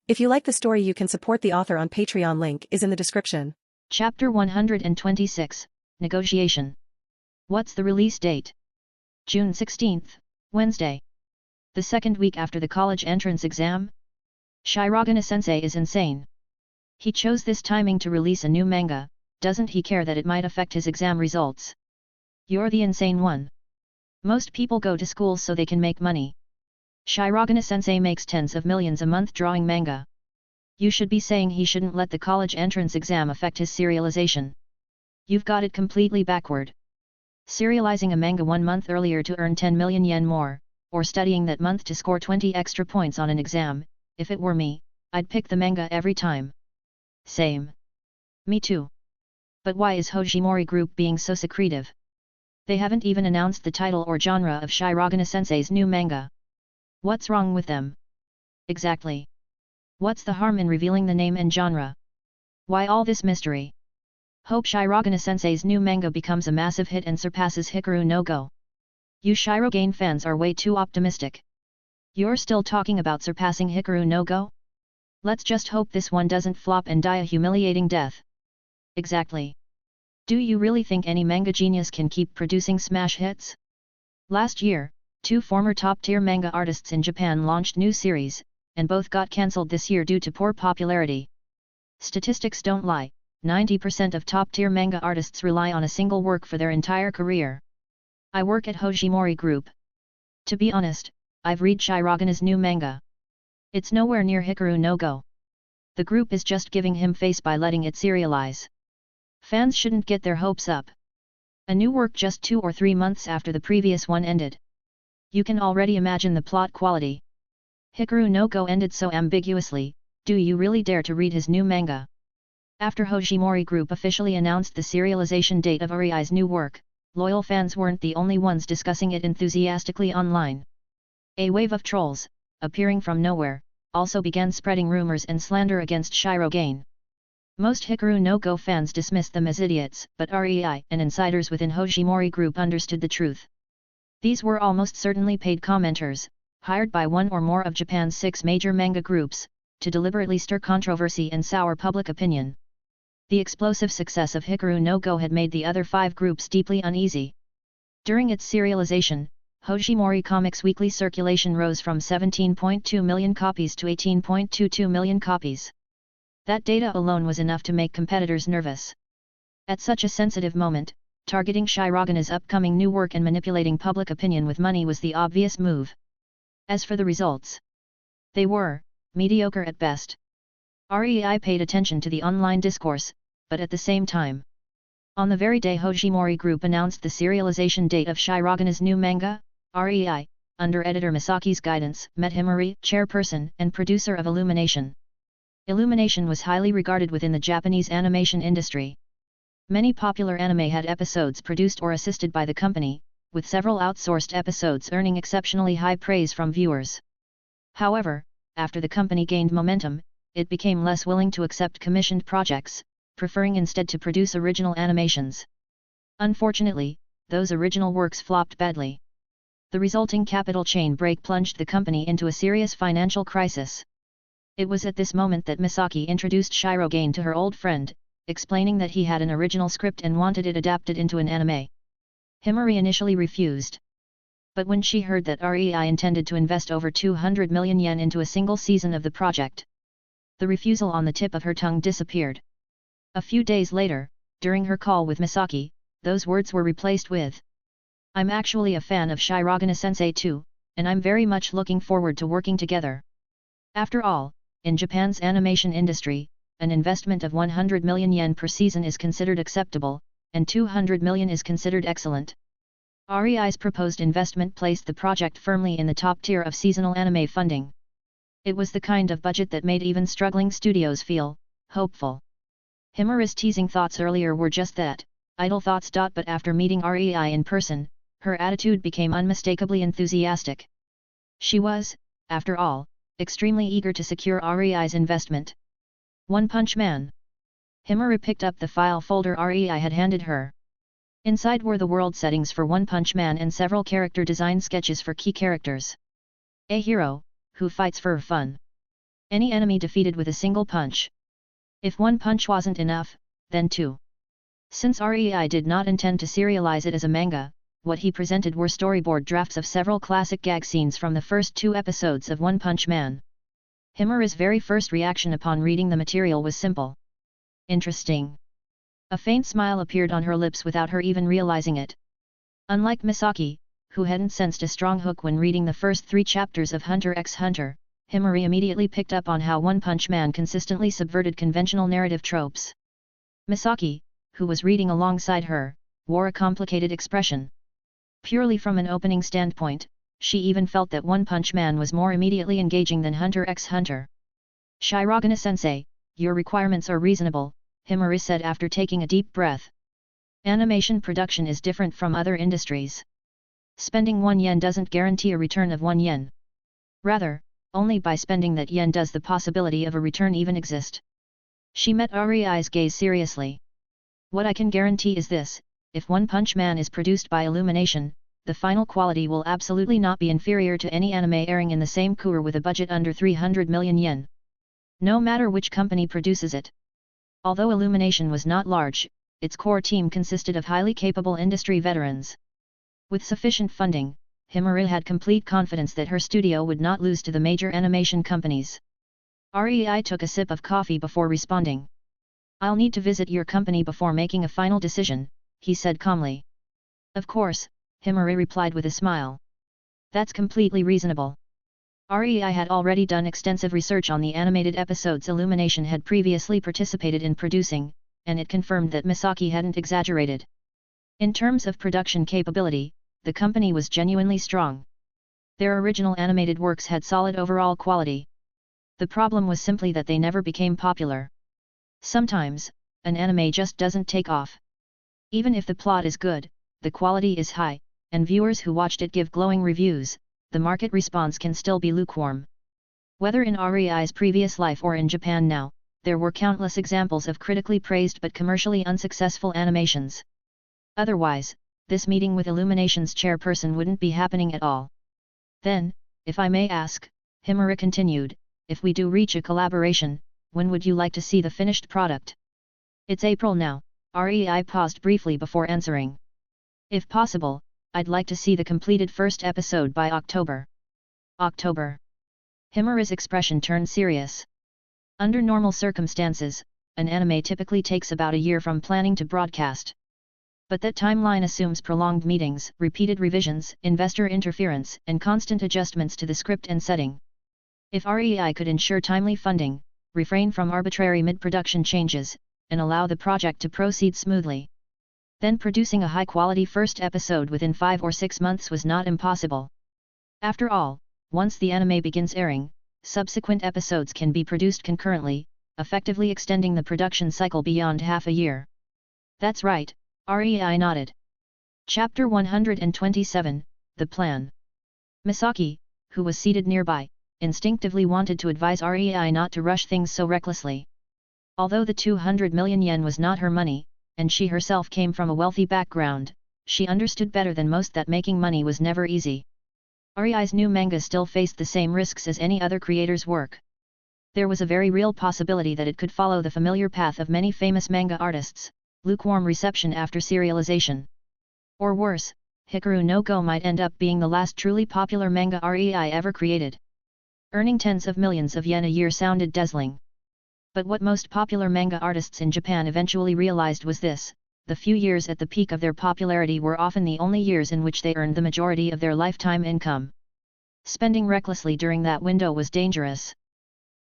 If you like the story, you can support the author on Patreon. Link is in the description. Chapter 126, Negotiation. What's the release date? June 16th, Wednesday. The second week after the college entrance exam? Shirogane-sensei is insane. He chose this timing to release a new manga. Doesn't he care that it might affect his exam results? You're the insane one. Most people go to school so they can make money. Shirogane-sensei makes tens of millions a month drawing manga. You should be saying he shouldn't let the college entrance exam affect his serialization. You've got it completely backward. Serializing a manga 1 month earlier to earn 10 million yen more, or studying that month to score 20 extra points on an exam, if it were me, I'd pick the manga every time. Same. Me too. But why is Hojimori Group being so secretive? They haven't even announced the title or genre of Shirogane-sensei's new manga. What's wrong with them? Exactly. What's the harm in revealing the name and genre? Why all this mystery? Hope Shirogane-sensei's new manga becomes a massive hit and surpasses Hikaru no Go. You Shirogane fans are way too optimistic. You're still talking about surpassing Hikaru no Go? Let's just hope this one doesn't flop and die a humiliating death. Exactly. Do you really think any manga genius can keep producing smash hits? Last year, 2 former top-tier manga artists in Japan launched new series, and both got cancelled this year due to poor popularity. Statistics don't lie, 90% of top-tier manga artists rely on a single work for their entire career. I work at Hojimori Group. To be honest, I've read Shirogane's new manga. It's nowhere near Hikaru no Go. The group is just giving him face by letting it serialize. Fans shouldn't get their hopes up. A new work just 2 or 3 months after the previous one ended. You can already imagine the plot quality. Hikaru no Go ended so ambiguously, do you really dare to read his new manga? After Hojimori Group officially announced the serialization date of Ariai's new work, loyal fans weren't the only ones discussing it enthusiastically online. A wave of trolls, appearing from nowhere, also began spreading rumors and slander against Shirogane. Most Hikaru no Go fans dismissed them as idiots, but Rei and insiders within Hojimori Group understood the truth. These were almost certainly paid commenters, hired by one or more of Japan's 6 major manga groups, to deliberately stir controversy and sour public opinion. The explosive success of Hikaru no Go had made the other 5 groups deeply uneasy. During its serialization, Hojimori Comics' weekly circulation rose from 17.2 million copies to 18.22 million copies. That data alone was enough to make competitors nervous. At such a sensitive moment, targeting Shirogane's upcoming new work and manipulating public opinion with money was the obvious move. As for the results, they were mediocre at best. Rei paid attention to the online discourse, but at the same time, on the very day Hojimori Group announced the serialization date of Shirogane's new manga, Rei, under editor Masaki's guidance, met Himari, chairperson and producer of Illumination. Illumination was highly regarded within the Japanese animation industry. Many popular anime had episodes produced or assisted by the company, with several outsourced episodes earning exceptionally high praise from viewers. However, after the company gained momentum, it became less willing to accept commissioned projects, preferring instead to produce original animations. Unfortunately, those original works flopped badly. The resulting capital chain break plunged the company into a serious financial crisis. It was at this moment that Misaki introduced Shirogane to her old friend, explaining that he had an original script and wanted it adapted into an anime. Himari initially refused. But when she heard that Rei intended to invest over 200 million yen into a single season of the project, the refusal on the tip of her tongue disappeared. A few days later, during her call with Misaki, those words were replaced with, "I'm actually a fan of Shirogane-sensei too, and I'm very much looking forward to working together." After all, in Japan's animation industry, an investment of 100 million yen per season is considered acceptable, and 200 million is considered excellent. Rei's proposed investment placed the project firmly in the top tier of seasonal anime funding. It was the kind of budget that made even struggling studios feel hopeful. Himari's teasing thoughts earlier were just that, idle thoughts. But after meeting Rei in person, her attitude became unmistakably enthusiastic. She was, after all, extremely eager to secure Rei's investment. One Punch Man. Himari picked up the file folder Rei had handed her. Inside were the world settings for One Punch Man and several character design sketches for key characters. A hero, who fights for fun. Any enemy defeated with a single punch. If one punch wasn't enough, then two. Since Rei did not intend to serialize it as a manga, what he presented were storyboard drafts of several classic gag scenes from the first 2 episodes of One Punch Man. Himura's very first reaction upon reading the material was simple. Interesting. A faint smile appeared on her lips without her even realizing it. Unlike Misaki, who hadn't sensed a strong hook when reading the first 3 chapters of Hunter x Hunter, Himura immediately picked up on how One Punch Man consistently subverted conventional narrative tropes. Misaki, who was reading alongside her, wore a complicated expression. Purely from an opening standpoint, she even felt that One Punch Man was more immediately engaging than Hunter x Hunter. Shirogane-sensei, your requirements are reasonable, Himura said after taking a deep breath. Animation production is different from other industries. Spending 1 yen doesn't guarantee a return of 1 yen. Rather, only by spending that yen does the possibility of a return even exist. She met Rei's gaze seriously. What I can guarantee is this: if One Punch Man is produced by Illumination, the final quality will absolutely not be inferior to any anime airing in the same cour with a budget under 300 million yen. No matter which company produces it. Although Illumination was not large, its core team consisted of highly capable industry veterans. With sufficient funding, Himura had complete confidence that her studio would not lose to the major animation companies. Rei took a sip of coffee before responding. I'll need to visit your company before making a final decision, he said calmly. Of course, Himura replied with a smile. That's completely reasonable. Rei had already done extensive research on the animated episodes Illumination had previously participated in producing, and it confirmed that Misaki hadn't exaggerated. In terms of production capability, the company was genuinely strong. Their original animated works had solid overall quality. The problem was simply that they never became popular. Sometimes, an anime just doesn't take off. Even if the plot is good, the quality is high, and viewers who watched it give glowing reviews, the market response can still be lukewarm. Whether in Rei's previous life or in Japan now, there were countless examples of critically praised but commercially unsuccessful animations. Otherwise, this meeting with Illumination's chairperson wouldn't be happening at all. Then, if I may ask, Himura continued, if we do reach a collaboration, when would you like to see the finished product? It's April now, Rei paused briefly before answering. If possible, I'd like to see the completed first episode by October. October. Himura's expression turned serious. Under normal circumstances, an anime typically takes about a year from planning to broadcast. But that timeline assumes prolonged meetings, repeated revisions, investor interference, and constant adjustments to the script and setting. If Rei could ensure timely funding, refrain from arbitrary mid-production changes, and allow the project to proceed smoothly, then producing a high-quality first episode within 5 or 6 months was not impossible. After all, once the anime begins airing, subsequent episodes can be produced concurrently, effectively extending the production cycle beyond half a year. That's right, Rei nodded. Chapter 127, The Plan. Misaki, who was seated nearby, instinctively wanted to advise Rei not to rush things so recklessly. Although the 200 million yen was not her money, and she herself came from a wealthy background, she understood better than most that making money was never easy. Rei's new manga still faced the same risks as any other creator's work. There was a very real possibility that it could follow the familiar path of many famous manga artists, lukewarm reception after serialization. Or worse, Hikaru no Go might end up being the last truly popular manga Rei ever created. Earning tens of millions of yen a year sounded dazzling. But what most popular manga artists in Japan eventually realized was this: the few years at the peak of their popularity were often the only years in which they earned the majority of their lifetime income. Spending recklessly during that window was dangerous.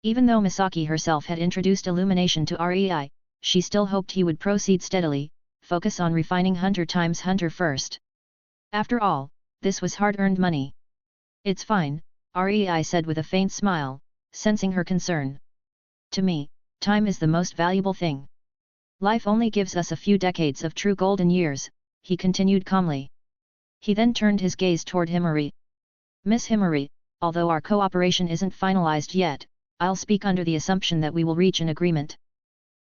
Even though Misaki herself had introduced Illumination to Rei, she still hoped he would proceed steadily, focus on refining Hunter x Hunter first. After all, this was hard-earned money. It's fine, Rei said with a faint smile, sensing her concern. To me, time is the most valuable thing. Life only gives us a few decades of true golden years, he continued calmly. He then turned his gaze toward Himura. Miss Himura, although our cooperation isn't finalized yet, I'll speak under the assumption that we will reach an agreement.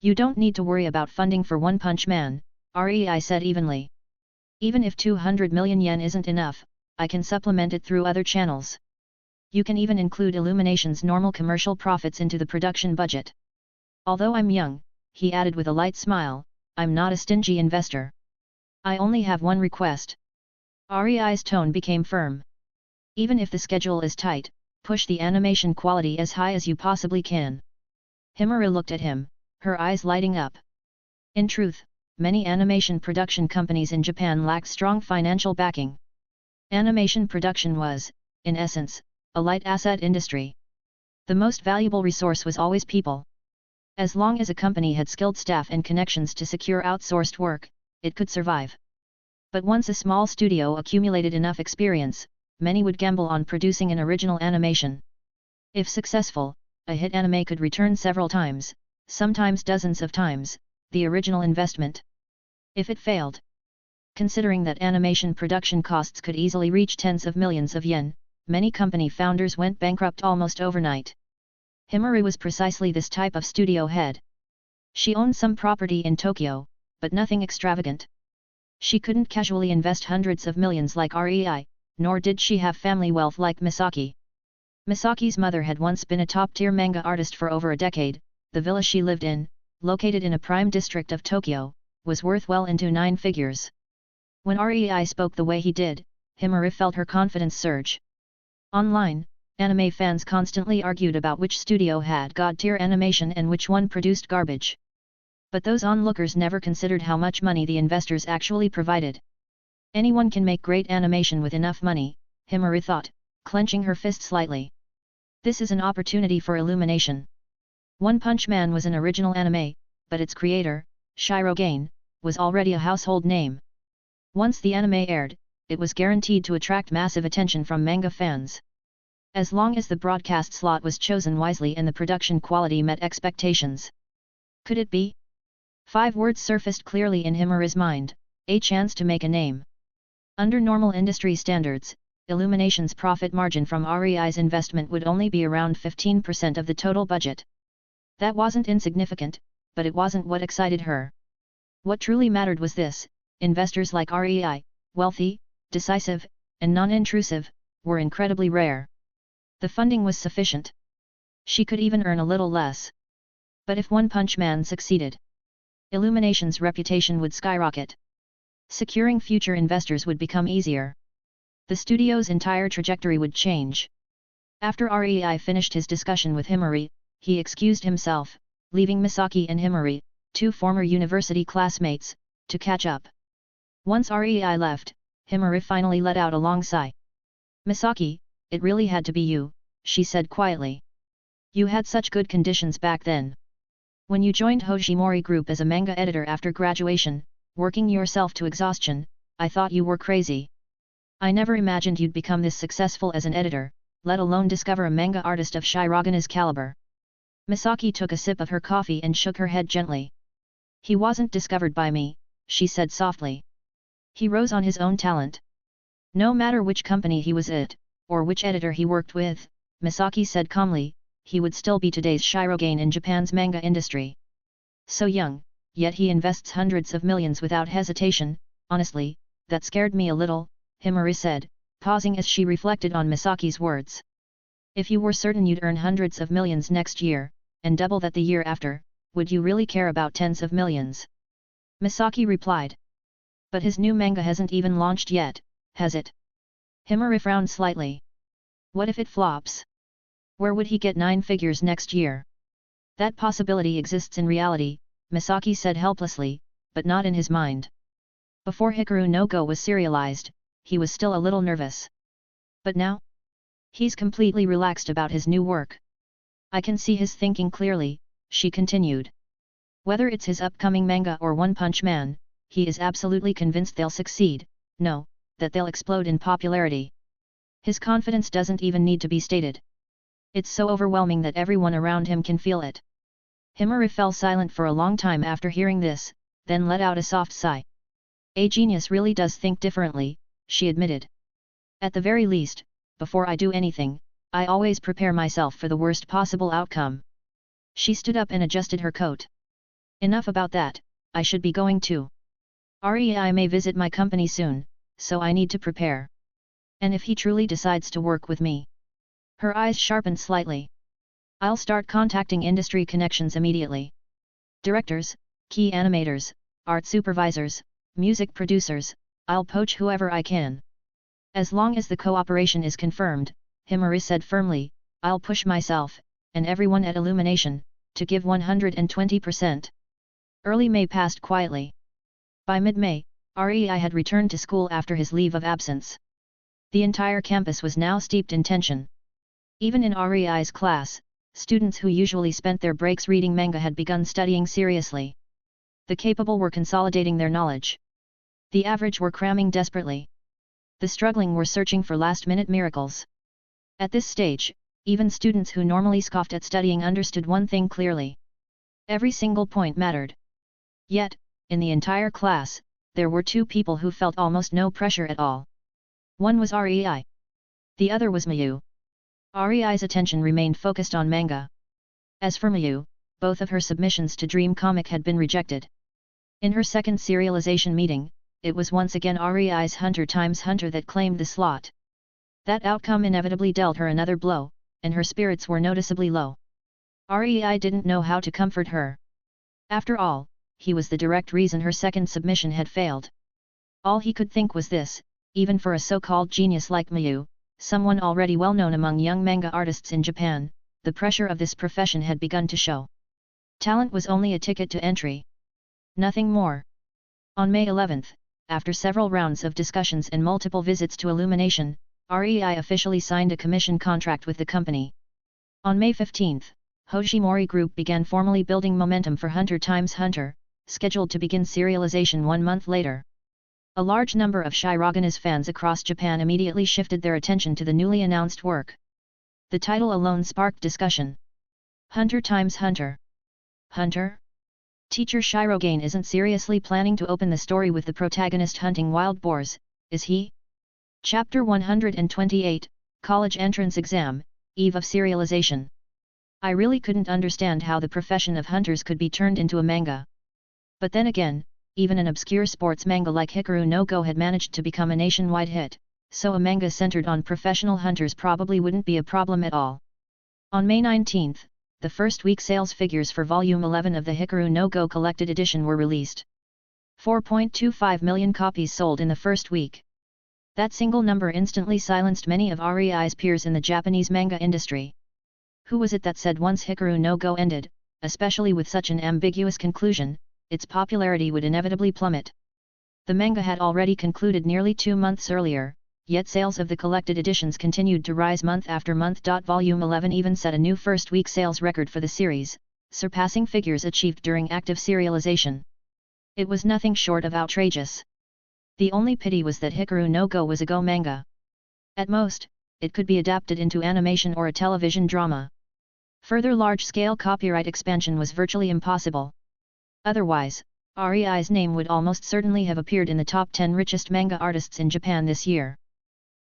You don't need to worry about funding for One Punch Man, Rei said evenly. Even if 200 million yen isn't enough, I can supplement it through other channels. You can even include Illumination's normal commercial profits into the production budget. Although I'm young, he added with a light smile, I'm not a stingy investor. I only have one request. Rei's tone became firm. Even if the schedule is tight, push the animation quality as high as you possibly can. Himari looked at him, her eyes lighting up. In truth, many animation production companies in Japan lacked strong financial backing. Animation production was, in essence, a light asset industry. The most valuable resource was always people. As long as a company had skilled staff and connections to secure outsourced work, it could survive. But once a small studio accumulated enough experience, many would gamble on producing an original animation. If successful, a hit anime could return several times, sometimes dozens of times, the original investment. If it failed, considering that animation production costs could easily reach tens of millions of yen, many company founders went bankrupt almost overnight. Himari was precisely this type of studio head. She owned some property in Tokyo, but nothing extravagant. She couldn't casually invest hundreds of millions like Rei, nor did she have family wealth like Misaki. Misaki's mother had once been a top-tier manga artist for over a decade. The villa she lived in, located in a prime district of Tokyo, was worth well into 9 figures. When Rei spoke the way he did, Himari felt her confidence surge. Online, anime fans constantly argued about which studio had god-tier animation and which one produced garbage. But those onlookers never considered how much money the investors actually provided. Anyone can make great animation with enough money, Himari thought, clenching her fist slightly. This is an opportunity for Illumination. One Punch Man was an original anime, but its creator, Shirogain, was already a household name. Once the anime aired, it was guaranteed to attract massive attention from manga fans. As long as the broadcast slot was chosen wisely and the production quality met expectations. Could it be? 5 words surfaced clearly in Himari's mind: a chance to make a name. Under normal industry standards, Illumination's profit margin from Rei's investment would only be around 15% of the total budget. That wasn't insignificant, but it wasn't what excited her. What truly mattered was this: investors like Rei, wealthy, decisive, and non-intrusive, were incredibly rare. The funding was sufficient. She could even earn a little less. But if One Punch Man succeeded, Illumination's reputation would skyrocket. Securing future investors would become easier. The studio's entire trajectory would change. After Rei finished his discussion with Himari, he excused himself, leaving Misaki and Himari, 2 former university classmates, to catch up. Once Rei left, Himari finally let out a long sigh. Misaki, it really had to be you, she said quietly. You had such good conditions back then. When you joined Hojimori Group as a manga editor after graduation, working yourself to exhaustion, I thought you were crazy. I never imagined you'd become this successful as an editor, let alone discover a manga artist of Shirogana's caliber. Misaki took a sip of her coffee and shook her head gently. He wasn't discovered by me, she said softly. He rose on his own talent. No matter which company he was at, or which editor he worked with, Misaki said calmly, he would still be today's Shirogain in Japan's manga industry. So young, yet he invests hundreds of millions without hesitation. Honestly, that scared me a little, Himari said, pausing as she reflected on Misaki's words. If you were certain you'd earn hundreds of millions next year, and double that the year after, would you really care about tens of millions? Misaki replied. But his new manga hasn't even launched yet, has it? Himari frowned slightly. What if it flops? Where would he get 9 figures next year? That possibility exists in reality, Misaki said helplessly, but not in his mind. Before Hikaru no Go was serialized, he was still a little nervous. But now? He's completely relaxed about his new work. I can see his thinking clearly, she continued. Whether it's his upcoming manga or One Punch Man, he is absolutely convinced they'll succeed, no, that they'll explode in popularity. His confidence doesn't even need to be stated. It's so overwhelming that everyone around him can feel it. Himari fell silent for a long time after hearing this, then let out a soft sigh. A genius really does think differently, she admitted. At the very least, before I do anything, I always prepare myself for the worst possible outcome. She stood up and adjusted her coat. Enough about that, I should be going too. Rei may visit my company soon, so I need to prepare. And if he truly decides to work with me, Her eyes sharpened slightly. I'll start contacting industry connections immediately. Directors, key animators, art supervisors, music producers, I'll poach whoever I can. As long as the cooperation is confirmed, Himari said firmly, I'll push myself, and everyone at Illumination, to give 120%. Early May passed quietly. By mid-May, Rei had returned to school after his leave of absence. The entire campus was now steeped in tension. Even in Rei's class, students who usually spent their breaks reading manga had begun studying seriously. The capable were consolidating their knowledge. The average were cramming desperately. The struggling were searching for last-minute miracles. At this stage, even students who normally scoffed at studying understood one thing clearly. Every single point mattered. Yet, in the entire class, there were two people who felt almost no pressure at all. One was Rei. The other was Mayu. Rei's attention remained focused on manga. As for Mayu, both of her submissions to Dream Comic had been rejected. In her second serialization meeting, it was once again Rei's Hunter x Hunter that claimed the slot. That outcome inevitably dealt her another blow, and her spirits were noticeably low. Rei didn't know how to comfort her. After all, he was the direct reason her second submission had failed. All he could think was this: even for a so-called genius like Mayu, someone already well known among young manga artists in Japan, the pressure of this profession had begun to show. Talent was only a ticket to entry. Nothing more. On May 11, after several rounds of discussions and multiple visits to Illumination, Rei officially signed a commission contract with the company. On May 15, Hojimori Group began formally building momentum for Hunter x Hunter, scheduled to begin serialization 1 month later. A large number of Shirogana's fans across Japan immediately shifted their attention to the newly announced work. The title alone sparked discussion. Hunter x Hunter. Hunter? Teacher Shirogane isn't seriously planning to open the story with the protagonist hunting wild boars, is he? Chapter 128, College Entrance Exam, Eve of Serialization. I really couldn't understand how the profession of hunters could be turned into a manga. But then again, even an obscure sports manga like Hikaru no Go had managed to become a nationwide hit, so a manga centered on professional hunters probably wouldn't be a problem at all. On May 19, the first week sales figures for Volume 11 of the Hikaru no Go Collected Edition were released. 4.25 million copies sold in the first week. That single number instantly silenced many of Rei's peers in the Japanese manga industry. Who was it that said once Hikaru no Go ended, especially with such an ambiguous conclusion, its popularity would inevitably plummet? The manga had already concluded nearly 2 months earlier, yet sales of the collected editions continued to rise month after month. Volume 11 even set a new first-week sales record for the series, surpassing figures achieved during active serialization. It was nothing short of outrageous. The only pity was that Hikaru no Go was a Go manga. At most, it could be adapted into animation or a television drama. Further large-scale copyright expansion was virtually impossible. Otherwise, Rei's name would almost certainly have appeared in the top 10 richest manga artists in Japan this year.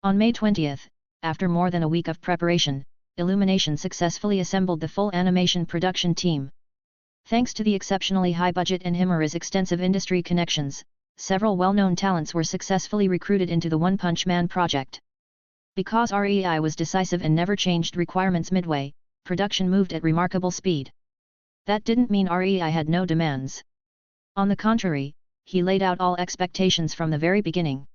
On May 20, after more than a week of preparation, Illumination successfully assembled the full animation production team. Thanks to the exceptionally high budget and Himari's extensive industry connections, several well-known talents were successfully recruited into the One Punch Man project. Because Rei was decisive and never changed requirements midway, production moved at remarkable speed. That didn't mean Rei had no demands. On the contrary, he laid out all expectations from the very beginning.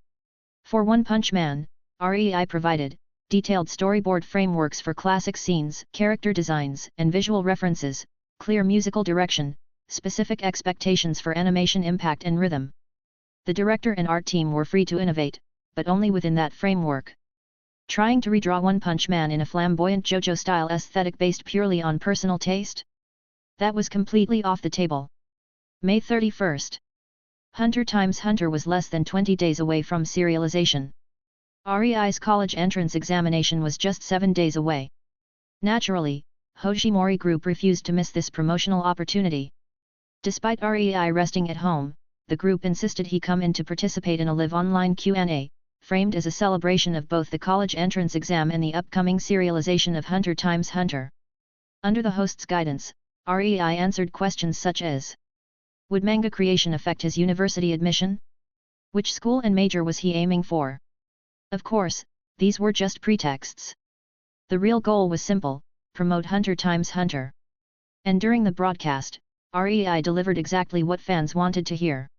For One Punch Man, Rei provided detailed storyboard frameworks for classic scenes, character designs, and visual references, clear musical direction, specific expectations for animation impact and rhythm. The director and art team were free to innovate, but only within that framework. Trying to redraw One Punch Man in a flamboyant JoJo-style aesthetic based purely on personal taste? That was completely off the table. May 31. Hunter x Hunter was less than 20 days away from serialization. Rei's college entrance examination was just 7 days away. Naturally, Hojimori Group refused to miss this promotional opportunity. Despite Rei resting at home, the group insisted he come in to participate in a live online Q&A, framed as a celebration of both the college entrance exam and the upcoming serialization of Hunter x Hunter. Under the host's guidance, Rei answered questions such as: would manga creation affect his university admission? Which school and major was he aiming for? Of course, these were just pretexts. The real goal was simple: promote Hunter x Hunter. And during the broadcast, REI delivered exactly what fans wanted to hear.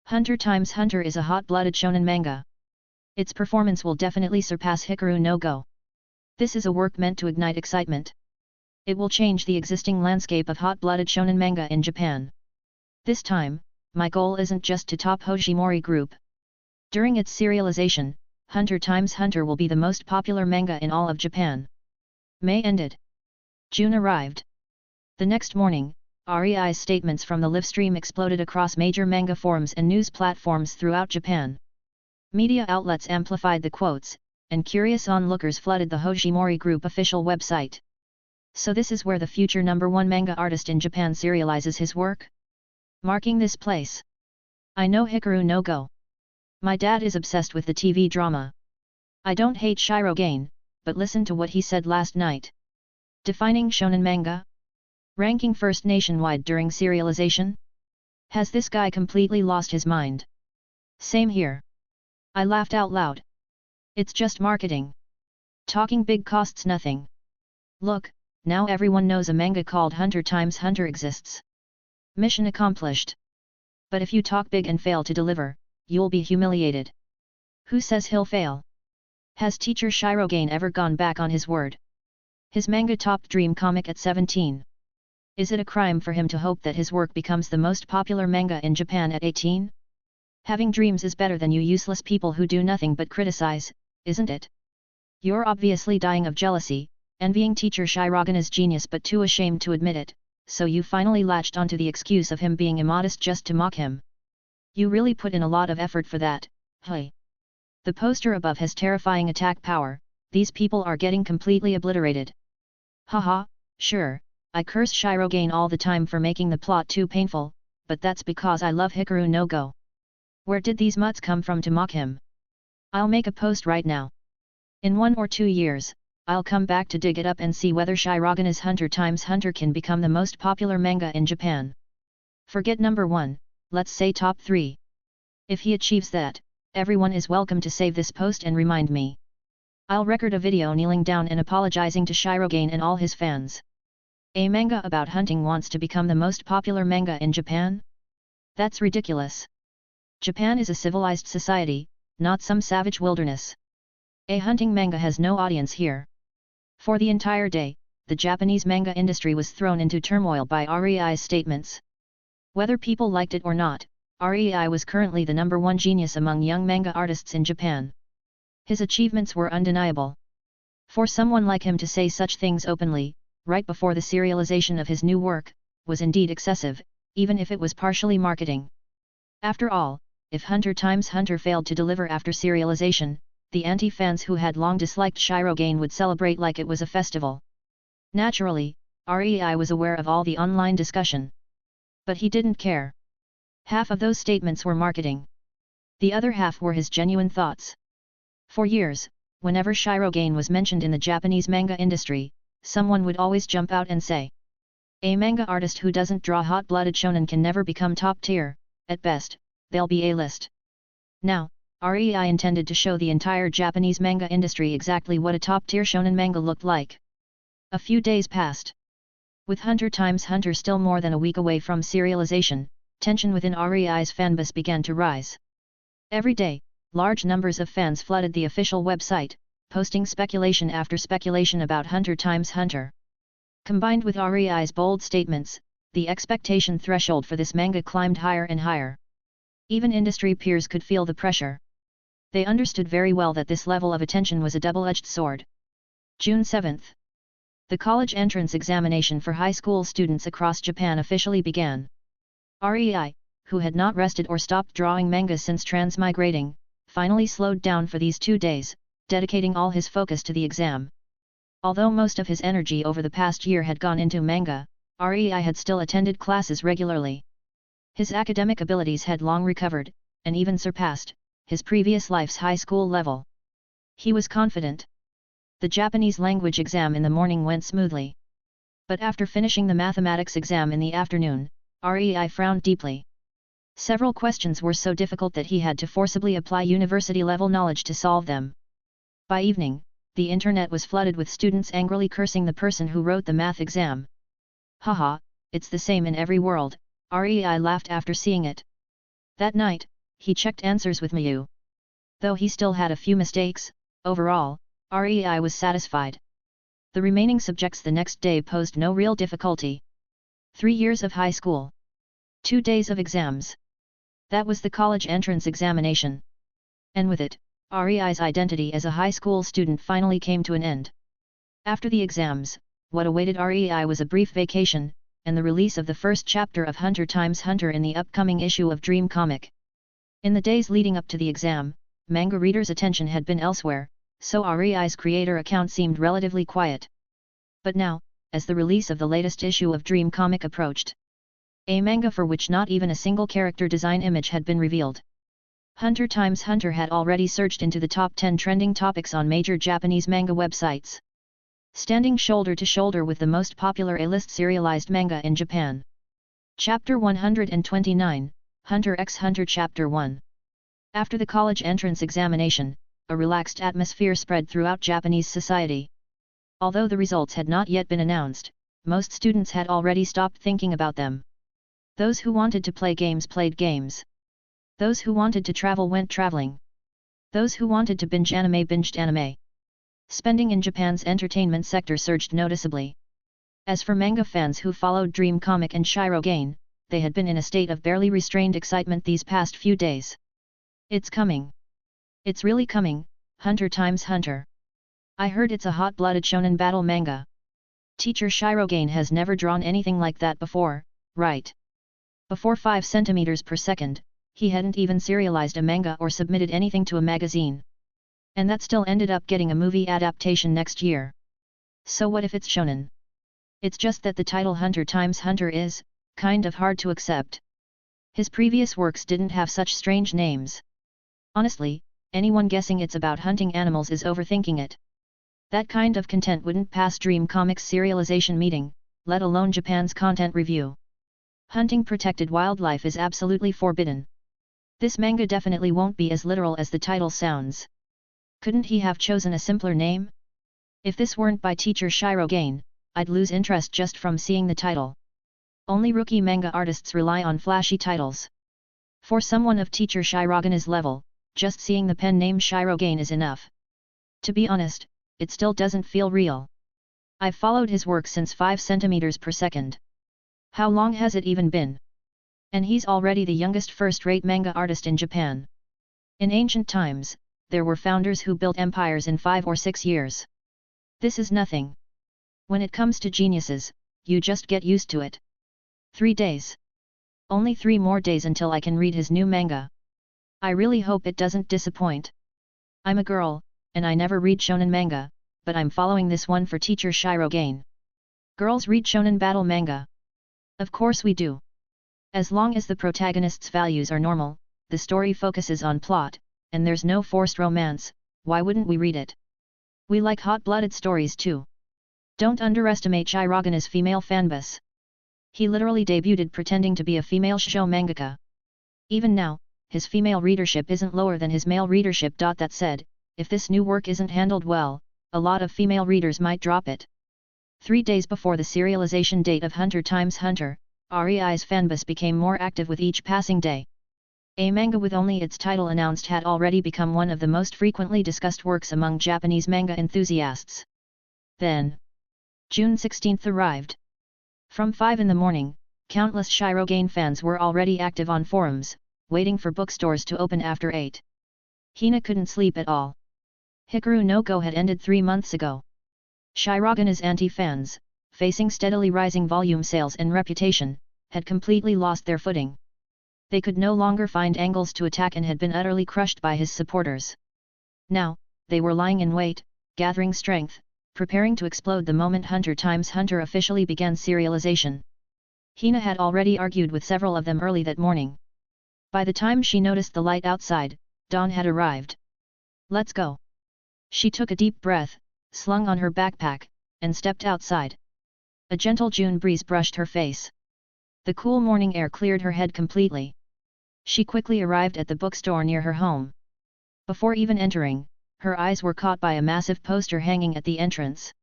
Hunter x Hunter is a hot-blooded shonen manga. Its performance will definitely surpass Hikaru no Go. This is a work meant to ignite excitement. It will change the existing landscape of hot-blooded shonen manga in Japan. This time, my goal isn't just to top Hojimori Group. During its serialization, Hunter x Hunter will be the most popular manga in all of Japan. May ended. June arrived. The next morning, REI's statements from the livestream exploded across major manga forums and news platforms throughout Japan. Media outlets amplified the quotes, and curious onlookers flooded the Hojimori Group official website. So this is where the future #1 manga artist in Japan serializes his work? Marking this place. I know Hikaru no Go. My dad is obsessed with the TV drama. I don't hate Shirogane, but listen to what he said last night. Defining shonen manga? Ranking first nationwide during serialization? Has this guy completely lost his mind? Same here. I laughed out loud. It's just marketing. Talking big costs nothing. Look, now everyone knows a manga called Hunter x Hunter exists. Mission accomplished. But if you talk big and fail to deliver, you'll be humiliated. Who says he'll fail? Has teacher Shirogane ever gone back on his word? His manga topped Dream Comic at 17. Is it a crime for him to hope that his work becomes the most popular manga in Japan at 18? Having dreams is better than you useless people who do nothing but criticize, isn't it? You're obviously dying of jealousy, envying teacher Shirogane's genius but too ashamed to admit it, so you finally latched onto the excuse of him being immodest just to mock him. You really put in a lot of effort for that, hey. The poster above has terrifying attack power. These people are getting completely obliterated. Haha, sure, I curse Shirogane all the time for making the plot too painful, but that's because I love Hikaru no Go. Where did these mutts come from to mock him? I'll make a post right now. In 1 or 2 years, I'll come back to dig it up and see whether Shirogane's Hunter x Hunter can become the most popular manga in Japan. Forget #1, let's say top 3. If he achieves that, everyone is welcome to save this post and remind me. I'll record a video kneeling down and apologizing to Shirogane and all his fans. A manga about hunting wants to become the most popular manga in Japan? That's ridiculous. Japan is a civilized society, not some savage wilderness. A hunting manga has no audience here. For the entire day, the Japanese manga industry was thrown into turmoil by REI's statements. Whether people liked it or not, REI was currently the #1 genius among young manga artists in Japan. His achievements were undeniable. For someone like him to say such things openly, right before the serialization of his new work, was indeed excessive, even if it was partially marketing. After all, if Hunter x Hunter failed to deliver after serialization, the anti-fans who had long disliked Shirogane would celebrate like it was a festival. Naturally, REI was aware of all the online discussion. But he didn't care. Half of those statements were marketing. The other half were his genuine thoughts. For years, whenever Shirogane was mentioned in the Japanese manga industry, someone would always jump out and say, "A manga artist who doesn't draw hot-blooded shonen can never become top tier, at best, they'll be A-list." Now, REI intended to show the entire Japanese manga industry exactly what a top-tier shonen manga looked like. A few days passed. With Hunter x Hunter still more than a week away from serialization, tension within REI's fanbase began to rise. Every day, large numbers of fans flooded the official website, posting speculation after speculation about Hunter x Hunter. Combined with REI's bold statements, the expectation threshold for this manga climbed higher and higher. Even industry peers could feel the pressure. They understood very well that this level of attention was a double-edged sword. June 7. The college entrance examination for high school students across Japan officially began. REI, who had not rested or stopped drawing manga since transmigrating, finally slowed down for these 2 days, dedicating all his focus to the exam. Although most of his energy over the past year had gone into manga, REI had still attended classes regularly. His academic abilities had long recovered, and even surpassed, his previous life's high school level. He was confident. The Japanese language exam in the morning went smoothly. But after finishing the mathematics exam in the afternoon, REI frowned deeply. Several questions were so difficult that he had to forcibly apply university-level knowledge to solve them. By evening, the internet was flooded with students angrily cursing the person who wrote the math exam. Haha, it's the same in every world, Rei laughed after seeing it. That night, he checked answers with Miyu. Though he still had a few mistakes, overall, Rei was satisfied. The remaining subjects the next day posed no real difficulty. 3 years of high school. 2 days of exams. That was the college entrance examination. And with it, Rei's identity as a high school student finally came to an end. After the exams, what awaited Rei was a brief vacation, and the release of the first chapter of Hunter x Hunter in the upcoming issue of Dream Comic. In the days leading up to the exam, manga readers' attention had been elsewhere, so Rei's creator account seemed relatively quiet. But now, as the release of the latest issue of Dream Comic approached, a manga for which not even a single character design image had been revealed, Hunter x Hunter had already surged into the top 10 trending topics on major Japanese manga websites, standing shoulder to shoulder with the most popular A-list serialized manga in Japan. Chapter 129, Hunter x Hunter Chapter 1. After the college entrance examination, a relaxed atmosphere spread throughout Japanese society. Although the results had not yet been announced, most students had already stopped thinking about them. Those who wanted to play games played games. Those who wanted to travel went traveling. Those who wanted to binge anime binged anime. Spending in Japan's entertainment sector surged noticeably. As for manga fans who followed Dream Comic and Shirogane, they had been in a state of barely restrained excitement these past few days. It's coming. It's really coming, Hunter x Hunter. I heard it's a hot-blooded shonen battle manga. Teacher Shirogane has never drawn anything like that before, right? Before 5 centimeters per second, he hadn't even serialized a manga or submitted anything to a magazine. And that still ended up getting a movie adaptation next year. So what if it's shonen? It's just that the title Hunter x Hunter is, kind of hard to accept. His previous works didn't have such strange names. Honestly, anyone guessing it's about hunting animals is overthinking it. That kind of content wouldn't pass Dream Comics serialization meeting, let alone Japan's content review. Hunting protected wildlife is absolutely forbidden. This manga definitely won't be as literal as the title sounds. Couldn't he have chosen a simpler name? If this weren't by teacher Shirogane, I'd lose interest just from seeing the title. Only rookie manga artists rely on flashy titles. For someone of teacher Shirogane's level, just seeing the pen name Shirogane is enough. To be honest, it still doesn't feel real. I've followed his work since 5 centimeters per second. How long has it even been? And he's already the youngest first-rate manga artist in Japan. In ancient times, there were founders who built empires in 5 or 6 years. This is nothing. When it comes to geniuses, you just get used to it. 3 days. Only 3 more days until I can read his new manga. I really hope it doesn't disappoint. I'm a girl, and I never read shonen manga, but I'm following this one for teacher Shirogane. Girls read shonen battle manga. Of course we do. As long as the protagonist's values are normal, the story focuses on plot, and there's no forced romance, why wouldn't we read it? We like hot-blooded stories too. Don't underestimate Shirogane's female fanbase. He literally debuted pretending to be a female shoujo mangaka. Even now, his female readership isn't lower than his male readership. That said, if this new work isn't handled well, a lot of female readers might drop it. 3 days before the serialization date of Hunter x Hunter, Rei's fanbase became more active with each passing day. A manga with only its title announced had already become one of the most frequently discussed works among Japanese manga enthusiasts. Then, June 16 arrived. From 5 in the morning, countless Shirogane fans were already active on forums, waiting for bookstores to open after 8. Hina couldn't sleep at all. Hikaru no Go had ended 3 months ago. Shirogane's anti-fans, facing steadily rising volume sales and reputation, had completely lost their footing. They could no longer find angles to attack and had been utterly crushed by his supporters. Now, they were lying in wait, gathering strength, preparing to explode the moment Hunter x Hunter officially began serialization. Hina had already argued with several of them early that morning. By the time she noticed the light outside, dawn had arrived. Let's go. She took a deep breath, slung on her backpack, and stepped outside. A gentle June breeze brushed her face. The cool morning air cleared her head completely. She quickly arrived at the bookstore near her home. Before even entering, Her eyes were caught by a massive poster hanging at the entrance.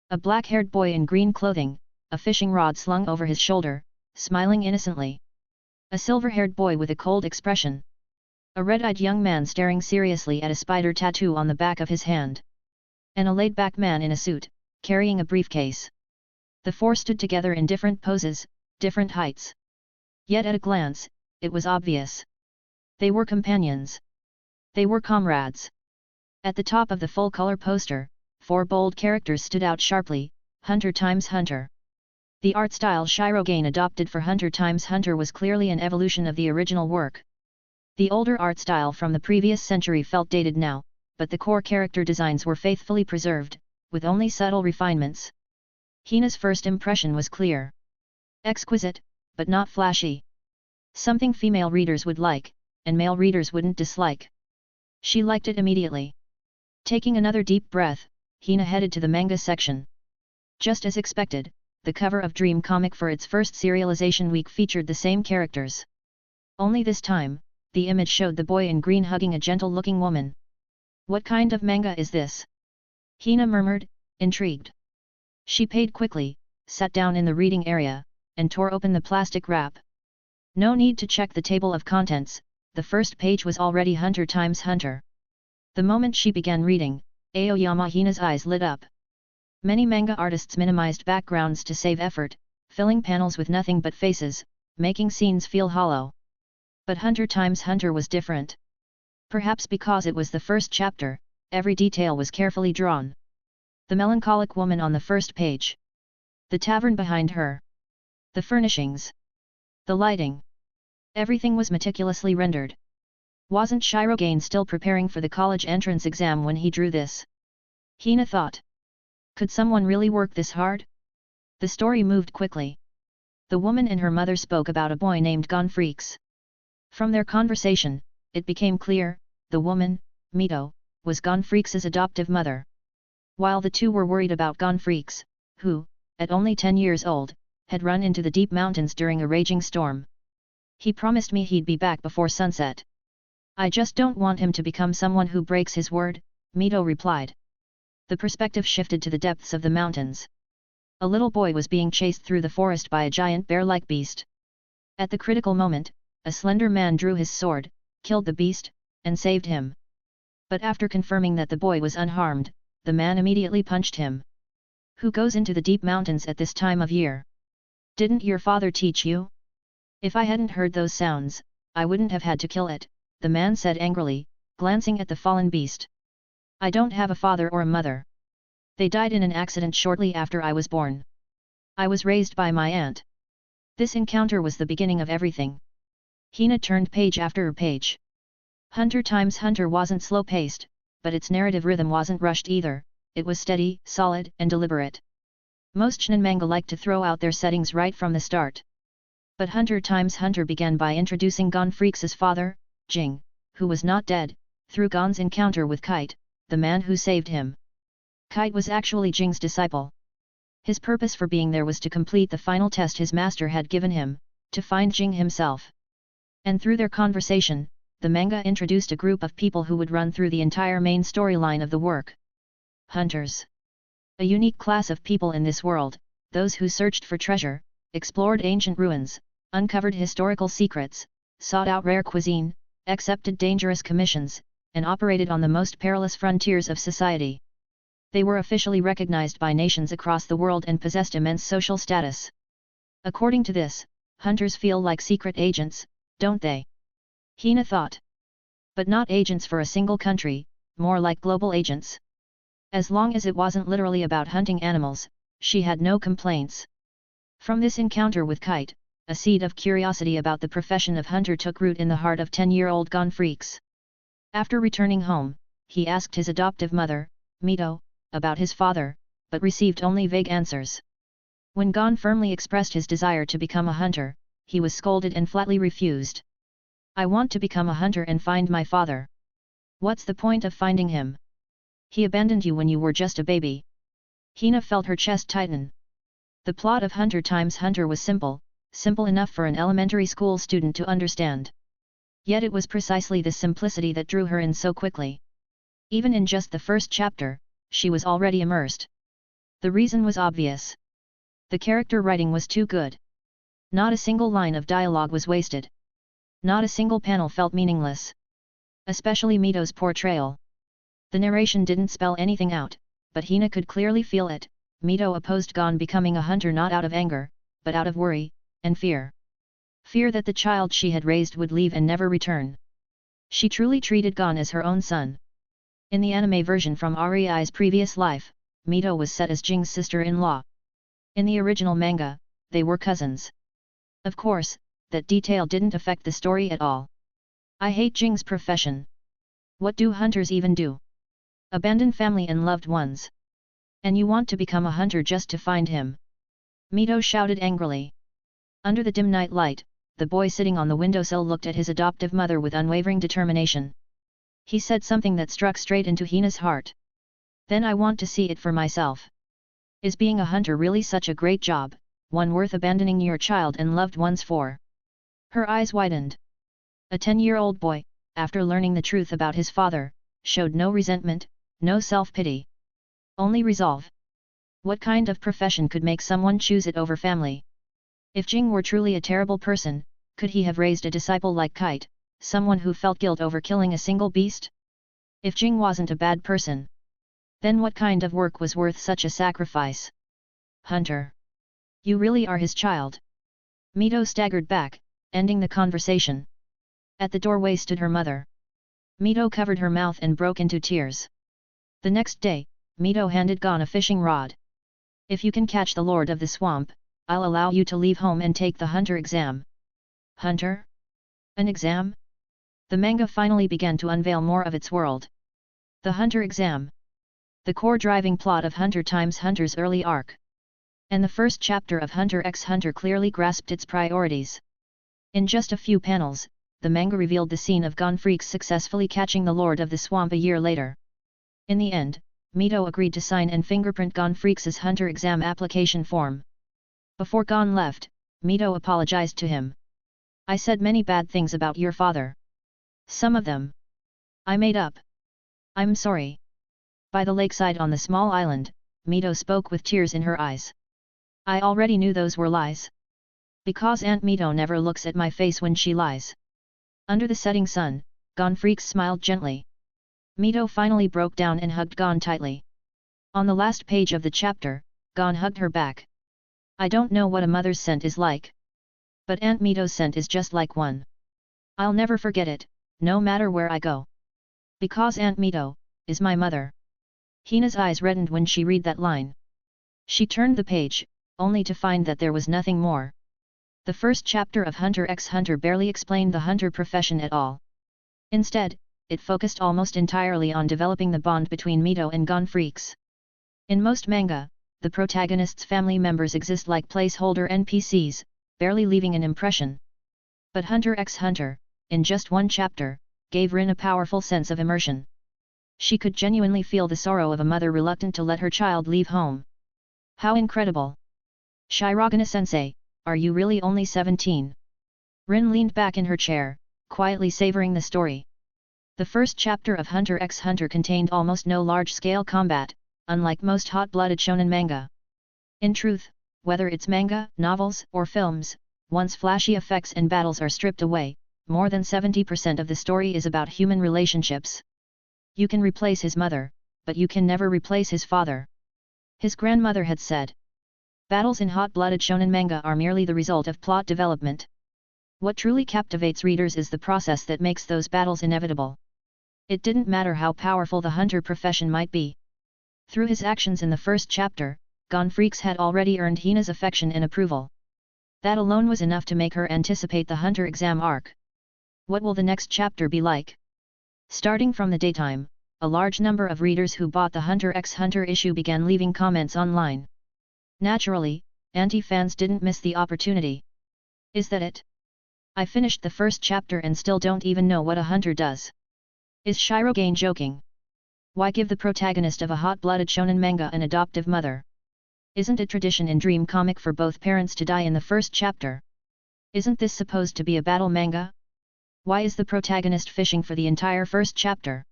A black-haired boy in green clothing, a fishing rod slung over his shoulder, smiling innocently. A silver-haired boy with a cold expression. A red-eyed young man staring seriously at a spider tattoo on the back of his hand. And a laid-back man in a suit, carrying a briefcase. The four stood together in different poses, different heights. Yet at a glance, it was obvious. They were companions. They were comrades. At the top of the full-color poster, 4 bold characters stood out sharply: Hunter x Hunter. The art style Shirogane adopted for Hunter x Hunter was clearly an evolution of the original work. The older art style from the previous century felt dated now, but the core character designs were faithfully preserved, with only subtle refinements. Hina's first impression was clear. Exquisite, but not flashy. Something female readers would like, and male readers wouldn't dislike. She liked it immediately. Taking another deep breath, Hina headed to the manga section. Just as expected, the cover of Dream Comic for its first serialization week featured the same characters. Only this time, the image showed the boy in green hugging a gentle-looking woman. What kind of manga is this? Hina murmured, intrigued. She paid quickly, sat down in the reading area, and tore open the plastic wrap. No need to check the table of contents, the first page was already Hunter x Hunter. The moment she began reading, Aoyama Hina's eyes lit up. Many manga artists minimized backgrounds to save effort, filling panels with nothing but faces, making scenes feel hollow. But Hunter x Hunter was different. Perhaps because it was the first chapter, every detail was carefully drawn. The melancholic woman on the first page. The tavern behind her. The furnishings. The lighting. Everything was meticulously rendered. Wasn't Shirogane still preparing for the college entrance exam when he drew this? Hina thought. Could someone really work this hard? The story moved quickly. The woman and her mother spoke about a boy named Gonfreaks. From their conversation, it became clear, the woman, Mito, was Gonfreaks' adoptive mother. While the two were worried about Gonfreaks, who, at only 10 years old, had run into the deep mountains during a raging storm. He promised me he'd be back before sunset. I just don't want him to become someone who breaks his word, Mito replied. The perspective shifted to the depths of the mountains. A little boy was being chased through the forest by a giant bear-like beast. At the critical moment, a slender man drew his sword, killed the beast, and saved him. But after confirming that the boy was unharmed, the man immediately punched him. Who goes into the deep mountains at this time of year? Didn't your father teach you? If I hadn't heard those sounds, I wouldn't have had to kill it, the man said angrily, glancing at the fallen beast. I don't have a father or a mother. They died in an accident shortly after I was born. I was raised by my aunt. This encounter was the beginning of everything. Hina turned page after page. Hunter x Hunter wasn't slow-paced, but its narrative rhythm wasn't rushed either, it was steady, solid, and deliberate. Most shonen manga like to throw out their settings right from the start. But Hunter x Hunter began by introducing Gonfreaks' father, Jing, who was not dead, through Gon's encounter with Kite, the man who saved him. Kite was actually Jing's disciple. His purpose for being there was to complete the final test his master had given him, to find Jing himself. And through their conversation, the manga introduced a group of people who would run through the entire main storyline of the work. Hunters. A unique class of people in this world, those who searched for treasure, explored ancient ruins, uncovered historical secrets, sought out rare cuisine, accepted dangerous commissions, and operated on the most perilous frontiers of society. They were officially recognized by nations across the world and possessed immense social status. According to this, hunters feel like secret agents, don't they? Hina thought. But not agents for a single country, more like global agents. As long as it wasn't literally about hunting animals, she had no complaints. From this encounter with Kite, a seed of curiosity about the profession of hunter took root in the heart of 10-year-old Gonfreaks. After returning home, he asked his adoptive mother, Mito, about his father, but received only vague answers. When Gon firmly expressed his desire to become a hunter, he was scolded and flatly refused. I want to become a hunter and find my father. What's the point of finding him? He abandoned you when you were just a baby. Hina felt her chest tighten. The plot of Hunter x Hunter was simple enough for an elementary school student to understand. Yet it was precisely this simplicity that drew her in so quickly. Even in just the first chapter, she was already immersed. The reason was obvious. The character writing was too good. Not a single line of dialogue was wasted. Not a single panel felt meaningless. Especially Mito's portrayal. The narration didn't spell anything out, but Hina could clearly feel it. Mito opposed Gon becoming a hunter not out of anger, but out of worry and fear. Fear that the child she had raised would leave and never return. She truly treated Gon as her own son. In the anime version from Ari's previous life, Mito was set as Jing's sister-in-law. In the original manga, they were cousins. Of course, that detail didn't affect the story at all. I hate Jing's profession. What do hunters even do? Abandon family and loved ones. And you want to become a hunter just to find him? Mito shouted angrily. Under the dim night light, the boy sitting on the windowsill looked at his adoptive mother with unwavering determination. He said something that struck straight into Hina's heart. Then I want to see it for myself. Is being a hunter really such a great job, one worth abandoning your child and loved ones for? Her eyes widened. A 10-year-old boy, after learning the truth about his father, showed no resentment, no self-pity. Only resolve. What kind of profession could make someone choose it over family? If Jing were truly a terrible person, could he have raised a disciple like Kite, someone who felt guilt over killing a single beast? If Jing wasn't a bad person, then what kind of work was worth such a sacrifice? Hunter. You really are his child. Mito staggered back, ending the conversation. At the doorway stood her mother. Mito covered her mouth and broke into tears. The next day, Mito handed Gon a fishing rod. If you can catch the Lord of the Swamp, I'll allow you to leave home and take the hunter exam. Hunter? An exam? The manga finally began to unveil more of its world. The hunter exam. The core driving plot of Hunter x Hunter's early arc. And the first chapter of Hunter x Hunter clearly grasped its priorities. In just a few panels, the manga revealed the scene of Gon Freaks successfully catching the Lord of the Swamp a year later. In the end, Mito agreed to sign and fingerprint Gon Freaks' hunter exam application form. Before Gon left, Mito apologized to him. I said many bad things about your father. Some of them I made up. I'm sorry. By the lakeside on the small island, Mito spoke with tears in her eyes. I already knew those were lies. Because Aunt Mito never looks at my face when she lies. Under the setting sun, Gon Freaks smiled gently. Mito finally broke down and hugged Gon tightly. On the last page of the chapter, Gon hugged her back. I don't know what a mother's scent is like. But Aunt Mito's scent is just like one. I'll never forget it, no matter where I go. Because Aunt Mito is my mother. Hina's eyes reddened when she read that line. She turned the page, only to find that there was nothing more. The first chapter of Hunter x Hunter barely explained the hunter profession at all. Instead, it focused almost entirely on developing the bond between Mito and Gon Freaks. In most manga, the protagonist's family members exist like placeholder NPCs, barely leaving an impression. But Hunter x Hunter, in just one chapter, gave Rin a powerful sense of immersion. She could genuinely feel the sorrow of a mother reluctant to let her child leave home. How incredible! Shirogane-sensei, are you really only 17? Rin leaned back in her chair, quietly savoring the story. The first chapter of Hunter x Hunter contained almost no large-scale combat, unlike most hot-blooded shonen manga. In truth, whether it's manga, novels, or films, once flashy effects and battles are stripped away, more than 70% of the story is about human relationships. You can replace his mother, but you can never replace his father. His grandmother had said. Battles in hot-blooded shonen manga are merely the result of plot development. What truly captivates readers is the process that makes those battles inevitable. It didn't matter how powerful the hunter profession might be. Through his actions in the first chapter, Gon Freaks had already earned Hina's affection and approval. That alone was enough to make her anticipate the hunter exam arc. What will the next chapter be like? Starting from the daytime, a large number of readers who bought the Hunter x Hunter issue began leaving comments online. Naturally, anti-fans didn't miss the opportunity. Is that it? I finished the first chapter and still don't even know what a hunter does. Is Shirogane joking? Why give the protagonist of a hot-blooded shonen manga an adoptive mother? Isn't it tradition in Dream Comic for both parents to die in the first chapter? Isn't this supposed to be a battle manga? Why is the protagonist fishing for the entire first chapter?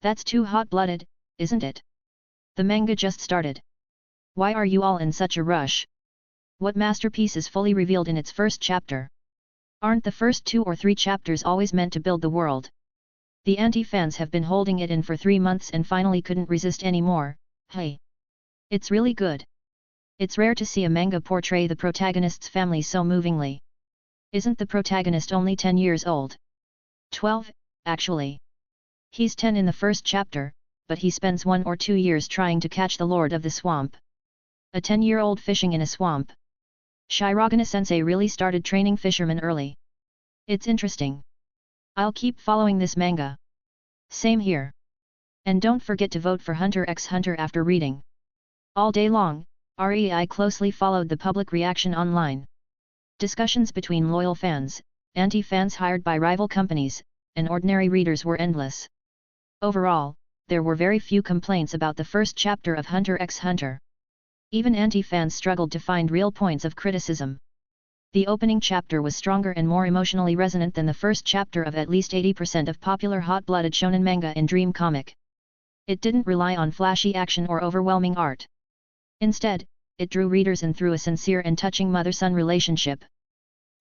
That's too hot-blooded, isn't it? The manga just started. Why are you all in such a rush? What masterpiece is fully revealed in its first chapter? Aren't the first 2 or 3 chapters always meant to build the world? The anti-fans have been holding it in for 3 months and finally couldn't resist anymore. Hey! It's really good. It's rare to see a manga portray the protagonist's family so movingly. Isn't the protagonist only 10 years old? 12, actually. He's 10 in the first chapter, but he spends 1 or 2 years trying to catch the Lord of the Swamp. A 10-year-old fishing in a swamp. Shirogane-sensei really started training fishermen early. It's interesting. I'll keep following this manga. Same here. And don't forget to vote for Hunter x Hunter after reading. All day long, REI closely followed the public reaction online. Discussions between loyal fans, anti-fans hired by rival companies, and ordinary readers were endless. Overall, there were very few complaints about the first chapter of Hunter x Hunter. Even anti-fans struggled to find real points of criticism. The opening chapter was stronger and more emotionally resonant than the first chapter of at least 80% of popular hot-blooded shonen manga in Dream Comic. It didn't rely on flashy action or overwhelming art. Instead, it drew readers in through a sincere and touching mother-son relationship.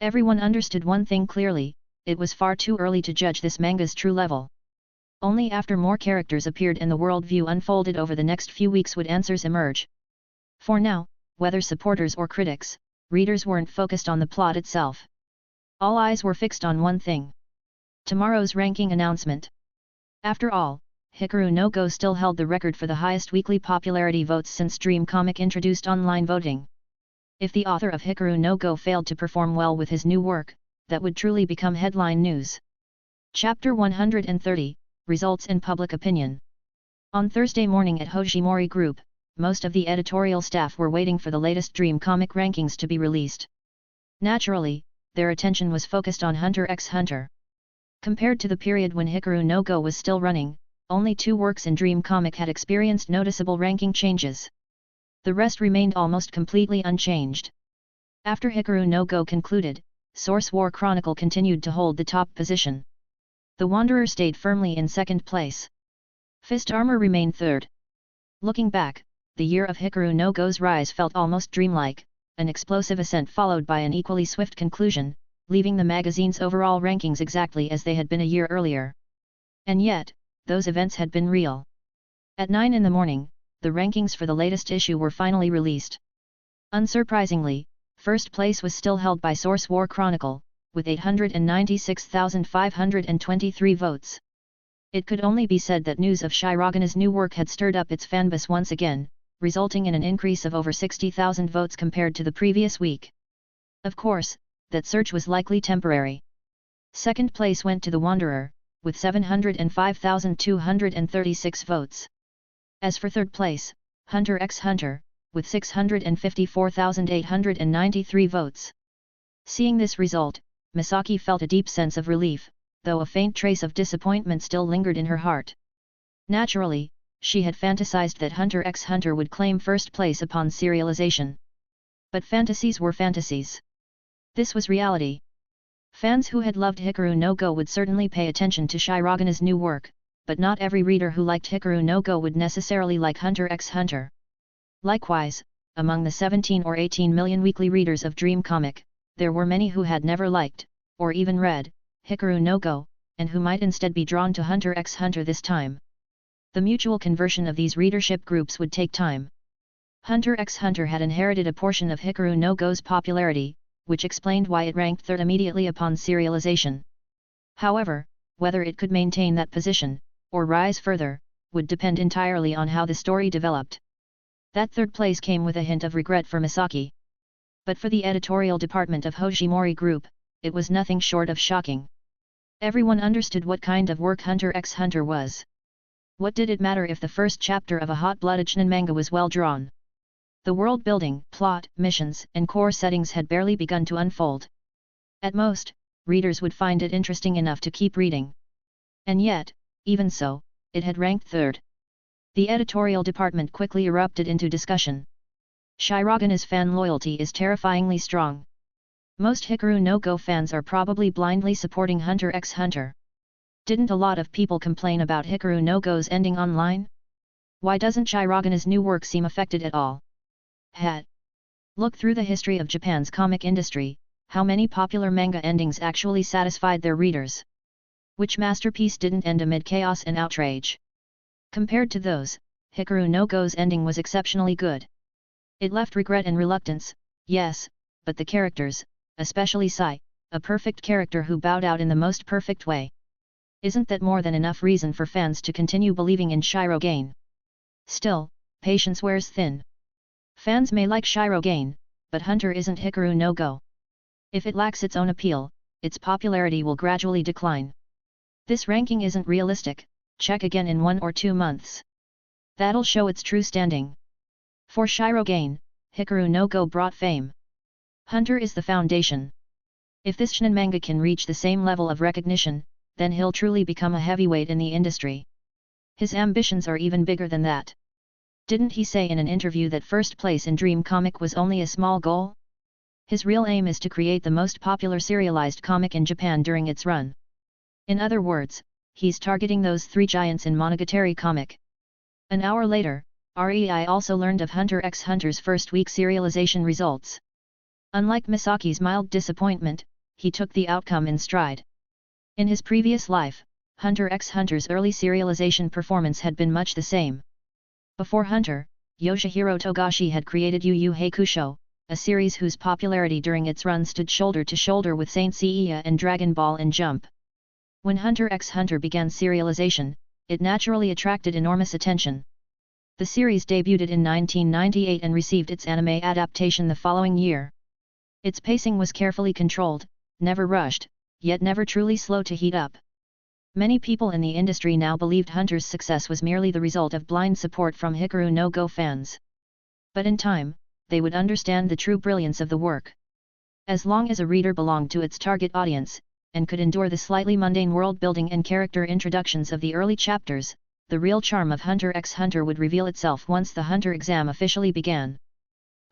Everyone understood one thing clearly: it was far too early to judge this manga's true level. Only after more characters appeared and the worldview unfolded over the next few weeks would answers emerge. For now, whether supporters or critics, readers weren't focused on the plot itself. All eyes were fixed on one thing: tomorrow's ranking announcement. After all, Hikaru no Go still held the record for the highest weekly popularity votes since Dream Comic introduced online voting. If the author of Hikaru no Go failed to perform well with his new work, that would truly become headline news. Chapter 130, Results and Public Opinion. On Thursday morning at Hojimori Group, most of the editorial staff were waiting for the latest Dream Comic rankings to be released. Naturally, their attention was focused on Hunter x Hunter. Compared to the period when Hikaru no Go was still running, only 2 works in Dream Comic had experienced noticeable ranking changes. The rest remained almost completely unchanged. After Hikaru no Go concluded, Source War Chronicle continued to hold the top position. The Wanderer stayed firmly in second place. Fist Armor remained third. Looking back, the year of Hikaru no Go's rise felt almost dreamlike, an explosive ascent followed by an equally swift conclusion, leaving the magazine's overall rankings exactly as they had been a year earlier. And yet, those events had been real. At 9 in the morning, the rankings for the latest issue were finally released. Unsurprisingly, first place was still held by Source War Chronicle, with 896,523 votes. It could only be said that news of Shirogane's new work had stirred up its fanbase once again, resulting in an increase of over 60,000 votes compared to the previous week. Of course, that surge was likely temporary. Second place went to The Wanderer, with 705,236 votes. As for third place, Hunter x Hunter, with 654,893 votes. Seeing this result, Misaki felt a deep sense of relief, though a faint trace of disappointment still lingered in her heart. Naturally, she had fantasized that Hunter x Hunter would claim first place upon serialization. But fantasies were fantasies. This was reality. Fans who had loved Hikaru no Go would certainly pay attention to Shirogane's new work, but not every reader who liked Hikaru no Go would necessarily like Hunter x Hunter. Likewise, among the 17 or 18 million weekly readers of Dream Comic, there were many who had never liked, or even read, Hikaru no Go, and who might instead be drawn to Hunter x Hunter this time. The mutual conversion of these readership groups would take time. Hunter x Hunter had inherited a portion of Hikaru no Go's popularity, which explained why it ranked third immediately upon serialization. However, whether it could maintain that position, or rise further, would depend entirely on how the story developed. That third place came with a hint of regret for Misaki. But for the editorial department of Hojimori Group, it was nothing short of shocking. Everyone understood what kind of work Hunter x Hunter was. What did it matter if the first chapter of a hot-blooded shonen manga was well drawn? The world-building, plot, missions, and core settings had barely begun to unfold. At most, readers would find it interesting enough to keep reading. And yet, even so, it had ranked third. The editorial department quickly erupted into discussion. Shirogane's fan loyalty is terrifyingly strong. Most Hikaru no Go fans are probably blindly supporting Hunter x Hunter. Didn't a lot of people complain about Hikaru no Go's ending online? Why doesn't Shirogana's new work seem affected at all? Look through the history of Japan's comic industry, how many popular manga endings actually satisfied their readers? Which masterpiece didn't end amid chaos and outrage? Compared to those, Hikaru no Go's ending was exceptionally good. It left regret and reluctance, yes, but the characters, especially Sai, a perfect character who bowed out in the most perfect way. Isn't that more than enough reason for fans to continue believing in Shirogane? Still, patience wears thin. Fans may like Shirogane, but Hunter isn't Hikaru no Go. If it lacks its own appeal, its popularity will gradually decline. This ranking isn't realistic, check again in 1 or 2 months. That'll show its true standing. For Shirogane, Hikaru no Go brought fame. Hunter is the foundation. If this shonen manga can reach the same level of recognition, then he'll truly become a heavyweight in the industry. His ambitions are even bigger than that. Didn't he say in an interview that first place in Dream Comic was only a small goal? His real aim is to create the most popular serialized comic in Japan during its run. In other words, he's targeting those 3 giants in Monogatari comic. An hour later, REI also learned of Hunter x Hunter's first week serialization results. Unlike Misaki's mild disappointment, he took the outcome in stride. In his previous life, Hunter x Hunter's early serialization performance had been much the same. Before Hunter, Yoshihiro Togashi had created Yu Yu Hakusho, a series whose popularity during its run stood shoulder to shoulder with Saint Seiya and Dragon Ball and Jump. When Hunter x Hunter began serialization, it naturally attracted enormous attention. The series debuted in 1998 and received its anime adaptation the following year. Its pacing was carefully controlled, never rushed, yet never truly slow to heat up. Many people in the industry now believed Hunter's success was merely the result of blind support from Hikaru no Go fans. But in time, they would understand the true brilliance of the work. As long as a reader belonged to its target audience, and could endure the slightly mundane world-building and character introductions of the early chapters, the real charm of Hunter x Hunter would reveal itself once the Hunter exam officially began.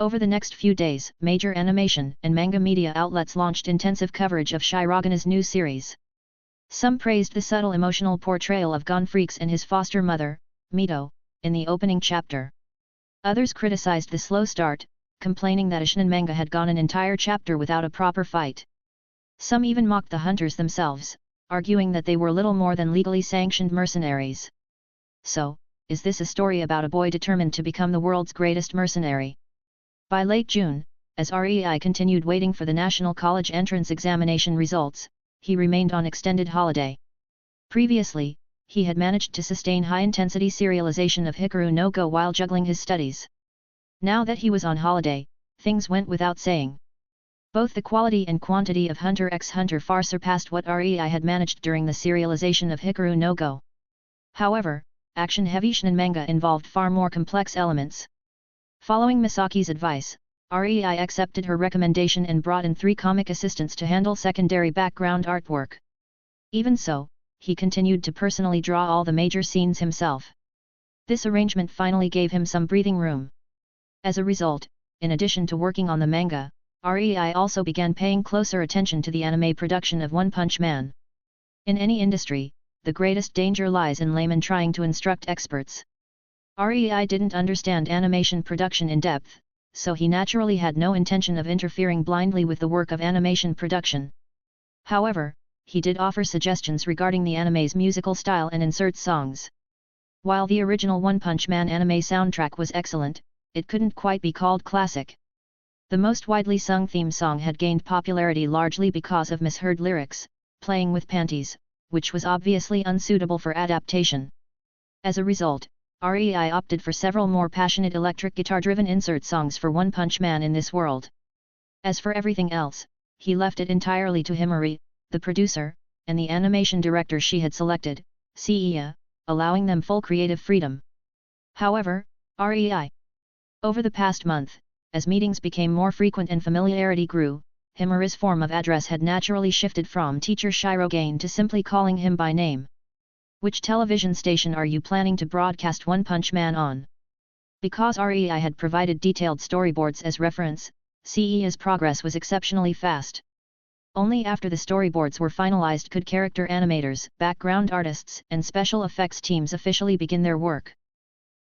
Over the next few days, major animation and manga media outlets launched intensive coverage of Shirogana's new series. Some praised the subtle emotional portrayal of Gon Freaks and his foster mother, Mito, in the opening chapter. Others criticized the slow start, complaining that a shonen manga had gone an entire chapter without a proper fight. Some even mocked the hunters themselves, arguing that they were little more than legally sanctioned mercenaries. So, is this a story about a boy determined to become the world's greatest mercenary? By late June, as REI continued waiting for the National College entrance examination results, he remained on extended holiday. Previously, he had managed to sustain high-intensity serialization of Hikaru no Go while juggling his studies. Now that he was on holiday, things went without saying. Both the quality and quantity of Hunter x Hunter far surpassed what REI had managed during the serialization of Hikaru no Go. However, action-heavy shonen manga involved far more complex elements. Following Misaki's advice, REI accepted her recommendation and brought in 3 comic assistants to handle secondary background artwork. Even so, he continued to personally draw all the major scenes himself. This arrangement finally gave him some breathing room. As a result, in addition to working on the manga, REI also began paying closer attention to the anime production of One Punch Man. In any industry, the greatest danger lies in laymen trying to instruct experts. REI didn't understand animation production in depth, so he naturally had no intention of interfering blindly with the work of animation production. However, he did offer suggestions regarding the anime's musical style and insert songs. While the original One Punch Man anime soundtrack was excellent, it couldn't quite be called classic. The most widely sung theme song had gained popularity largely because of misheard lyrics, playing with panties, which was obviously unsuitable for adaptation. As a result, REI opted for several more passionate electric guitar-driven insert songs for One Punch Man in this world. As for everything else, he left it entirely to Himari, the producer, and the animation director she had selected, Seiya, allowing them full creative freedom. However, REI. Over the past month, as meetings became more frequent and familiarity grew, Himari's form of address had naturally shifted from Teacher Shirogane to simply calling him by name. Which television station are you planning to broadcast One Punch Man on? Because REI had provided detailed storyboards as reference, Seiya's progress was exceptionally fast. Only after the storyboards were finalized could character animators, background artists, and special effects teams officially begin their work.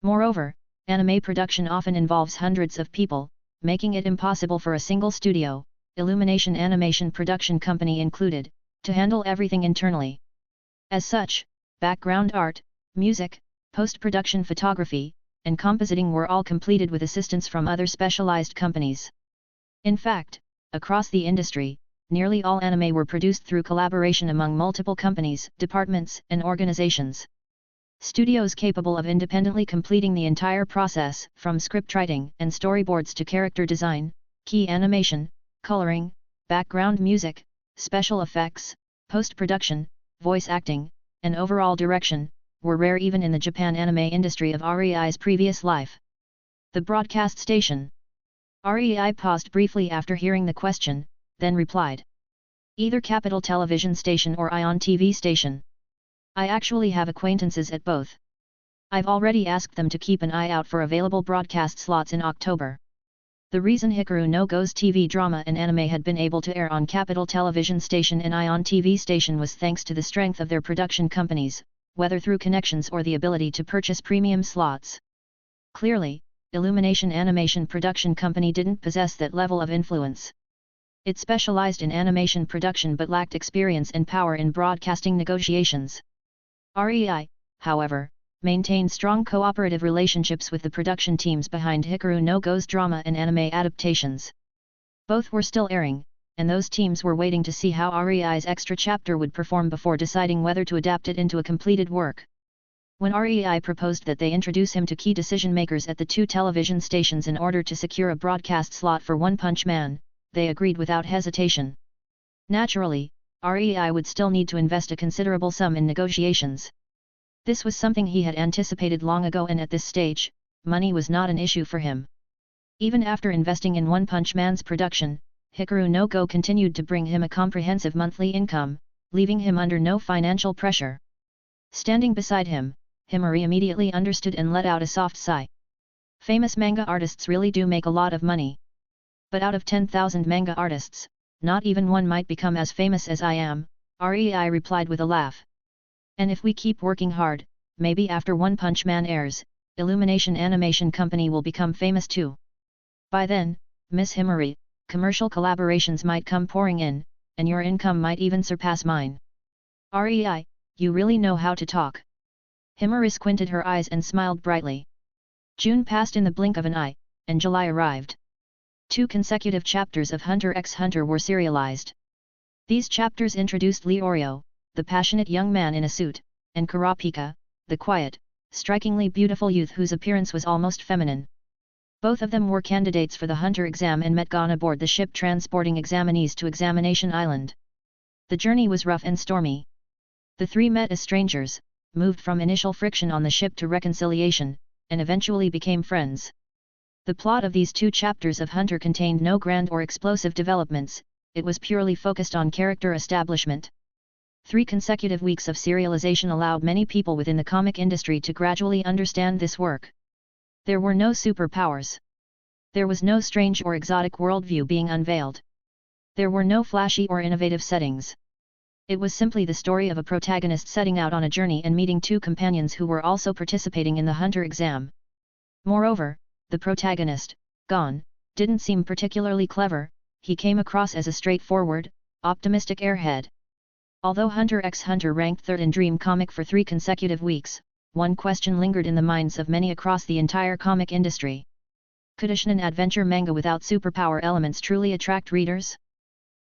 Moreover, anime production often involves hundreds of people, making it impossible for a single studio, Illumination Animation Production Company included, to handle everything internally. As such, background art, music, post-production photography, and compositing were all completed with assistance from other specialized companies. In fact, across the industry, nearly all anime were produced through collaboration among multiple companies, departments, and organizations. Studios capable of independently completing the entire process, from scriptwriting and storyboards to character design, key animation, coloring, background music, special effects, post-production, voice acting, and overall direction, were rare even in the Japan anime industry of REI's previous life. The broadcast station. REI paused briefly after hearing the question, then replied. Either Capital Television Station or Ion TV Station. I actually have acquaintances at both. I've already asked them to keep an eye out for available broadcast slots in October. The reason Hikaru no Go's TV drama and anime had been able to air on Capital Television Station and Ion TV Station was thanks to the strength of their production companies, whether through connections or the ability to purchase premium slots. Clearly, Illumination Animation Production Company didn't possess that level of influence. It specialized in animation production but lacked experience and power in broadcasting negotiations. REI, however, maintained strong cooperative relationships with the production teams behind Hikaru no Go's drama and anime adaptations. Both were still airing, and those teams were waiting to see how REI's extra chapter would perform before deciding whether to adapt it into a completed work. When REI proposed that they introduce him to key decision-makers at the two television stations in order to secure a broadcast slot for One Punch Man, they agreed without hesitation. Naturally, REI would still need to invest a considerable sum in negotiations. This was something he had anticipated long ago, and at this stage, money was not an issue for him. Even after investing in One Punch Man's production, Hikaru no Go continued to bring him a comprehensive monthly income, leaving him under no financial pressure. Standing beside him, Himari immediately understood and let out a soft sigh. Famous manga artists really do make a lot of money. But out of 10,000 manga artists, not even one might become as famous as I am, REI replied with a laugh. And if we keep working hard, maybe after One Punch Man airs, Illumination Animation Company will become famous too. By then, Miss Himari, commercial collaborations might come pouring in, and your income might even surpass mine. REI, you really know how to talk. Himari squinted her eyes and smiled brightly. June passed in the blink of an eye, and July arrived. 2 consecutive chapters of Hunter x Hunter were serialized. These chapters introduced Leorio, the passionate young man in a suit, and Kurapika, the quiet, strikingly beautiful youth whose appearance was almost feminine. Both of them were candidates for the Hunter exam and met gone aboard the ship transporting examinees to Examination Island. The journey was rough and stormy. The three met as strangers, moved from initial friction on the ship to reconciliation, and eventually became friends. The plot of these 2 chapters of Hunter contained no grand or explosive developments, it was purely focused on character establishment. 3 consecutive weeks of serialization allowed many people within the comic industry to gradually understand this work. There were no superpowers. There was no strange or exotic worldview being unveiled. There were no flashy or innovative settings. It was simply the story of a protagonist setting out on a journey and meeting 2 companions who were also participating in the Hunter exam. Moreover, the protagonist, Gon, didn't seem particularly clever, he came across as a straightforward, optimistic airhead. Although Hunter x Hunter ranked 3rd in Dream Comic for 3 consecutive weeks, one question lingered in the minds of many across the entire comic industry. Could a shonen adventure manga without superpower elements truly attract readers?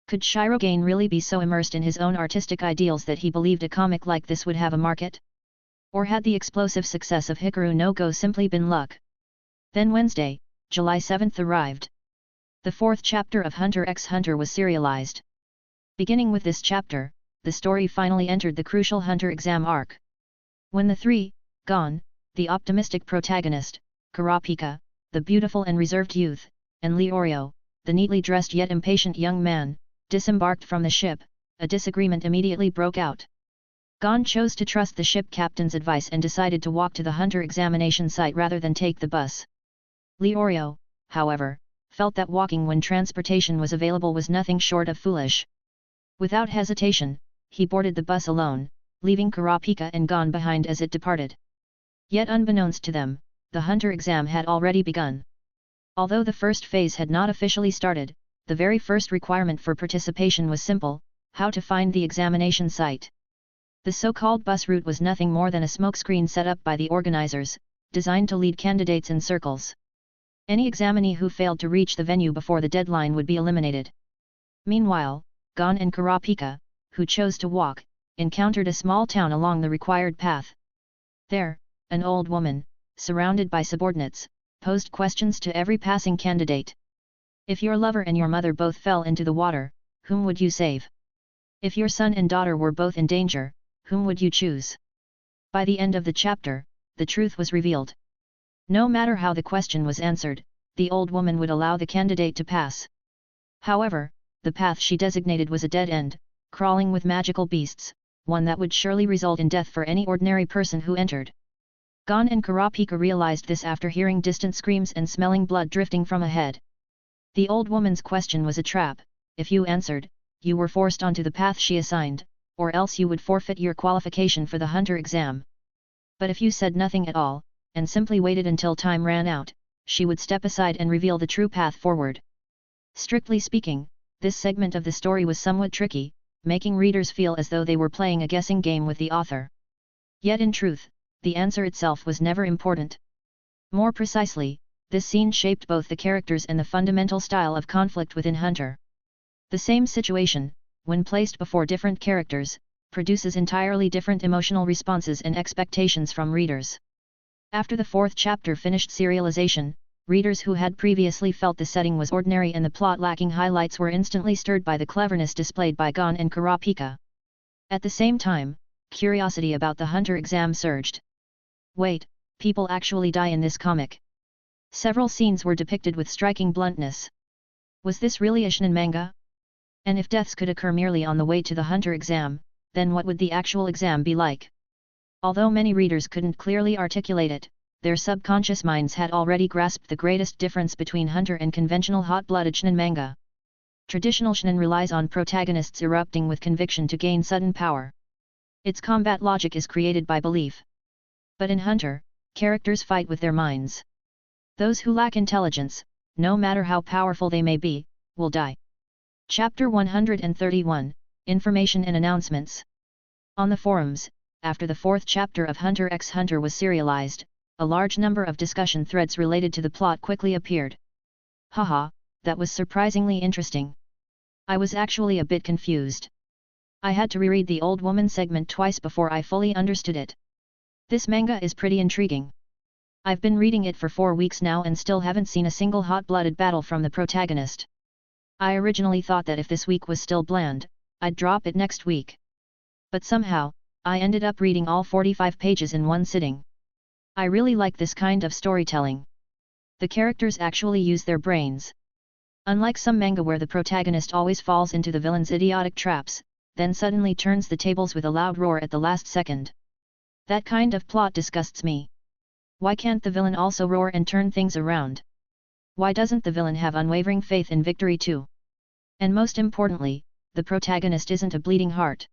Could Shirogane really be so immersed in his own artistic ideals that he believed a comic like this would have a market? Or had the explosive success of Hikaru no Go simply been luck? Then Wednesday, July 7th arrived. The 4th chapter of Hunter x Hunter was serialized. Beginning with this chapter, the story finally entered the crucial Hunter exam arc. When the 3, Gon, the optimistic protagonist, Kurapika, the beautiful and reserved youth, and Leorio, the neatly dressed yet impatient young man, disembarked from the ship, a disagreement immediately broke out. Gon chose to trust the ship captain's advice and decided to walk to the Hunter examination site rather than take the bus. Leorio, however, felt that walking when transportation was available was nothing short of foolish. Without hesitation, he boarded the bus alone, leaving Kurapika and Gon behind as it departed. Yet unbeknownst to them, the hunter exam had already begun. Although the first phase had not officially started, the very first requirement for participation was simple: how to find the examination site. The so-called bus route was nothing more than a smokescreen set up by the organizers, designed to lead candidates in circles. Any examinee who failed to reach the venue before the deadline would be eliminated. Meanwhile, Gon and Kurapika, who chose to walk, encountered a small town along the required path. There, an old woman, surrounded by subordinates, posed questions to every passing candidate. If your lover and your mother both fell into the water, whom would you save? If your son and daughter were both in danger, whom would you choose? By the end of the chapter, the truth was revealed. No matter how the question was answered, the old woman would allow the candidate to pass. However, the path she designated was a dead end, crawling with magical beasts, one that would surely result in death for any ordinary person who entered. Gon and Kurapika realized this after hearing distant screams and smelling blood drifting from ahead. The old woman's question was a trap: if you answered, you were forced onto the path she assigned, or else you would forfeit your qualification for the hunter exam. But if you said nothing at all, and simply waited until time ran out, she would step aside and reveal the true path forward. Strictly speaking, this segment of the story was somewhat tricky, making readers feel as though they were playing a guessing game with the author. Yet in truth, the answer itself was never important. More precisely, this scene shaped both the characters and the fundamental style of conflict within Hunter. The same situation, when placed before different characters, produces entirely different emotional responses and expectations from readers. After the fourth chapter finished serialization, readers who had previously felt the setting was ordinary and the plot lacking highlights were instantly stirred by the cleverness displayed by Gon and Kurapika. At the same time, curiosity about the hunter exam surged. Wait, people actually die in this comic? Several scenes were depicted with striking bluntness. Was this really a shonen manga? And if deaths could occur merely on the way to the hunter exam, then what would the actual exam be like? Although many readers couldn't clearly articulate it, their subconscious minds had already grasped the greatest difference between hunter and conventional hot-blooded shonen manga. Traditional shonen relies on protagonists erupting with conviction to gain sudden power. Its combat logic is created by belief. But in Hunter, characters fight with their minds. Those who lack intelligence, no matter how powerful they may be, will die. Chapter 131, Information and Announcements. On the forums, after the fourth chapter of Hunter x Hunter was serialized, a large number of discussion threads related to the plot quickly appeared. Haha, that was surprisingly interesting. I was actually a bit confused. I had to reread the old woman segment twice before I fully understood it. This manga is pretty intriguing. I've been reading it for 4 weeks now and still haven't seen a single hot-blooded battle from the protagonist. I originally thought that if this week was still bland, I'd drop it next week. But somehow, I ended up reading all 45 pages in one sitting. I really like this kind of storytelling. The characters actually use their brains. Unlike some manga where the protagonist always falls into the villain's idiotic traps, then suddenly turns the tables with a loud roar at the last second. That kind of plot disgusts me. Why can't the villain also roar and turn things around? Why doesn't the villain have unwavering faith in victory too? And most importantly, the protagonist isn't a bleeding heart.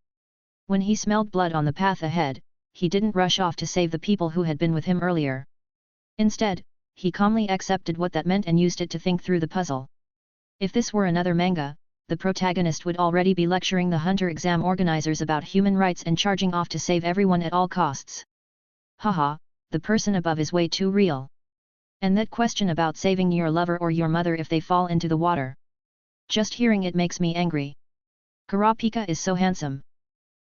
When he smelled blood on the path ahead, he didn't rush off to save the people who had been with him earlier. Instead, he calmly accepted what that meant and used it to think through the puzzle. If this were another manga, the protagonist would already be lecturing the hunter exam organizers about human rights and charging off to save everyone at all costs. Haha, the person above is way too real. And that question about saving your lover or your mother if they fall into the water. Just hearing it makes me angry. Kurapika is so handsome.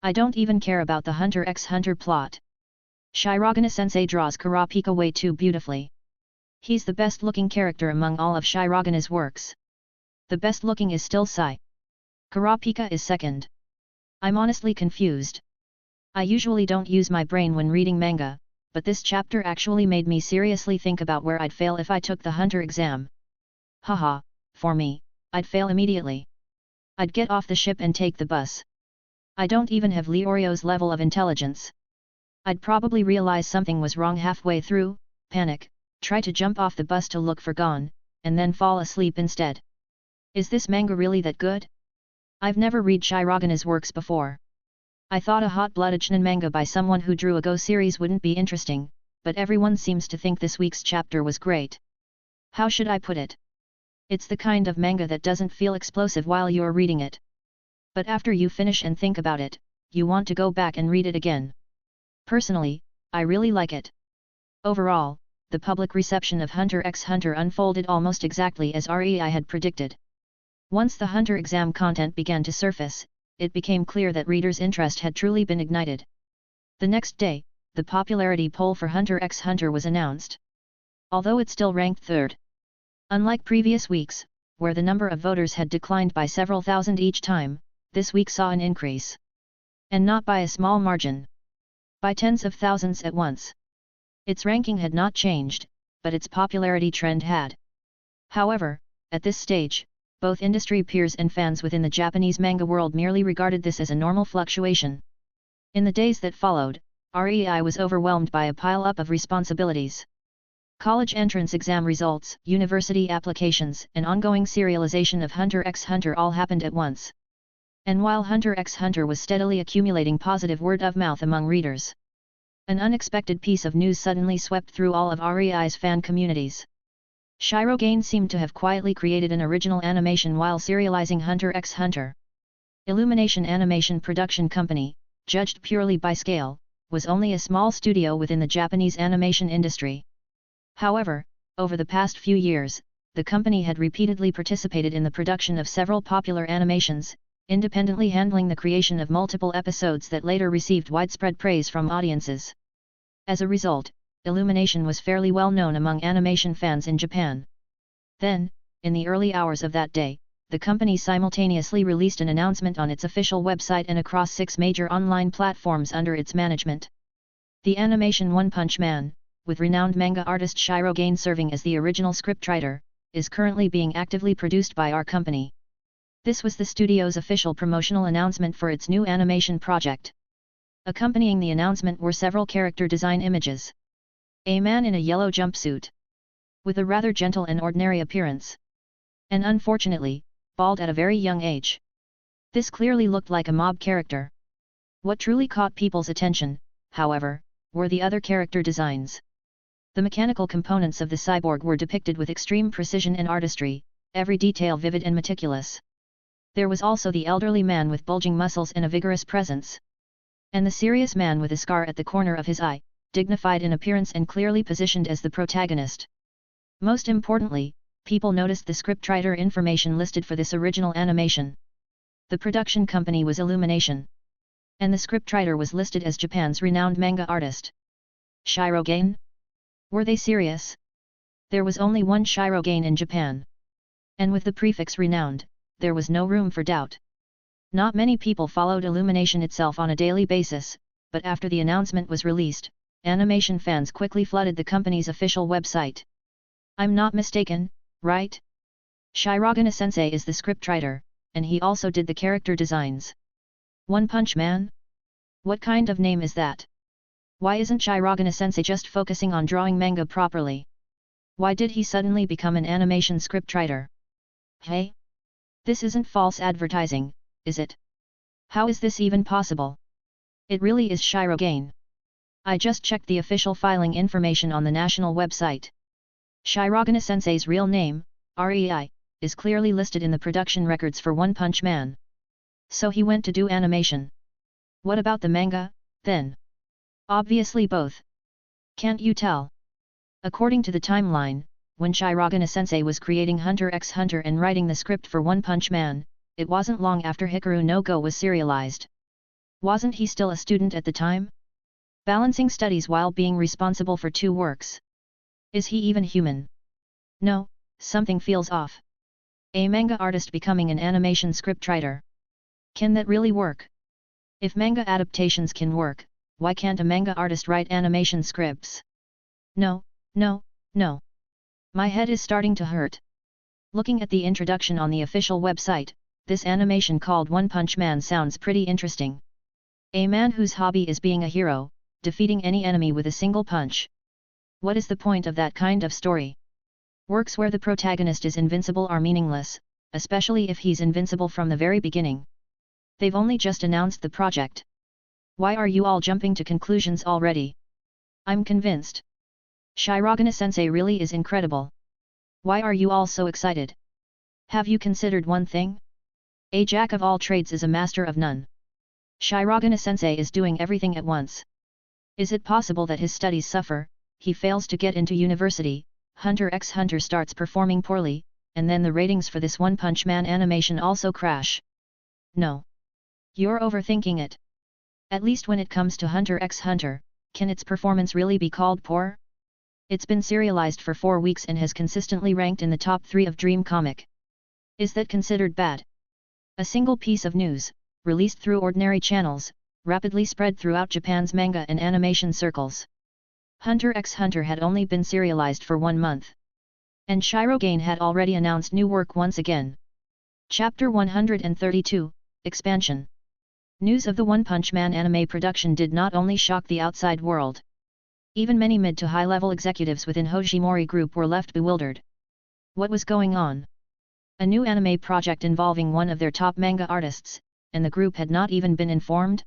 I don't even care about the Hunter x Hunter plot. Shirogane-sensei draws Kurapika way too beautifully. He's the best looking character among all of Shirogane's works. The best looking is still Sai. Kurapika is second. I'm honestly confused. I usually don't use my brain when reading manga, but this chapter actually made me seriously think about where I'd fail if I took the Hunter exam. Haha, for me, I'd fail immediately. I'd get off the ship and take the bus. I don't even have Leorio's level of intelligence. I'd probably realize something was wrong halfway through, panic, try to jump off the bus to look for Gon, and then fall asleep instead. Is this manga really that good? I've never read Shirogana's works before. I thought a hot-blooded shonen manga by someone who drew a Go series wouldn't be interesting, but everyone seems to think this week's chapter was great. How should I put it? It's the kind of manga that doesn't feel explosive while you're reading it. But after you finish and think about it, you want to go back and read it again. Personally, I really like it. Overall, the public reception of Hunter x Hunter unfolded almost exactly as REI had predicted. Once the Hunter exam content began to surface, it became clear that readers' interest had truly been ignited. The next day, the popularity poll for Hunter x Hunter was announced. Although it still ranked third. Unlike previous weeks, where the number of voters had declined by several thousand each time, this week saw an increase. And not by a small margin. By tens of thousands at once. Its ranking had not changed, but its popularity trend had. However, at this stage, both industry peers and fans within the Japanese manga world merely regarded this as a normal fluctuation. In the days that followed, REI was overwhelmed by a pile-up of responsibilities. College entrance exam results, university applications, and ongoing serialization of Hunter x Hunter all happened at once. And while Hunter x Hunter was steadily accumulating positive word of mouth among readers, an unexpected piece of news suddenly swept through all of REI's fan communities. Shirogane seemed to have quietly created an original animation while serializing Hunter x Hunter. Illumination Animation Production Company, judged purely by scale, was only a small studio within the Japanese animation industry. However, over the past few years, the company had repeatedly participated in the production of several popular animations, independently handling the creation of multiple episodes that later received widespread praise from audiences. As a result, Illumination was fairly well known among animation fans in Japan. Then, in the early hours of that day, the company simultaneously released an announcement on its official website and across 6 major online platforms under its management. The animation One Punch Man, with renowned manga artist Shirogane serving as the original scriptwriter, is currently being actively produced by our company. This was the studio's official promotional announcement for its new animation project. Accompanying the announcement were several character design images. A man in a yellow jumpsuit. With a rather gentle and ordinary appearance. And unfortunately, bald at a very young age. This clearly looked like a mob character. What truly caught people's attention, however, were the other character designs. The mechanical components of the cyborg were depicted with extreme precision and artistry, every detail vivid and meticulous. There was also the elderly man with bulging muscles and a vigorous presence. And the serious man with a scar at the corner of his eye, dignified in appearance and clearly positioned as the protagonist. Most importantly, people noticed the scriptwriter information listed for this original animation. The production company was Illumination. And the scriptwriter was listed as Japan's renowned manga artist. Shirogane? Were they serious? There was only one Shirogane in Japan. And with the prefix renowned, there was no room for doubt. Not many people followed Illumination itself on a daily basis, but after the announcement was released, animation fans quickly flooded the company's official website. I'm not mistaken, right? Shirogane-sensei is the scriptwriter, and he also did the character designs. One Punch Man? What kind of name is that? Why isn't Shirogane-sensei just focusing on drawing manga properly? Why did he suddenly become an animation scriptwriter? Hey? This isn't false advertising, is it? How is this even possible? It really is Shirogane. I just checked the official filing information on the national website. Shirogane-sensei's real name, REI, is clearly listed in the production records for One Punch Man. So he went to do animation. What about the manga, then? Obviously both. Can't you tell? According to the timeline, when Shirogane-sensei was creating Hunter x Hunter and writing the script for One Punch Man, it wasn't long after Hikaru no Go was serialized. Wasn't he still a student at the time? Balancing studies while being responsible for 2 works. Is he even human? No, something feels off. A manga artist becoming an animation scriptwriter. Can that really work? If manga adaptations can work, why can't a manga artist write animation scripts? No, no, no. My head is starting to hurt. Looking at the introduction on the official website, this animation called One Punch Man sounds pretty interesting. A man whose hobby is being a hero, defeating any enemy with a single punch. What is the point of that kind of story? Works where the protagonist is invincible are meaningless, especially if he's invincible from the very beginning. They've only just announced the project. Why are you all jumping to conclusions already? I'm convinced. Shirogane-sensei really is incredible. Why are you all so excited? Have you considered one thing? A jack of all trades is a master of none. Shirogane-sensei is doing everything at once. Is it possible that his studies suffer, he fails to get into university, Hunter x Hunter starts performing poorly, and then the ratings for this One Punch Man animation also crash? No. You're overthinking it. At least when it comes to Hunter x Hunter, can its performance really be called poor? It's been serialized for 4 weeks and has consistently ranked in the top 3 of Dream Comic. Is that considered bad? A single piece of news, released through ordinary channels, rapidly spread throughout Japan's manga and animation circles. Hunter x Hunter had only been serialized for 1 month. And Shirogane had already announced new work once again. Chapter 132, Expansion. News of the One Punch Man anime production did not only shock the outside world. Even many mid to high-level executives within Hojimori Group were left bewildered. What was going on? A new anime project involving one of their top manga artists, and the group had not even been informed?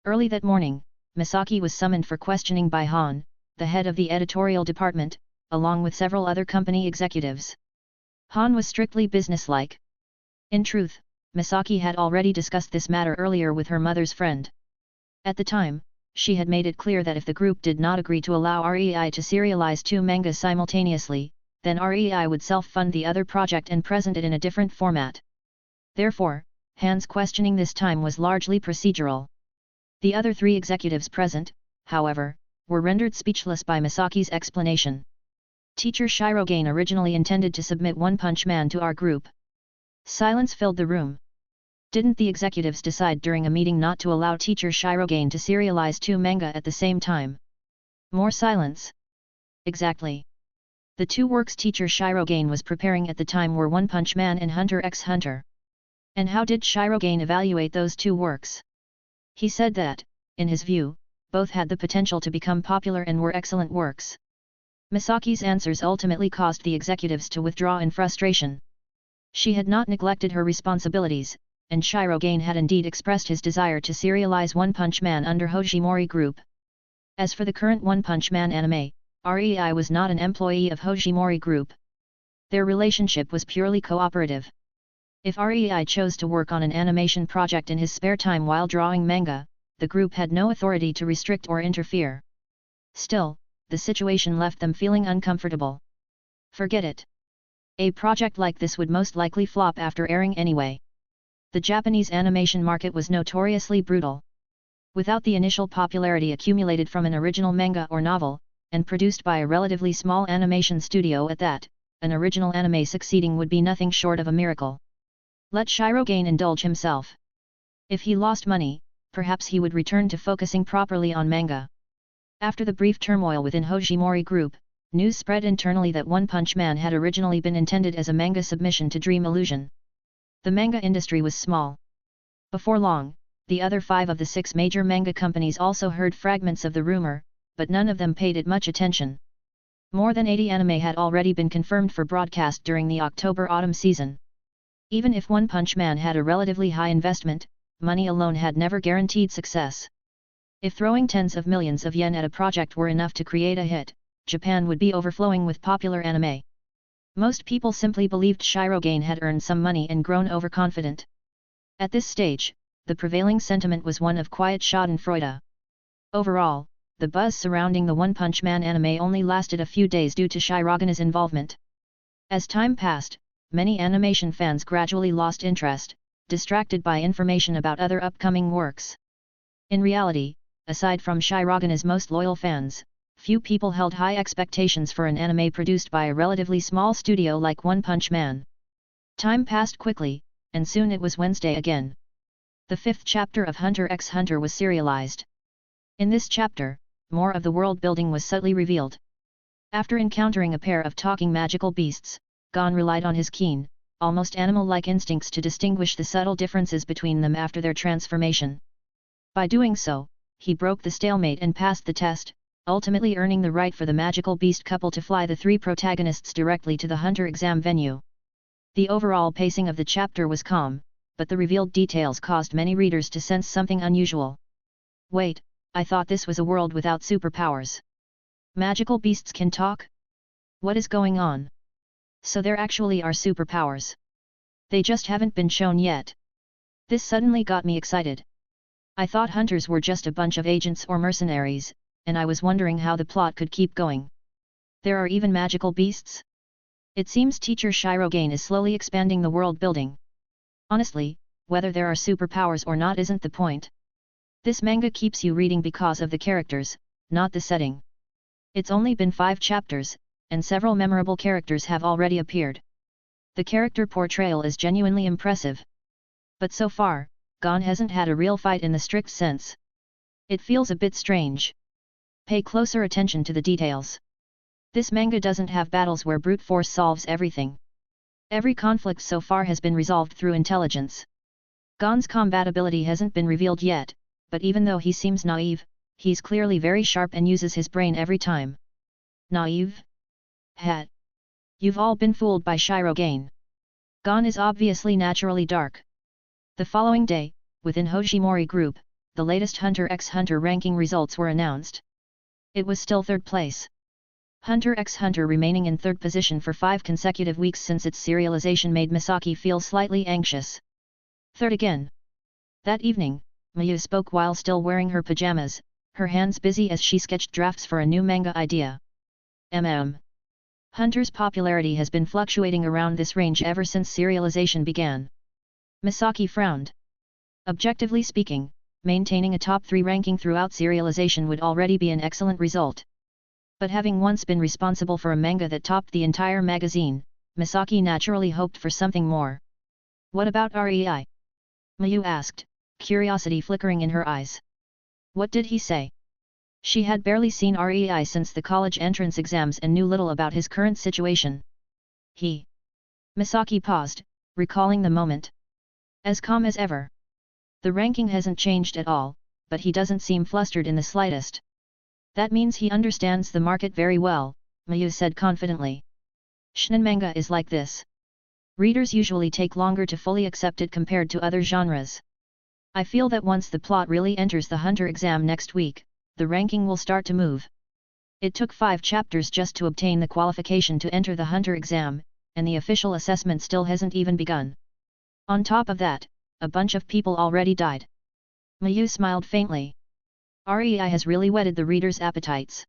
Early that morning, Misaki was summoned for questioning by Han, the head of the editorial department, along with several other company executives. Han was strictly businesslike. In truth, Misaki had already discussed this matter earlier with her mother's friend. At the time, she had made it clear that if the group did not agree to allow REI to serialize 2 mangas simultaneously, then REI would self-fund the other project and present it in a different format. Therefore, Han's questioning this time was largely procedural. The other 3 executives present, however, were rendered speechless by Misaki's explanation. Teacher Shirogane originally intended to submit One Punch Man to our group. Silence filled the room. Didn't the executives decide during a meeting not to allow teacher Shirogane to serialize 2 manga at the same time? More silence. Exactly. The 2 works teacher Shirogane was preparing at the time were One Punch Man and Hunter x Hunter. And how did Shirogane evaluate those 2 works? He said that, in his view, both had the potential to become popular and were excellent works. Misaki's answers ultimately caused the executives to withdraw in frustration. She had not neglected her responsibilities, and Shirogane had indeed expressed his desire to serialize One Punch Man under Hojimori Group. As for the current One Punch Man anime, REI was not an employee of Hojimori Group. Their relationship was purely cooperative. If REI chose to work on an animation project in his spare time while drawing manga, the group had no authority to restrict or interfere. Still, the situation left them feeling uncomfortable. Forget it. A project like this would most likely flop after airing anyway. The Japanese animation market was notoriously brutal. Without the initial popularity accumulated from an original manga or novel, and produced by a relatively small animation studio at that, an original anime succeeding would be nothing short of a miracle. Let Shirogane indulge himself. If he lost money, perhaps he would return to focusing properly on manga. After the brief turmoil within Hojimori Group, news spread internally that One Punch Man had originally been intended as a manga submission to Dream Illusion. The manga industry was small. Before long, the other 5 of the 6 major manga companies also heard fragments of the rumor, but none of them paid it much attention. More than 80 anime had already been confirmed for broadcast during the October-autumn season. Even if One Punch Man had a relatively high investment, money alone had never guaranteed success. If throwing tens of millions of yen at a project were enough to create a hit, Japan would be overflowing with popular anime. Most people simply believed Shirogane had earned some money and grown overconfident. At this stage, the prevailing sentiment was one of quiet schadenfreude. Overall, the buzz surrounding the One Punch Man anime only lasted a few days due to Shirogane's involvement. As time passed, many animation fans gradually lost interest, distracted by information about other upcoming works. In reality, aside from Shirogane's most loyal fans, few people held high expectations for an anime produced by a relatively small studio like One Punch Man. Time passed quickly, and soon it was Wednesday again. The 5th chapter of Hunter x Hunter was serialized. In this chapter, more of the world building was subtly revealed. After encountering a pair of talking magical beasts, Gon relied on his keen, almost animal-like instincts to distinguish the subtle differences between them after their transformation. By doing so, he broke the stalemate and passed the test, ultimately earning the right for the magical beast couple to fly the 3 protagonists directly to the Hunter exam venue. The overall pacing of the chapter was calm, but the revealed details caused many readers to sense something unusual. Wait, I thought this was a world without superpowers. Magical beasts can talk? What is going on? So there actually are superpowers. They just haven't been shown yet. This suddenly got me excited. I thought hunters were just a bunch of agents or mercenaries, and I was wondering how the plot could keep going. There are even magical beasts? It seems teacher Shirogane is slowly expanding the world building. Honestly, whether there are superpowers or not isn't the point. This manga keeps you reading because of the characters, not the setting. It's only been 5 chapters, and several memorable characters have already appeared. The character portrayal is genuinely impressive. But so far, Gon hasn't had a real fight in the strict sense. It feels a bit strange. Pay closer attention to the details. This manga doesn't have battles where brute force solves everything. Every conflict so far has been resolved through intelligence. Gon's combat ability hasn't been revealed yet, but even though he seems naive, he's clearly very sharp and uses his brain every time. Naive? Het. You've all been fooled by Shirogane. Gon is obviously naturally dark. The following day, within Hojimori Group, the latest Hunter x Hunter ranking results were announced. It was still 3rd place. Hunter x Hunter remaining in 3rd position for 5 consecutive weeks since its serialization made Misaki feel slightly anxious. 3rd again. That evening, Mayu spoke while still wearing her pajamas, her hands busy as she sketched drafts for a new manga idea. Hunter's popularity has been fluctuating around this range ever since serialization began. Misaki frowned. Objectively speaking, maintaining a top 3 ranking throughout serialization would already be an excellent result. But having once been responsible for a manga that topped the entire magazine, Misaki naturally hoped for something more. What about Rei? Mayu asked, curiosity flickering in her eyes. What did he say? She had barely seen Rei since the college entrance exams and knew little about his current situation. Misaki paused, recalling the moment. As calm as ever. The ranking hasn't changed at all, but he doesn't seem flustered in the slightest. That means he understands the market very well, Mayu said confidently. Shonen manga is like this. Readers usually take longer to fully accept it compared to other genres. I feel that once the plot really enters the Hunter exam next week, the ranking will start to move. It took 5 chapters just to obtain the qualification to enter the Hunter exam, and the official assessment still hasn't even begun. On top of that, a bunch of people already died. Mayu smiled faintly. Rei has really whetted the readers' appetites.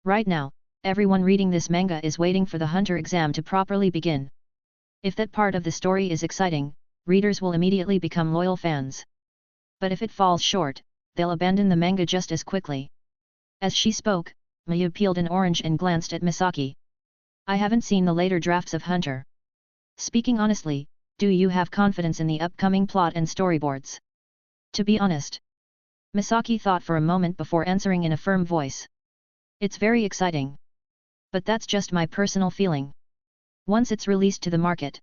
Right now, everyone reading this manga is waiting for the Hunter exam to properly begin. If that part of the story is exciting, readers will immediately become loyal fans. But if it falls short, they'll abandon the manga just as quickly. As she spoke, Mayu peeled an orange and glanced at Misaki. I haven't seen the later drafts of Hunter. Speaking honestly, do you have confidence in the upcoming plot and storyboards? To be honest. Misaki thought for a moment before answering in a firm voice. It's very exciting. But that's just my personal feeling. Once it's released to the market.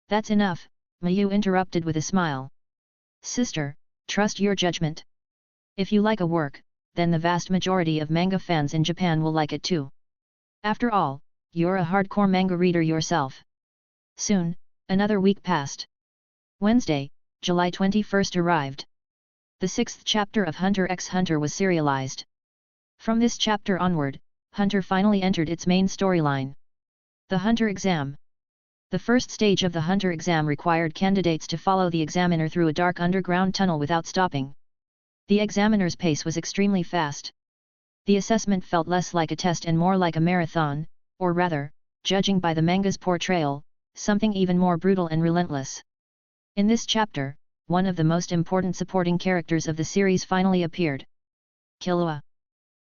That's enough, Mayu interrupted with a smile. Sister, trust your judgment. If you like a work, then the vast majority of manga fans in Japan will like it too. After all, you're a hardcore manga reader yourself. Soon, another week passed. Wednesday, July 21st arrived. The 6th chapter of Hunter x Hunter was serialized. From this chapter onward, Hunter finally entered its main storyline. The Hunter exam. The first stage of the Hunter exam required candidates to follow the examiner through a dark underground tunnel without stopping. The examiner's pace was extremely fast. The assessment felt less like a test and more like a marathon, or rather, judging by the manga's portrayal, something even more brutal and relentless. In this chapter, one of the most important supporting characters of the series finally appeared. Killua.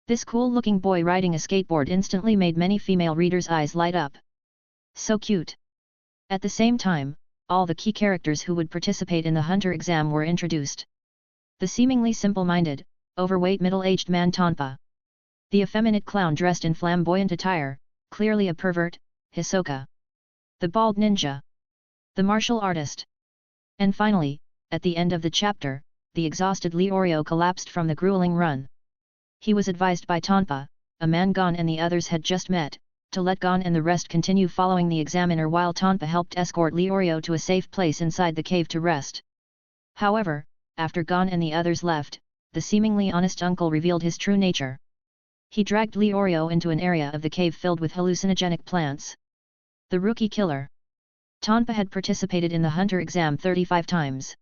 This cool-looking boy riding a skateboard instantly made many female readers' eyes light up. So cute. At the same time, all the key characters who would participate in the Hunter exam were introduced. The seemingly simple-minded, overweight middle-aged man Tonpa. The effeminate clown dressed in flamboyant attire, clearly a pervert, Hisoka. The bald ninja. The martial artist. And finally, at the end of the chapter, the exhausted Leorio collapsed from the grueling run. He was advised by Tonpa, a man Gon and the others had just met, to let Gon and the rest continue following the examiner while Tonpa helped escort Leorio to a safe place inside the cave to rest. However, after Gon and the others left, the seemingly honest uncle revealed his true nature. He dragged Leorio into an area of the cave filled with hallucinogenic plants. The rookie killer. Tonpa had participated in the hunter exam 35 times.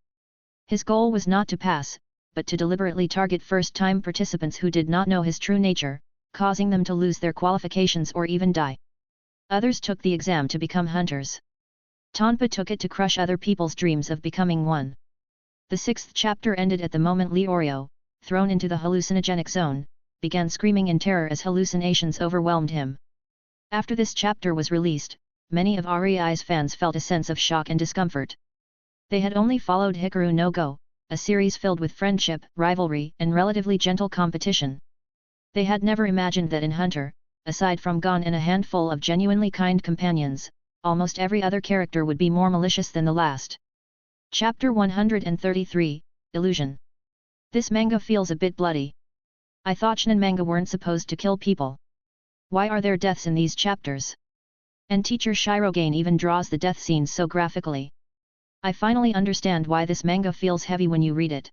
His goal was not to pass, but to deliberately target first-time participants who did not know his true nature, causing them to lose their qualifications or even die. Others took the exam to become hunters. Tonpa took it to crush other people's dreams of becoming one. The 6th chapter ended at the moment Leorio, thrown into the hallucinogenic zone, began screaming in terror as hallucinations overwhelmed him. After this chapter was released, many of Rei's fans felt a sense of shock and discomfort. They had only followed Hikaru no Go, a series filled with friendship, rivalry, and relatively gentle competition. They had never imagined that in Hunter, aside from Gon and a handful of genuinely kind companions, almost every other character would be more malicious than the last. Chapter 133, Illusion. This manga feels a bit bloody. I thought shonen manga weren't supposed to kill people. Why are there deaths in these chapters? And teacher Shirogane even draws the death scenes so graphically. I finally understand why this manga feels heavy when you read it.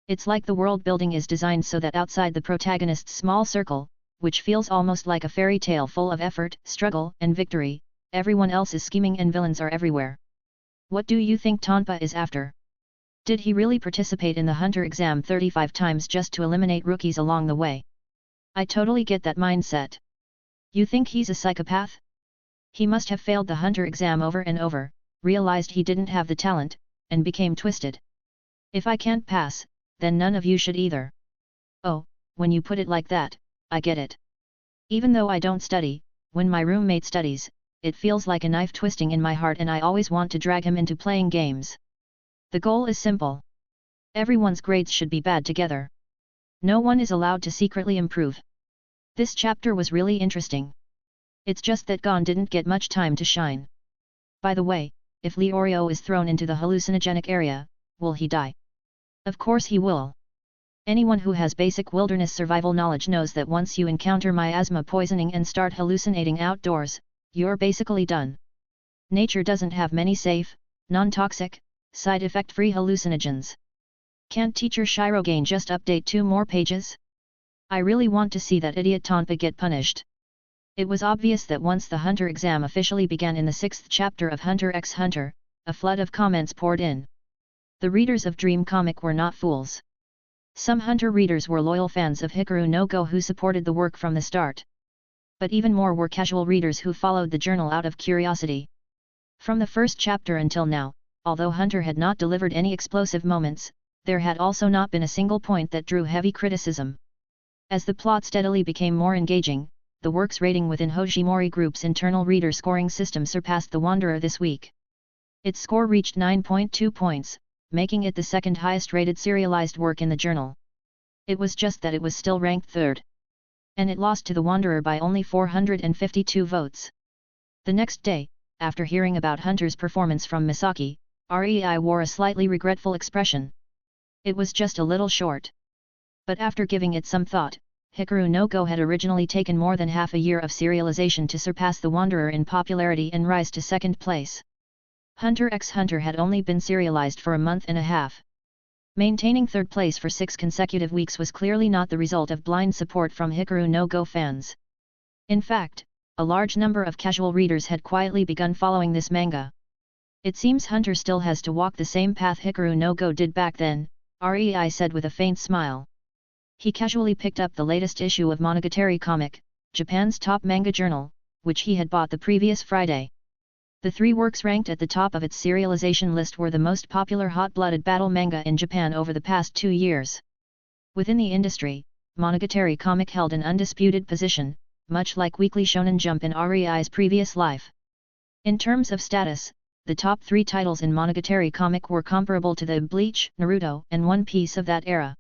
It's like the world building is designed so that outside the protagonist's small circle, which feels almost like a fairy tale full of effort, struggle, and victory, everyone else is scheming and villains are everywhere. What do you think Tonpa is after? Did he really participate in the hunter exam 35 times just to eliminate rookies along the way? I totally get that mindset. You think he's a psychopath? He must have failed the hunter exam over and over, realized he didn't have the talent, and became twisted. If I can't pass, then none of you should either. Oh, when you put it like that, I get it. Even though I don't study, when my roommate studies, it feels like a knife twisting in my heart and I always want to drag him into playing games. The goal is simple. Everyone's grades should be bad together. No one is allowed to secretly improve. This chapter was really interesting. It's just that Gon didn't get much time to shine. By the way, if Leorio is thrown into the hallucinogenic area, will he die? Of course he will. Anyone who has basic wilderness survival knowledge knows that once you encounter miasma poisoning and start hallucinating outdoors, you're basically done. Nature doesn't have many safe, non-toxic, side effect-free hallucinogens. Can't teacher Shirogane just update 2 more pages? I really want to see that idiot Tonpa get punished. It was obvious that once the Hunter exam officially began in the 6th chapter of Hunter x Hunter, a flood of comments poured in. The readers of Dream Comic were not fools. Some Hunter readers were loyal fans of Hikaru no Go who supported the work from the start. But even more were casual readers who followed the journal out of curiosity. From the first chapter until now, although Hunter had not delivered any explosive moments, there had also not been a single point that drew heavy criticism. As the plot steadily became more engaging, the work's rating within Hojimori Group's internal reader scoring system surpassed The Wanderer this week. Its score reached 9.2 points, making it the second highest rated serialized work in the journal. It was just that it was still ranked 3rd. And it lost to The Wanderer by only 452 votes. The next day, after hearing about Hunter's performance from Misaki, Rei wore a slightly regretful expression. It was just a little short. But after giving it some thought, Hikaru no Go had originally taken more than half a year of serialization to surpass The Wanderer in popularity and rise to 2nd place. Hunter x Hunter had only been serialized for a month and a half. Maintaining 3rd place for 6 consecutive weeks was clearly not the result of blind support from Hikaru no Go fans. In fact, a large number of casual readers had quietly begun following this manga. It seems Hunter still has to walk the same path Hikaru no Go did back then, Rei said with a faint smile. He casually picked up the latest issue of Monogatari Comic, Japan's top manga journal, which he had bought the previous Friday. The 3 works ranked at the top of its serialization list were the most popular hot-blooded battle manga in Japan over the past 2 years. Within the industry, Monogatari Comic held an undisputed position, much like Weekly Shonen Jump in Rei's previous life. In terms of status, the top 3 titles in Monogatari Comic were comparable to the Bleach, Naruto, and One Piece of that era.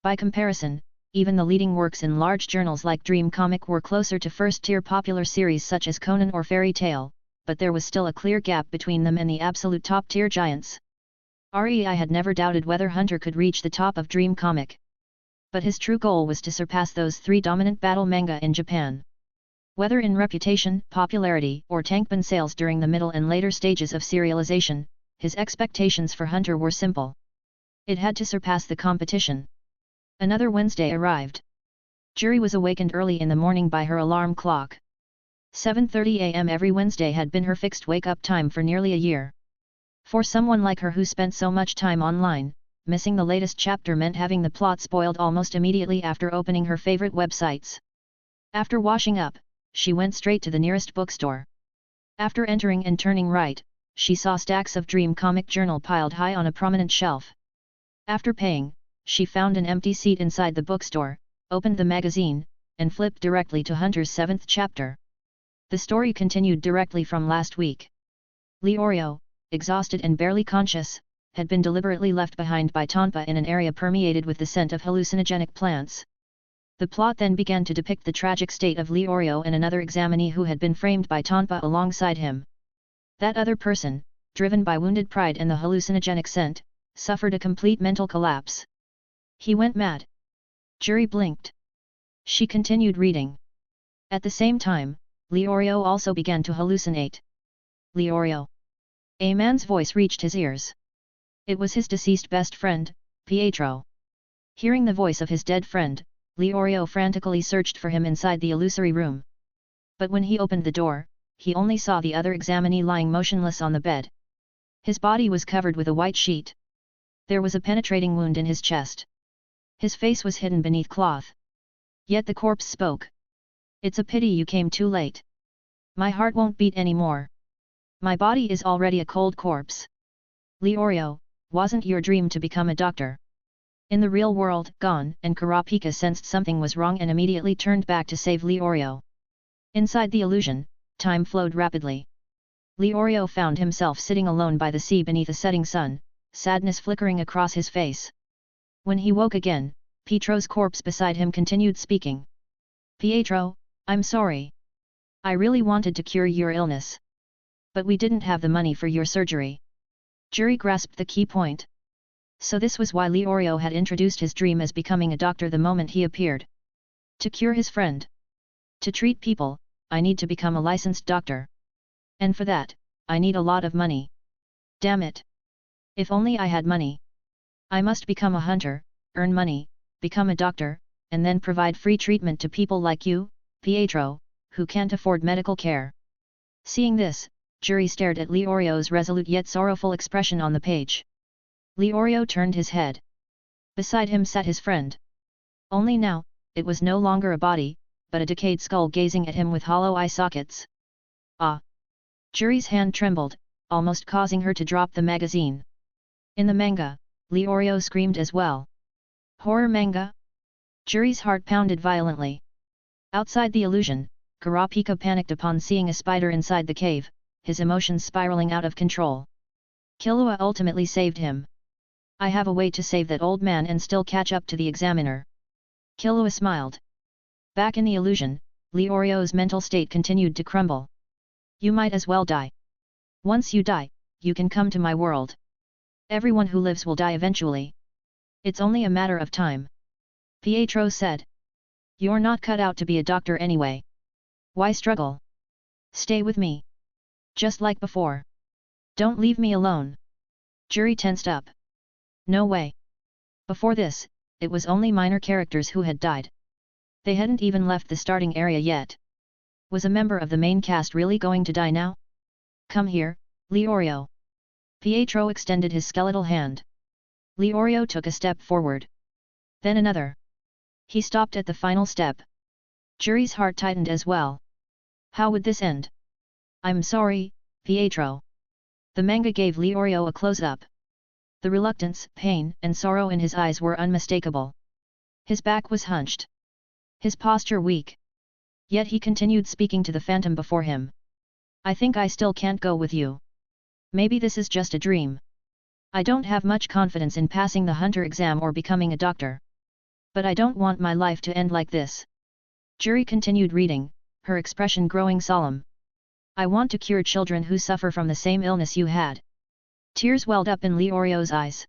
By comparison, even the leading works in large journals like Dream Comic were closer to first-tier popular series such as Conan or Fairy Tail, but there was still a clear gap between them and the absolute top-tier giants. Rei had never doubted whether Hunter could reach the top of Dream Comic. But his true goal was to surpass those 3 dominant battle manga in Japan. Whether in reputation, popularity, or tankban sales during the middle and later stages of serialization, his expectations for Hunter were simple. It had to surpass the competition. Another Wednesday arrived. Juri was awakened early in the morning by her alarm clock. 7:30 a.m. every Wednesday had been her fixed wake-up time for nearly a year. For someone like her who spent so much time online, missing the latest chapter meant having the plot spoiled almost immediately after opening her favorite websites. After washing up, she went straight to the nearest bookstore. After entering and turning right, she saw stacks of Dream comic journal piled high on a prominent shelf. After paying, she found an empty seat inside the bookstore, opened the magazine, and flipped directly to Hunter's 7th chapter. The story continued directly from last week. Leorio, exhausted and barely conscious, had been deliberately left behind by Tonpa in an area permeated with the scent of hallucinogenic plants. The plot then began to depict the tragic state of Leorio and another examinee who had been framed by Tonpa alongside him. That other person, driven by wounded pride and the hallucinogenic scent, suffered a complete mental collapse. He went mad. Juri blinked. She continued reading. At the same time, Leorio also began to hallucinate. Leorio. A man's voice reached his ears. It was his deceased best friend, Pietro. Hearing the voice of his dead friend, Leorio frantically searched for him inside the illusory room. But when he opened the door, he only saw the other examinee lying motionless on the bed. His body was covered with a white sheet. There was a penetrating wound in his chest. His face was hidden beneath cloth. Yet the corpse spoke. "It's a pity you came too late. My heart won't beat anymore. My body is already a cold corpse. Leorio, wasn't your dream to become a doctor?" In the real world, gone, and Kurapika sensed something was wrong and immediately turned back to save Leorio. Inside the illusion, time flowed rapidly. Leorio found himself sitting alone by the sea beneath a setting sun, sadness flickering across his face. When he woke again, Pietro's corpse beside him continued speaking. "Pietro, I'm sorry. I really wanted to cure your illness. But we didn't have the money for your surgery." Juri grasped the key point. So this was why Leorio had introduced his dream as becoming a doctor the moment he appeared. To cure his friend. To treat people, I need to become a licensed doctor. And for that, I need a lot of money. Damn it. If only I had money. I must become a hunter, earn money, become a doctor, and then provide free treatment to people like you, Pietro, who can't afford medical care. Seeing this, Juri stared at Leorio's resolute yet sorrowful expression on the page. Leorio turned his head. Beside him sat his friend. Only now, it was no longer a body, but a decayed skull gazing at him with hollow eye sockets. Ah! Juri's hand trembled, almost causing her to drop the magazine. In the manga, Leorio screamed as well. Horror manga? Juri's heart pounded violently. Outside the illusion, Kurapika panicked upon seeing a spider inside the cave, his emotions spiraling out of control. Killua ultimately saved him. "I have a way to save that old man and still catch up to the examiner." Killua smiled. Back in the illusion, Leorio's mental state continued to crumble. "You might as well die. Once you die, you can come to my world. Everyone who lives will die eventually. It's only a matter of time." Pietro said. "You're not cut out to be a doctor anyway. Why struggle? Stay with me. Just like before. Don't leave me alone." Juri tensed up. No way. Before this, it was only minor characters who had died. They hadn't even left the starting area yet. Was a member of the main cast really going to die now? "Come here, Leorio." Pietro extended his skeletal hand. Leorio took a step forward. Then another. He stopped at the final step. Juri's heart tightened as well. How would this end? "I'm sorry, Pietro." The manga gave Leorio a close-up. The reluctance, pain, and sorrow in his eyes were unmistakable. His back was hunched. His posture weak. Yet he continued speaking to the phantom before him. "I think I still can't go with you. Maybe this is just a dream. I don't have much confidence in passing the hunter exam or becoming a doctor. But I don't want my life to end like this." Juri continued reading, her expression growing solemn. "I want to cure children who suffer from the same illness you had." Tears welled up in Leorio's eyes.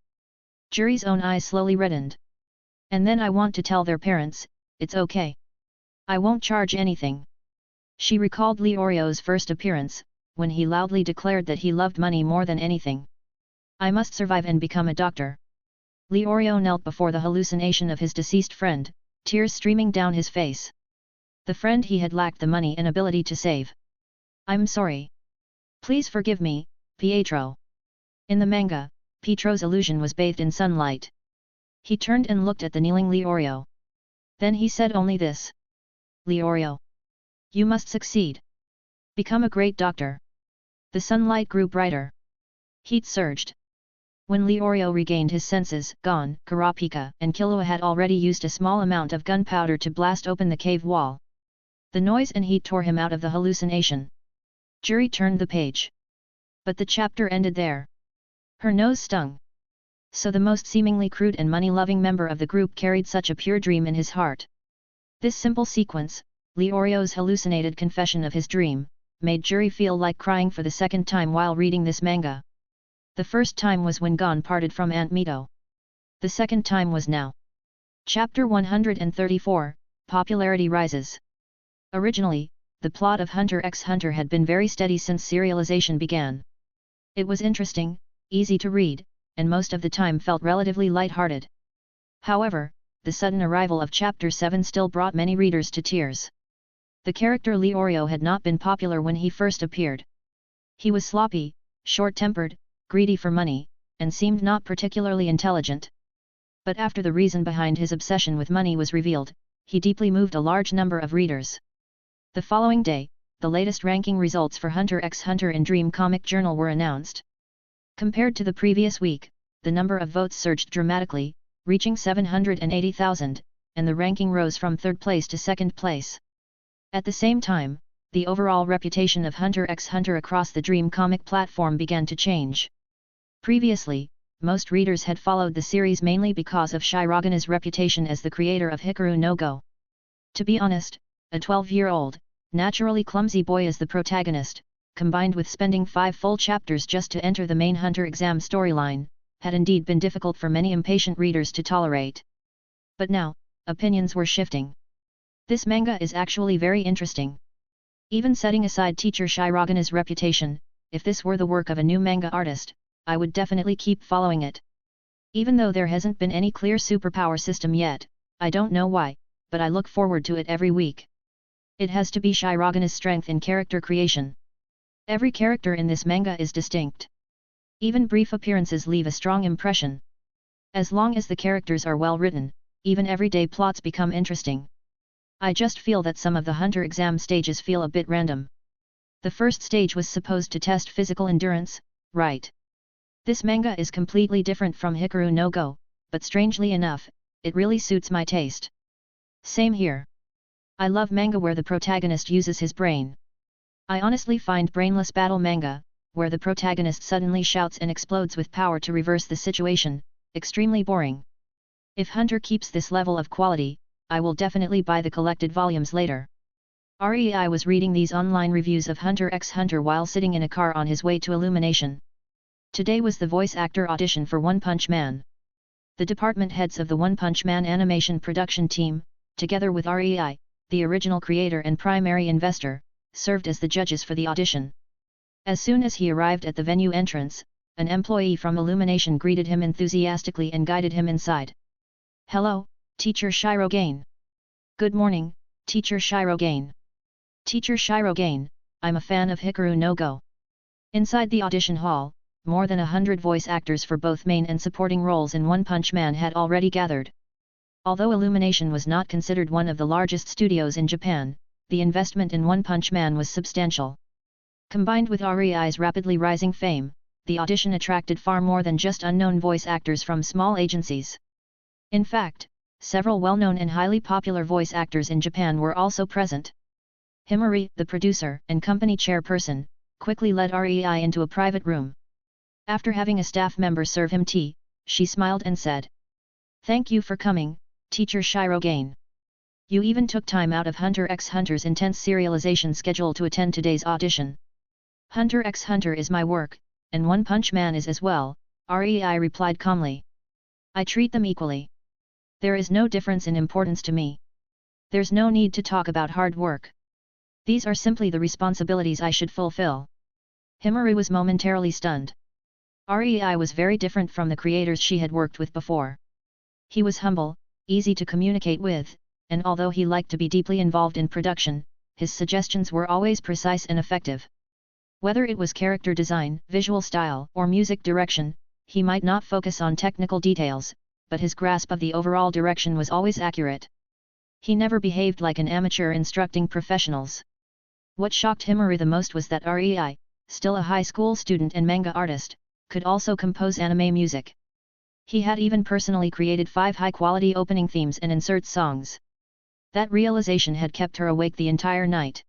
Juri's own eyes slowly reddened. "And then I want to tell their parents, it's okay. I won't charge anything." She recalled Leorio's first appearance, when he loudly declared that he loved money more than anything. I must survive and become a doctor. Leorio knelt before the hallucination of his deceased friend, tears streaming down his face. The friend he had lacked the money and ability to save. I'm sorry. Please forgive me, Pietro. In the manga, Pietro's illusion was bathed in sunlight. He turned and looked at the kneeling Leorio. Then he said only this. Leorio. You must succeed. Become a great doctor. The sunlight grew brighter. Heat surged. When Leorio regained his senses, Gon, Kurapika and Killua had already used a small amount of gunpowder to blast open the cave wall. The noise and heat tore him out of the hallucination. Juri turned the page. But the chapter ended there. Her nose stung. So the most seemingly crude and money-loving member of the group carried such a pure dream in his heart. This simple sequence, Leorio's hallucinated confession of his dream, made Juri feel like crying for the second time while reading this manga. The first time was when Gon parted from Aunt Mito. The second time was now. Chapter 134, Popularity Rises. Originally, the plot of Hunter x Hunter had been very steady since serialization began. It was interesting, easy to read, and most of the time felt relatively light-hearted. However, the sudden arrival of Chapter 7 still brought many readers to tears. The character Leorio had not been popular when he first appeared. He was sloppy, short-tempered, greedy for money, and seemed not particularly intelligent. But after the reason behind his obsession with money was revealed, he deeply moved a large number of readers. The following day, the latest ranking results for Hunter x Hunter in Dream Comic Journal were announced. Compared to the previous week, the number of votes surged dramatically, reaching 780,000, and the ranking rose from third place to second place. At the same time, the overall reputation of Hunter x Hunter across the Dream Comic platform began to change. Previously, most readers had followed the series mainly because of Shirogana's reputation as the creator of Hikaru no Go. To be honest, a 12-year-old, naturally clumsy boy as the protagonist, combined with spending 5 full chapters just to enter the main Hunter exam storyline, had indeed been difficult for many impatient readers to tolerate. But now, opinions were shifting. This manga is actually very interesting. Even setting aside teacher Shirogana's reputation, if this were the work of a new manga artist, I would definitely keep following it. Even though there hasn't been any clear superpower system yet, I don't know why, but I look forward to it every week. It has to be Shirogana's strength in character creation. Every character in this manga is distinct. Even brief appearances leave a strong impression. As long as the characters are well written, even everyday plots become interesting. I just feel that some of the Hunter exam stages feel a bit random. The first stage was supposed to test physical endurance, right? This manga is completely different from Hikaru no Go, but strangely enough, it really suits my taste. Same here. I love manga where the protagonist uses his brain. I honestly find brainless battle manga, where the protagonist suddenly shouts and explodes with power to reverse the situation, extremely boring. If Hunter keeps this level of quality, I will definitely buy the collected volumes later. Rei was reading these online reviews of Hunter x Hunter while sitting in a car on his way to Illumination. Today was the voice actor audition for One Punch Man. The department heads of the One Punch Man animation production team, together with Rei, the original creator and primary investor, served as the judges for the audition. As soon as he arrived at the venue entrance, an employee from Illumination greeted him enthusiastically and guided him inside. Hello, Teacher Shirogane. Good morning, Teacher Shirogane. Teacher Shirogane, I'm a fan of Hikaru no Go. Inside the audition hall, more than 100 voice actors for both main and supporting roles in One Punch Man had already gathered. Although Illumination was not considered one of the largest studios in Japan, the investment in One Punch Man was substantial. Combined with Rei's rapidly rising fame, the audition attracted far more than just unknown voice actors from small agencies. In fact, several well-known and highly popular voice actors in Japan were also present. Himari, the producer and company chairperson, quickly led Rei into a private room. After having a staff member serve him tea, she smiled and said, "Thank you for coming, Teacher Shirogane. You even took time out of Hunter x Hunter's intense serialization schedule to attend today's audition." "Hunter x Hunter is my work, and One Punch Man is as well," Rei replied calmly. "I treat them equally. There is no difference in importance to me. There's no need to talk about hard work." These are simply the responsibilities I should fulfill. Himari was momentarily stunned. Rei was very different from the creators she had worked with before. He was humble, easy to communicate with, and although he liked to be deeply involved in production, his suggestions were always precise and effective. Whether it was character design, visual style, or music direction, he might not focus on technical details, but his grasp of the overall direction was always accurate. He never behaved like an amateur instructing professionals. What shocked Himari the most was that Rei, still a high school student and manga artist, could also compose anime music. He had even personally created 5 high-quality opening themes and insert songs. That realization had kept her awake the entire night.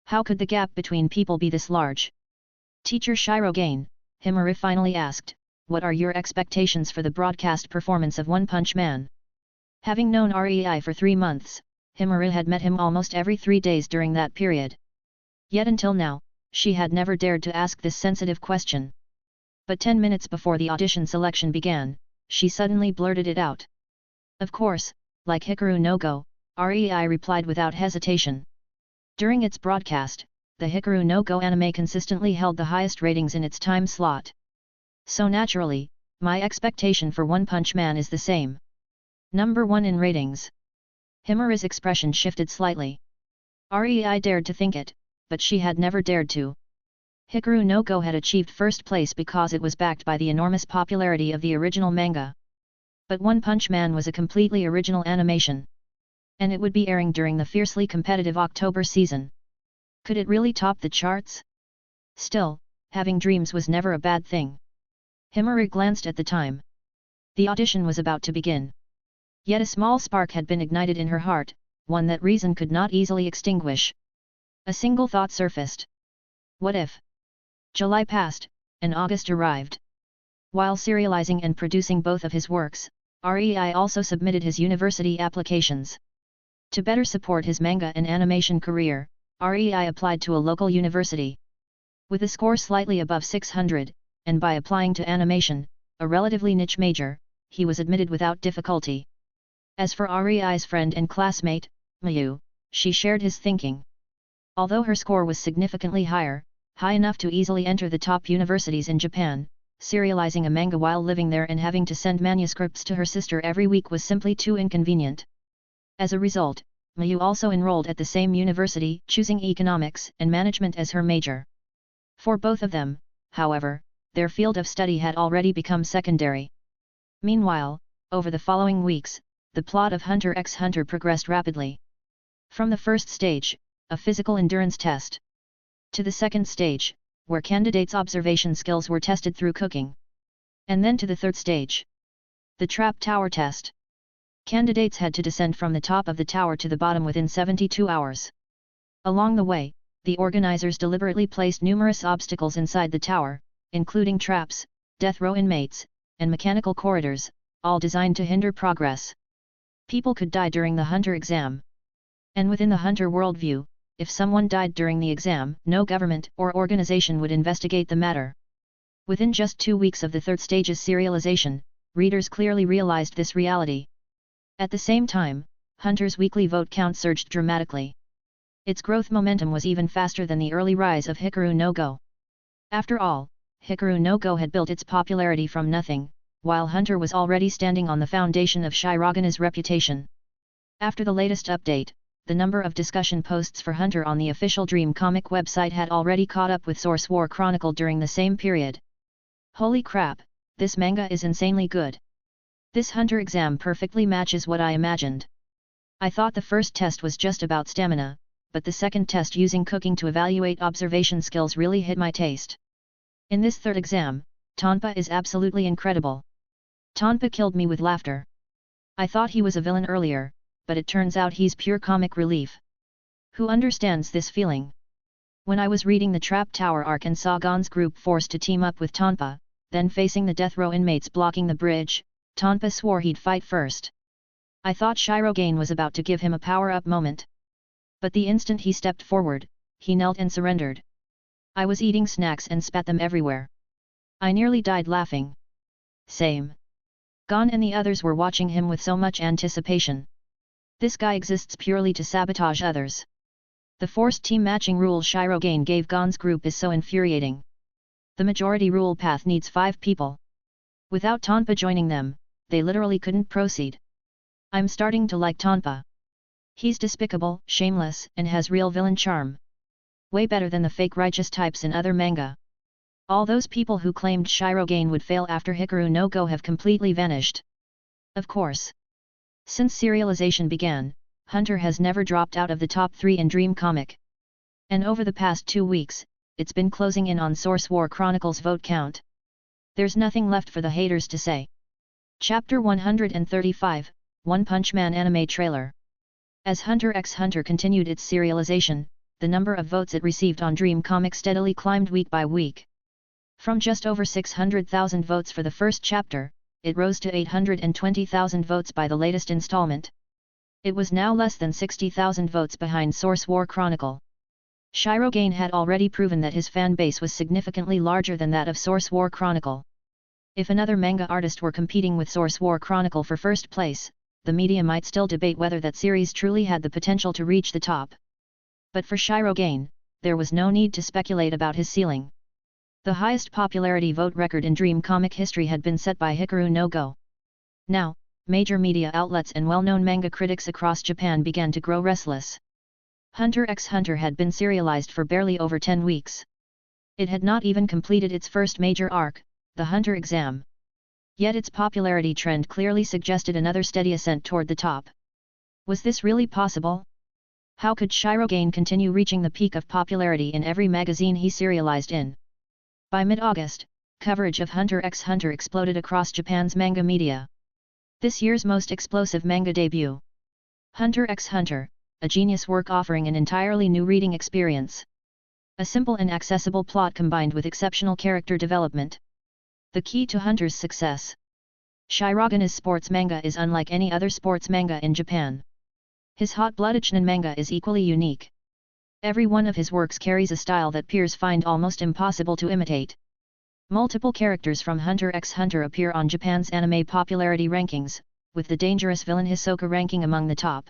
How could the gap between people be this large? Teacher Shirogane, Himari finally asked, what are your expectations for the broadcast performance of One Punch Man? Having known Rei for 3 months, Himari had met him almost every 3 days during that period. Yet until now, she had never dared to ask this sensitive question. But 10 minutes before the audition selection began, she suddenly blurted it out. Of course, like Hikaru no Go, Rei replied without hesitation. During its broadcast, the Hikaru no Go anime consistently held the highest ratings in its time slot. So naturally, my expectation for One Punch Man is the same. Number 1 in ratings. Himari's expression shifted slightly. Rei dared to think it, but she had never dared to. Hikaru no Go had achieved first place because it was backed by the enormous popularity of the original manga. But One Punch Man was a completely original animation. And it would be airing during the fiercely competitive October season. Could it really top the charts? Still, having dreams was never a bad thing. Himari glanced at the time. The audition was about to begin. Yet a small spark had been ignited in her heart, one that reason could not easily extinguish. A single thought surfaced. What if? July passed, and August arrived. While serializing and producing both of his works, Rei also submitted his university applications. To better support his manga and animation career, Rei applied to a local university. With a score slightly above 600, and by applying to animation, a relatively niche major, he was admitted without difficulty. As for Rei's friend and classmate, Mayu, she shared his thinking. Although her score was significantly high enough to easily enter the top universities in Japan, serializing a manga while living there and having to send manuscripts to her sister every week was simply too inconvenient. As a result, Mayu also enrolled at the same university, choosing economics and management as her major. For both of them, however, their field of study had already become secondary. Meanwhile, over the following weeks, the plot of Hunter x Hunter progressed rapidly. From the first stage, a physical endurance test, to the second stage, where candidates' observation skills were tested through cooking. And then to the third stage, the trap tower test. Candidates had to descend from the top of the tower to the bottom within 72 hours. Along the way, the organizers deliberately placed numerous obstacles inside the tower, including traps, death row inmates, and mechanical corridors, all designed to hinder progress. People could die during the Hunter exam. And within the Hunter worldview, if someone died during the exam, no government or organization would investigate the matter. Within just 2 weeks of the third stage's serialization, readers clearly realized this reality. At the same time, Hunter's weekly vote count surged dramatically. Its growth momentum was even faster than the early rise of Hikaru no Go. After all, Hikaru no Go had built its popularity from nothing, while Hunter was already standing on the foundation of Shirogana's reputation. After the latest update, the number of discussion posts for Hunter on the official Dream Comic website had already caught up with Source War Chronicle during the same period. Holy crap, this manga is insanely good. This Hunter exam perfectly matches what I imagined. I thought the first test was just about stamina, but the second test using cooking to evaluate observation skills really hit my taste. In this third exam, Tonpa is absolutely incredible. Tonpa killed me with laughter. I thought he was a villain earlier, but it turns out he's pure comic relief. Who understands this feeling? When I was reading the Trap Tower arc and saw Gon's group forced to team up with Tonpa, then facing the death row inmates blocking the bridge, Tonpa swore he'd fight first. I thought Shirogane was about to give him a power-up moment. But the instant he stepped forward, he knelt and surrendered. I was eating snacks and spat them everywhere. I nearly died laughing. Same. Gon and the others were watching him with so much anticipation. This guy exists purely to sabotage others. The forced team matching rule Shirogane gave Gon's group is so infuriating. The majority rule path needs 5 people. Without Tonpa joining them, they literally couldn't proceed. I'm starting to like Tonpa. He's despicable, shameless, and has real villain charm. Way better than the fake righteous types in other manga. All those people who claimed Shirogane would fail after Hikaru no Go have completely vanished. Of course. Since serialization began, Hunter has never dropped out of the top 3 in Dream Comic. And over the past 2 weeks, it's been closing in on Source War Chronicles vote count. There's nothing left for the haters to say. Chapter 135, One Punch Man Anime Trailer. As Hunter x Hunter continued its serialization, the number of votes it received on Dream Comic steadily climbed week by week. From just over 600,000 votes for the first chapter, it rose to 820,000 votes by the latest installment. It was now less than 60,000 votes behind Source War Chronicle. Shirogane had already proven that his fan base was significantly larger than that of Source War Chronicle. If another manga artist were competing with Source War Chronicle for first place, the media might still debate whether that series truly had the potential to reach the top. But for Shirogane, there was no need to speculate about his ceiling. The highest popularity vote record in Dream Comic history had been set by Hikaru no Go. Now, major media outlets and well-known manga critics across Japan began to grow restless. Hunter x Hunter had been serialized for barely over 10 weeks. It had not even completed its first major arc, the Hunter exam. Yet its popularity trend clearly suggested another steady ascent toward the top. Was this really possible? How could Shirogane continue reaching the peak of popularity in every magazine he serialized in? By mid-August, coverage of Hunter x Hunter exploded across Japan's manga media. This year's most explosive manga debut. Hunter x Hunter, a genius work offering an entirely new reading experience. A simple and accessible plot combined with exceptional character development. The key to Hunter's success. Shirogane's sports manga is unlike any other sports manga in Japan. His hot-blooded shonen manga is equally unique. Every one of his works carries a style that peers find almost impossible to imitate. Multiple characters from Hunter x Hunter appear on Japan's anime popularity rankings, with the dangerous villain Hisoka ranking among the top.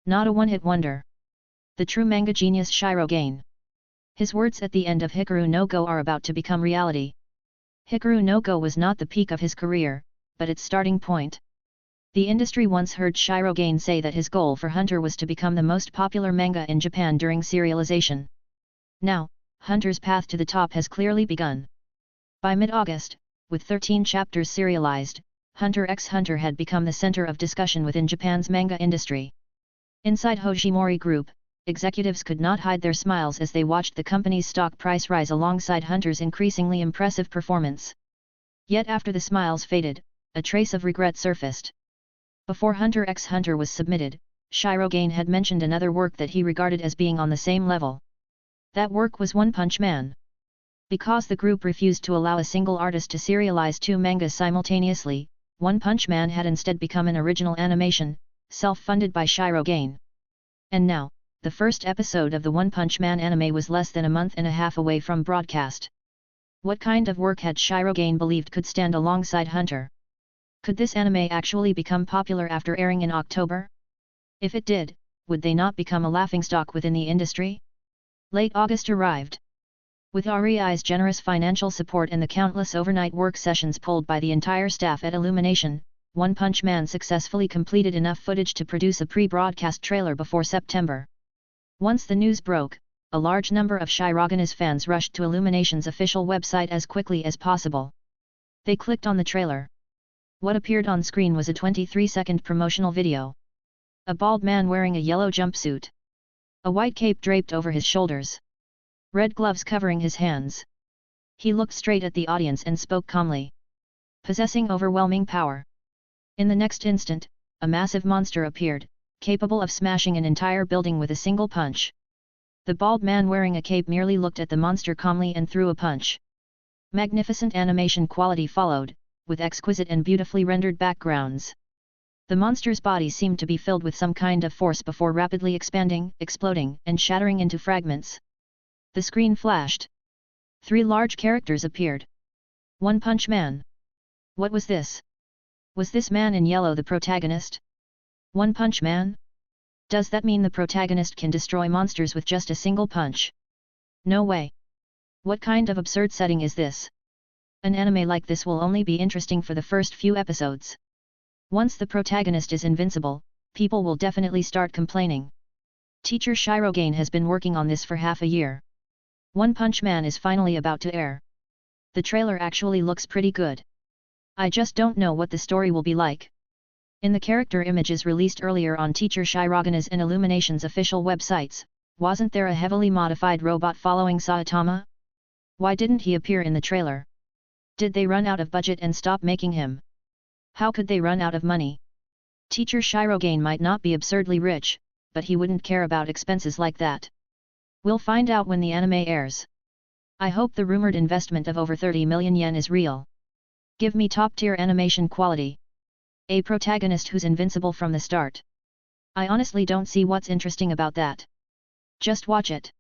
Not a one-hit wonder. The true manga genius Shirogane. His words at the end of Hikaru no Go are about to become reality. Hikaru no Go was not the peak of his career, but its starting point. The industry once heard Shirogane say that his goal for Hunter was to become the most popular manga in Japan during serialization. Now, Hunter's path to the top has clearly begun. By mid-August, with 13 chapters serialized, Hunter x Hunter had become the center of discussion within Japan's manga industry. Inside Hojimori Group, executives could not hide their smiles as they watched the company's stock price rise alongside Hunter's increasingly impressive performance. Yet after the smiles faded, a trace of regret surfaced. Before Hunter x Hunter was submitted, Shirogane had mentioned another work that he regarded as being on the same level. That work was One Punch Man. Because the group refused to allow a single artist to serialize 2 mangas simultaneously, One Punch Man had instead become an original animation, self-funded by Shirogane. And now, the first episode of the One Punch Man anime was less than a month and a half away from broadcast. What kind of work had Shirogane believed could stand alongside Hunter? Could this anime actually become popular after airing in October? If it did, would they not become a laughingstock within the industry? Late August arrived. With REI's generous financial support and the countless overnight work sessions pulled by the entire staff at Illumination, One Punch Man successfully completed enough footage to produce a pre-broadcast trailer before September. Once the news broke, a large number of Shirogane's fans rushed to Illumination's official website as quickly as possible. They clicked on the trailer. What appeared on screen was a 23-second promotional video. A bald man wearing a yellow jumpsuit. A white cape draped over his shoulders. Red gloves covering his hands. He looked straight at the audience and spoke calmly. Possessing overwhelming power. In the next instant, a massive monster appeared, capable of smashing an entire building with a single punch. The bald man wearing a cape merely looked at the monster calmly and threw a punch. Magnificent animation quality followed, with exquisite and beautifully rendered backgrounds. The monster's body seemed to be filled with some kind of force before rapidly expanding, exploding, and shattering into fragments. The screen flashed. 3 large characters appeared. One Punch Man. What was this? Was this man in yellow the protagonist? One Punch Man? Does that mean the protagonist can destroy monsters with just a single punch? No way. What kind of absurd setting is this? An anime like this will only be interesting for the first few episodes. Once the protagonist is invincible, people will definitely start complaining. Teacher Shirogane has been working on this for half a year. One Punch Man is finally about to air. The trailer actually looks pretty good. I just don't know what the story will be like. In the character images released earlier on Teacher Shirogane's and Illumination's official websites, wasn't there a heavily modified robot following Saitama? Why didn't he appear in the trailer? Did they run out of budget and stop making him? How could they run out of money? Teacher Shirogane might not be absurdly rich, but he wouldn't care about expenses like that. We'll find out when the anime airs. I hope the rumored investment of over 30 million yen is real. Give me top-tier animation quality. A protagonist who's invincible from the start. I honestly don't see what's interesting about that. Just watch it.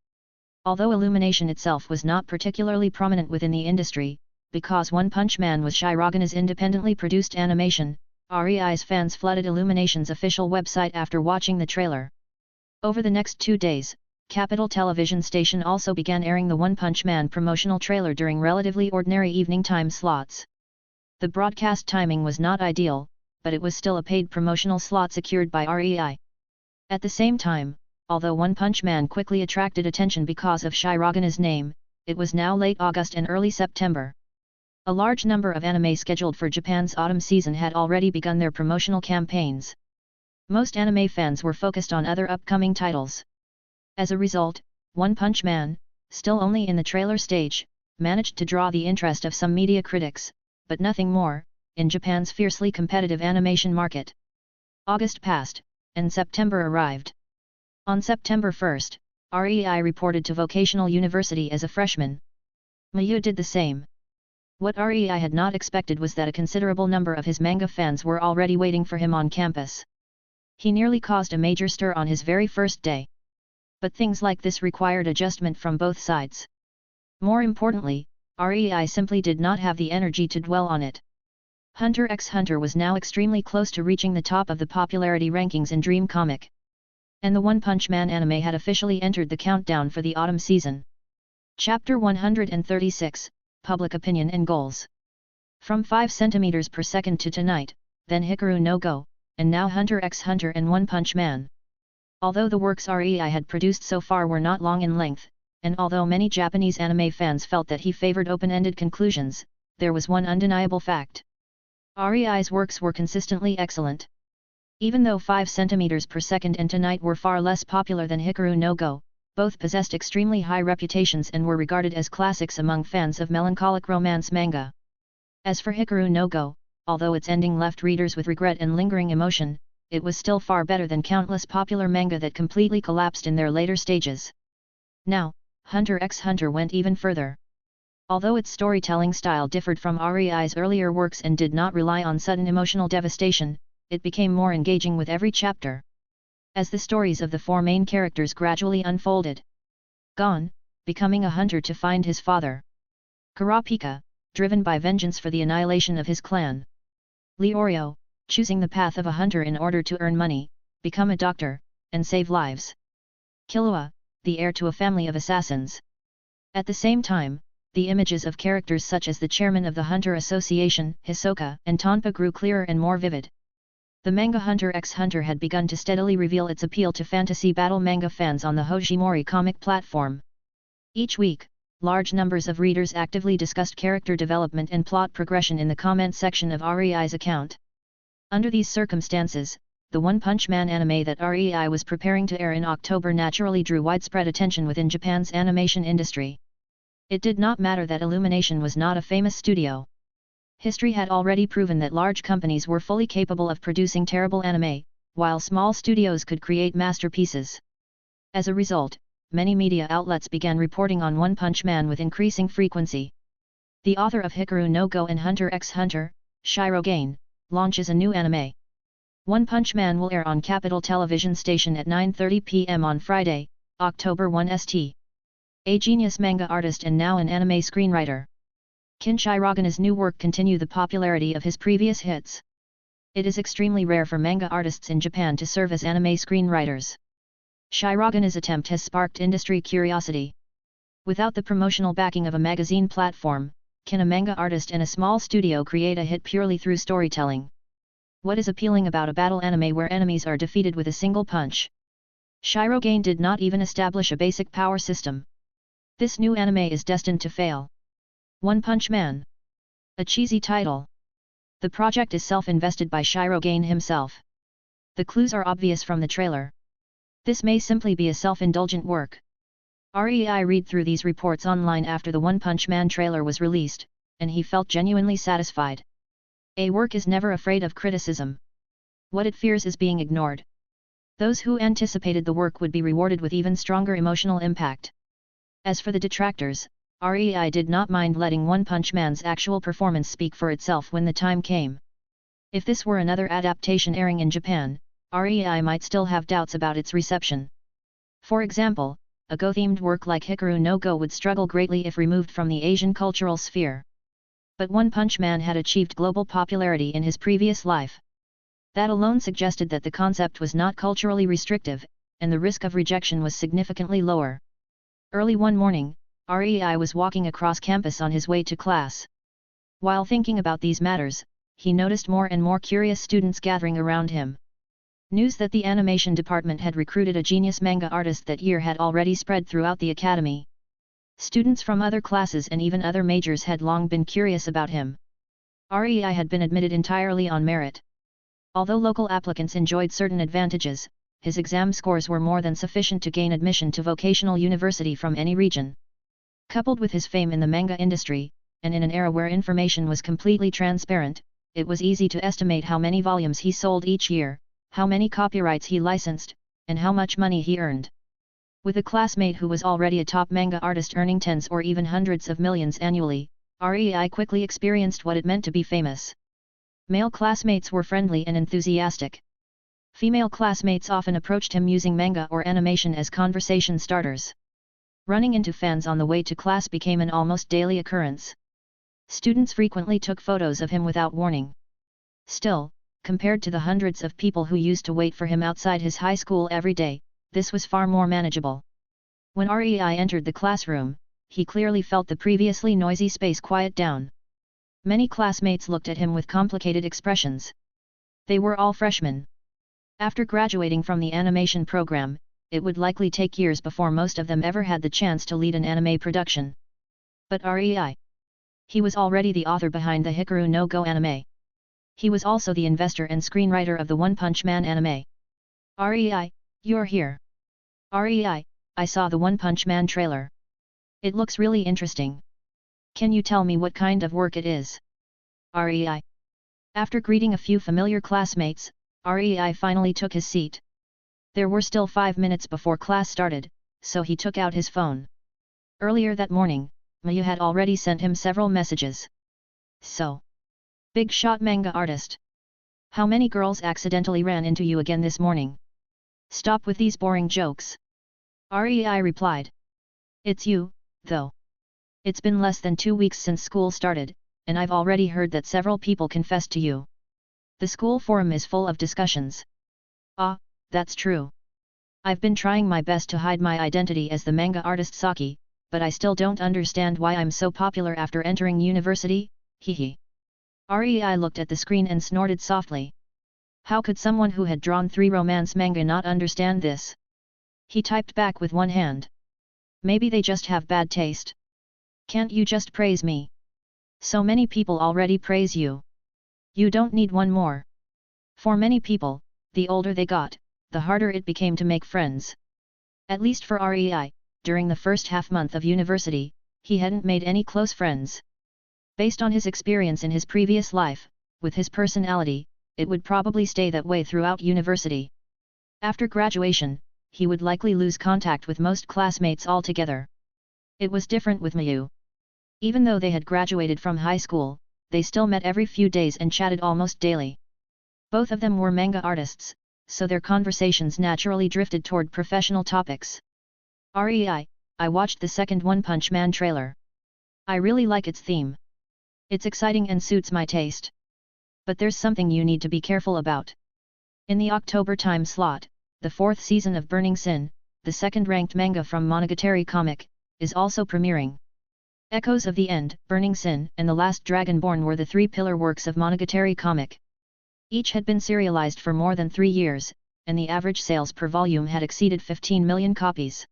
Although Illumination itself was not particularly prominent within the industry, because One Punch Man was Shirogane's independently produced animation, REI's fans flooded Illumination's official website after watching the trailer. Over the next 2 days, Capital Television Station also began airing the One Punch Man promotional trailer during relatively ordinary evening time slots. The broadcast timing was not ideal, but it was still a paid promotional slot secured by REI. At the same time, although One Punch Man quickly attracted attention because of Shirogane's name, it was now late August and early September. A large number of anime scheduled for Japan's autumn season had already begun their promotional campaigns. Most anime fans were focused on other upcoming titles. As a result, One Punch Man, still only in the trailer stage, managed to draw the interest of some media critics, but nothing more, in Japan's fiercely competitive animation market. August passed, and September arrived. On September 1st, REI reported to Vocational University as a freshman. Mayu did the same. What REI had not expected was that a considerable number of his manga fans were already waiting for him on campus. He nearly caused a major stir on his very first day. But things like this required adjustment from both sides. More importantly, REI simply did not have the energy to dwell on it. Hunter x Hunter was now extremely close to reaching the top of the popularity rankings in Dream Comic. And the One Punch Man anime had officially entered the countdown for the autumn season. Chapter 136, Public Opinion and Goals. From 5 cm per second to Tonight, then Hikaru no Go, and now Hunter x Hunter and One Punch Man. Although the works REI had produced so far were not long in length, and although many Japanese anime fans felt that he favored open-ended conclusions, there was one undeniable fact. REI's works were consistently excellent. Even though 5 cm per second and Tonight were far less popular than Hikaru no Go, both possessed extremely high reputations and were regarded as classics among fans of melancholic romance manga. As for Hikaru no Go, although its ending left readers with regret and lingering emotion, it was still far better than countless popular manga that completely collapsed in their later stages. Now, Hunter x Hunter went even further. Although its storytelling style differed from REI's earlier works and did not rely on sudden emotional devastation, it became more engaging with every chapter. As the stories of the 4 main characters gradually unfolded. Gon, becoming a hunter to find his father. Kurapika, driven by vengeance for the annihilation of his clan. Leorio, choosing the path of a hunter in order to earn money, become a doctor, and save lives. Killua, the heir to a family of assassins. At the same time, the images of characters such as the chairman of the Hunter Association, Hisoka, and Tonpa grew clearer and more vivid. The manga Hunter x Hunter had begun to steadily reveal its appeal to fantasy battle manga fans on the Hojimori comic platform. Each week, large numbers of readers actively discussed character development and plot progression in the comment section of REI's account. Under these circumstances, the One Punch Man anime that REI was preparing to air in October naturally drew widespread attention within Japan's animation industry. It did not matter that Illumination was not a famous studio. History had already proven that large companies were fully capable of producing terrible anime, while small studios could create masterpieces. As a result, many media outlets began reporting on One Punch Man with increasing frequency. The author of Hikaru no Go and Hunter x Hunter, Shirogane, launches a new anime. One Punch Man will air on Capital Television Station at 9:30 p.m. on Friday, October 1 st. A genius manga artist and now an anime screenwriter. Can Shirogane's new work continue the popularity of his previous hits? It is extremely rare for manga artists in Japan to serve as anime screenwriters. Shirogana's attempt has sparked industry curiosity. Without the promotional backing of a magazine platform, can a manga artist and a small studio create a hit purely through storytelling? What is appealing about a battle anime where enemies are defeated with a single punch? Shirogane did not even establish a basic power system. This new anime is destined to fail. One Punch Man. A cheesy title. The project is self-invested by Shirogane himself. The clues are obvious from the trailer. This may simply be a self-indulgent work. REI read through these reports online after the One Punch Man trailer was released, and he felt genuinely satisfied. A work is never afraid of criticism. What it fears is being ignored. Those who anticipated the work would be rewarded with even stronger emotional impact. As for the detractors, REI did not mind letting One Punch Man's actual performance speak for itself when the time came. If this were another adaptation airing in Japan, REI might still have doubts about its reception. For example, a Go-themed work like Hikaru no Go would struggle greatly if removed from the Asian cultural sphere. But One Punch Man had achieved global popularity in his previous life. That alone suggested that the concept was not culturally restrictive, and the risk of rejection was significantly lower. Early one morning, REI was walking across campus on his way to class. While thinking about these matters, he noticed more and more curious students gathering around him. News that the animation department had recruited a genius manga artist that year had already spread throughout the academy. Students from other classes and even other majors had long been curious about him. REI had been admitted entirely on merit. Although local applicants enjoyed certain advantages, his exam scores were more than sufficient to gain admission to vocational university from any region. Coupled with his fame in the manga industry, and in an era where information was completely transparent, it was easy to estimate how many volumes he sold each year, how many copyrights he licensed, and how much money he earned. With a classmate who was already a top manga artist earning tens or even hundreds of millions annually, REI quickly experienced what it meant to be famous. Male classmates were friendly and enthusiastic. Female classmates often approached him using manga or animation as conversation starters. Running into fans on the way to class became an almost daily occurrence. Students frequently took photos of him without warning. Still, compared to the hundreds of people who used to wait for him outside his high school every day, this was far more manageable. When REI entered the classroom, he clearly felt the previously noisy space quiet down. Many classmates looked at him with complicated expressions. They were all freshmen. After graduating from the animation program, it would likely take years before most of them ever had the chance to lead an anime production. But REI. He was already the author behind the Hikaru no Go anime. He was also the investor and screenwriter of the One Punch Man anime. REI, you're here. REI, I saw the One Punch Man trailer. It looks really interesting. Can you tell me what kind of work it is? REI. After greeting a few familiar classmates, REI finally took his seat. There were still 5 minutes before class started, so he took out his phone. Earlier that morning, Mayu had already sent him several messages. So. Big shot manga artist. How many girls accidentally ran into you again this morning? Stop with these boring jokes. REI replied. It's you, though. It's been less than 2 weeks since school started, and I've already heard that several people confessed to you. The school forum is full of discussions. Ah, that's true. I've been trying my best to hide my identity as the manga artist Saki, but I still don't understand why I'm so popular after entering university, hehe. REI looked at the screen and snorted softly. How could someone who had drawn 3 romance manga not understand this? He typed back with one hand. Maybe they just have bad taste. Can't you just praise me? So many people already praise you. You don't need one more. For many people, the older they got, the harder it became to make friends. At least for REI, during the first half-month of university, he hadn't made any close friends. Based on his experience in his previous life, with his personality, it would probably stay that way throughout university. After graduation, he would likely lose contact with most classmates altogether. It was different with Mayu. Even though they had graduated from high school, they still met every few days and chatted almost daily. Both of them were manga artists, so their conversations naturally drifted toward professional topics. REI, I watched the second One Punch Man trailer. I really like its theme. It's exciting and suits my taste. But there's something you need to be careful about. In the October time slot, the 4th season of Burning Sin, the second-ranked manga from Monogatari Comic, is also premiering. Echoes of the End, Burning Sin, and The Last Dragonborn were the three pillar works of Monogatari Comic. Each had been serialized for more than 3 years, and the average sales per volume had exceeded 15 million copies.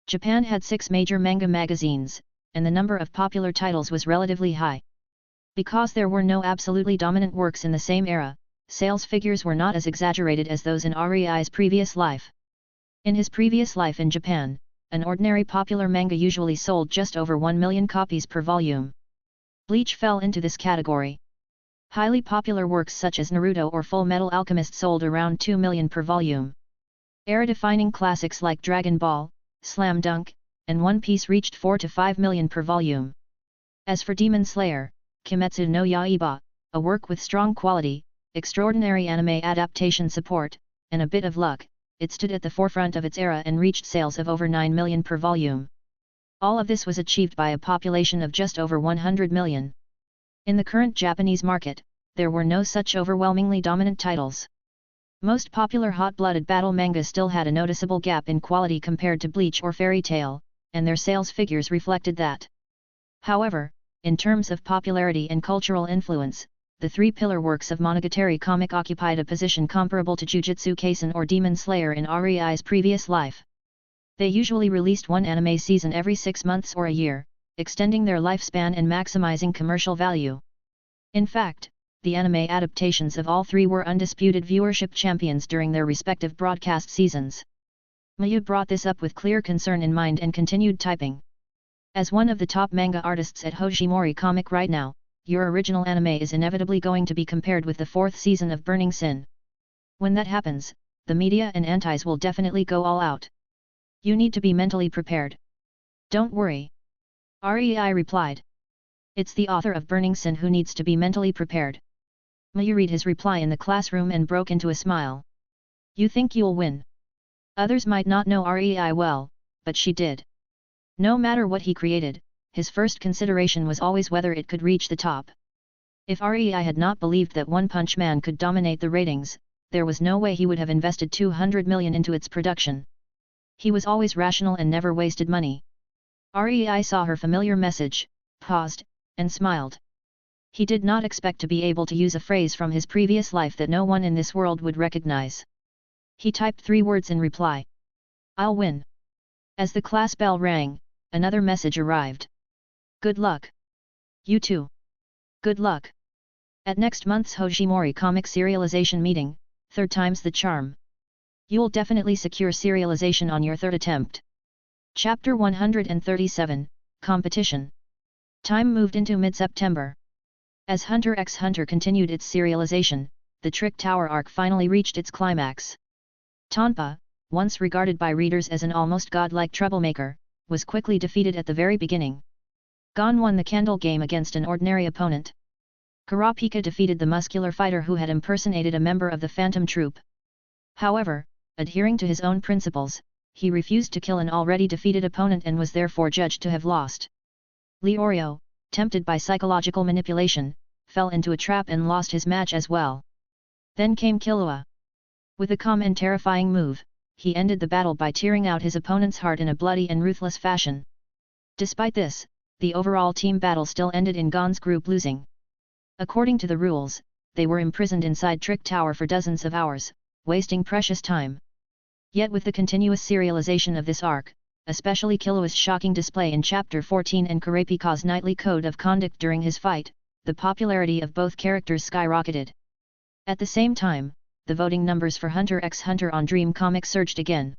Japan had 6 major manga magazines, and the number of popular titles was relatively high. Because there were no absolutely dominant works in the same era, sales figures were not as exaggerated as those in Rei's previous life. In his previous life in Japan, an ordinary popular manga usually sold just over 1 million copies per volume. Bleach fell into this category. Highly popular works such as Naruto or Full Metal Alchemist sold around 2 million per volume. Era-defining classics like Dragon Ball, Slam Dunk, and One Piece reached 4 to 5 million per volume. As for Demon Slayer, Kimetsu no Yaiba, a work with strong quality, extraordinary anime adaptation support, and a bit of luck, it stood at the forefront of its era and reached sales of over 9 million per volume. All of this was achieved by a population of just over 100 million. In the current Japanese market, there were no such overwhelmingly dominant titles. Most popular hot-blooded battle manga still had a noticeable gap in quality compared to Bleach or Fairy Tail, and their sales figures reflected that. However, in terms of popularity and cultural influence, the three pillar works of Monogatari Comic occupied a position comparable to Jujutsu Kaisen or Demon Slayer in Rei's previous life. They usually released one anime season every 6 months or a year, extending their lifespan and maximizing commercial value. In fact, the anime adaptations of all three were undisputed viewership champions during their respective broadcast seasons. Mayu brought this up with clear concern in mind and continued typing. As one of the top manga artists at Hojimori Comic right now, your original anime is inevitably going to be compared with the 4th season of Burning Sin. When that happens, the media and antis will definitely go all out. You need to be mentally prepared. Don't worry. Rei replied. It's the author of Burning Sin who needs to be mentally prepared. Mayu read his reply in the classroom and broke into a smile. You think you'll win? Others might not know Rei well, but she did. No matter what he created, his first consideration was always whether it could reach the top. If Rei had not believed that One Punch Man could dominate the ratings, there was no way he would have invested 200 million into its production. He was always rational and never wasted money. Rei saw her familiar message, paused, and smiled. He did not expect to be able to use a phrase from his previous life that no one in this world would recognize. He typed 3 words in reply. I'll win. As the class bell rang, another message arrived. Good luck. You too. Good luck. At next month's Hojimori Comic serialization meeting, 3rd time's the charm. You'll definitely secure serialization on your 3rd attempt. Chapter 137, Competition. Time moved into mid-September. As Hunter x Hunter continued its serialization, the Trick Tower arc finally reached its climax. Tonpa, once regarded by readers as an almost godlike troublemaker, was quickly defeated at the very beginning. Gon won the candle game against an ordinary opponent. Kurapika defeated the muscular fighter who had impersonated a member of the Phantom Troupe. However, adhering to his own principles, he refused to kill an already defeated opponent and was therefore judged to have lost. Leorio, tempted by psychological manipulation, fell into a trap and lost his match as well. Then came Killua. With a calm and terrifying move, he ended the battle by tearing out his opponent's heart in a bloody and ruthless fashion. Despite this, the overall team battle still ended in Gon's group losing. According to the rules, they were imprisoned inside Trick Tower for dozens of hours, wasting precious time. Yet with the continuous serialization of this arc, especially Killua's shocking display in Chapter 14 and Kurapika's nightly code of conduct during his fight, the popularity of both characters skyrocketed. At the same time, the voting numbers for Hunter x Hunter on Dream Comics surged again.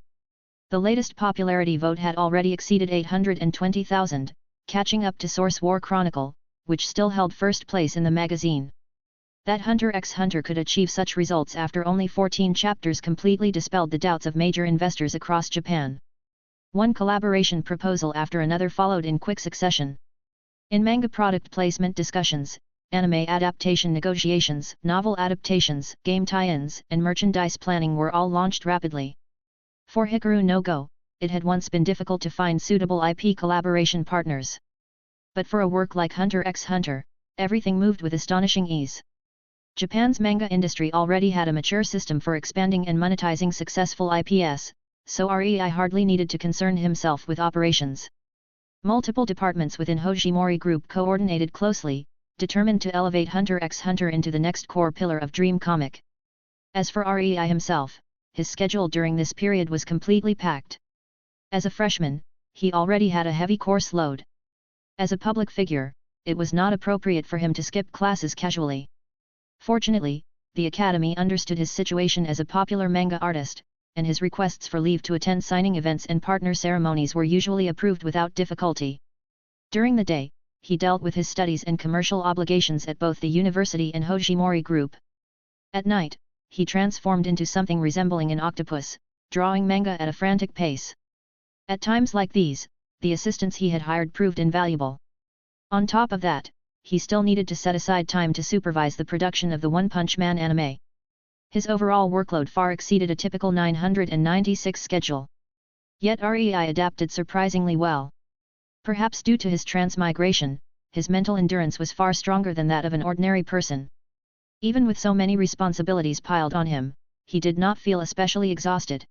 The latest popularity vote had already exceeded 820,000, catching up to Source War Chronicle, which still held first place in the magazine. That Hunter x Hunter could achieve such results after only 14 chapters completely dispelled the doubts of major investors across Japan. One collaboration proposal after another followed in quick succession. In manga product placement discussions, anime adaptation negotiations, novel adaptations, game tie-ins, and merchandise planning were all launched rapidly. For Hikaru no Go, it had once been difficult to find suitable IP collaboration partners. But for a work like Hunter x Hunter, everything moved with astonishing ease. Japan's manga industry already had a mature system for expanding and monetizing successful IPs, so Rei hardly needed to concern himself with operations. Multiple departments within Hojimori Group coordinated closely, determined to elevate Hunter x Hunter into the next core pillar of Dream Comic. As for Rei himself, his schedule during this period was completely packed. As a freshman, he already had a heavy course load. As a public figure, it was not appropriate for him to skip classes casually. Fortunately, the academy understood his situation as a popular manga artist, and his requests for leave to attend signing events and partner ceremonies were usually approved without difficulty. During the day, he dealt with his studies and commercial obligations at both the university and Hojimori Group. At night, he transformed into something resembling an octopus, drawing manga at a frantic pace. At times like these, the assistants he had hired proved invaluable. On top of that, he still needed to set aside time to supervise the production of the One Punch Man anime. His overall workload far exceeded a typical 996 schedule. Yet Rei adapted surprisingly well. Perhaps due to his transmigration, his mental endurance was far stronger than that of an ordinary person. Even with so many responsibilities piled on him, he did not feel especially exhausted.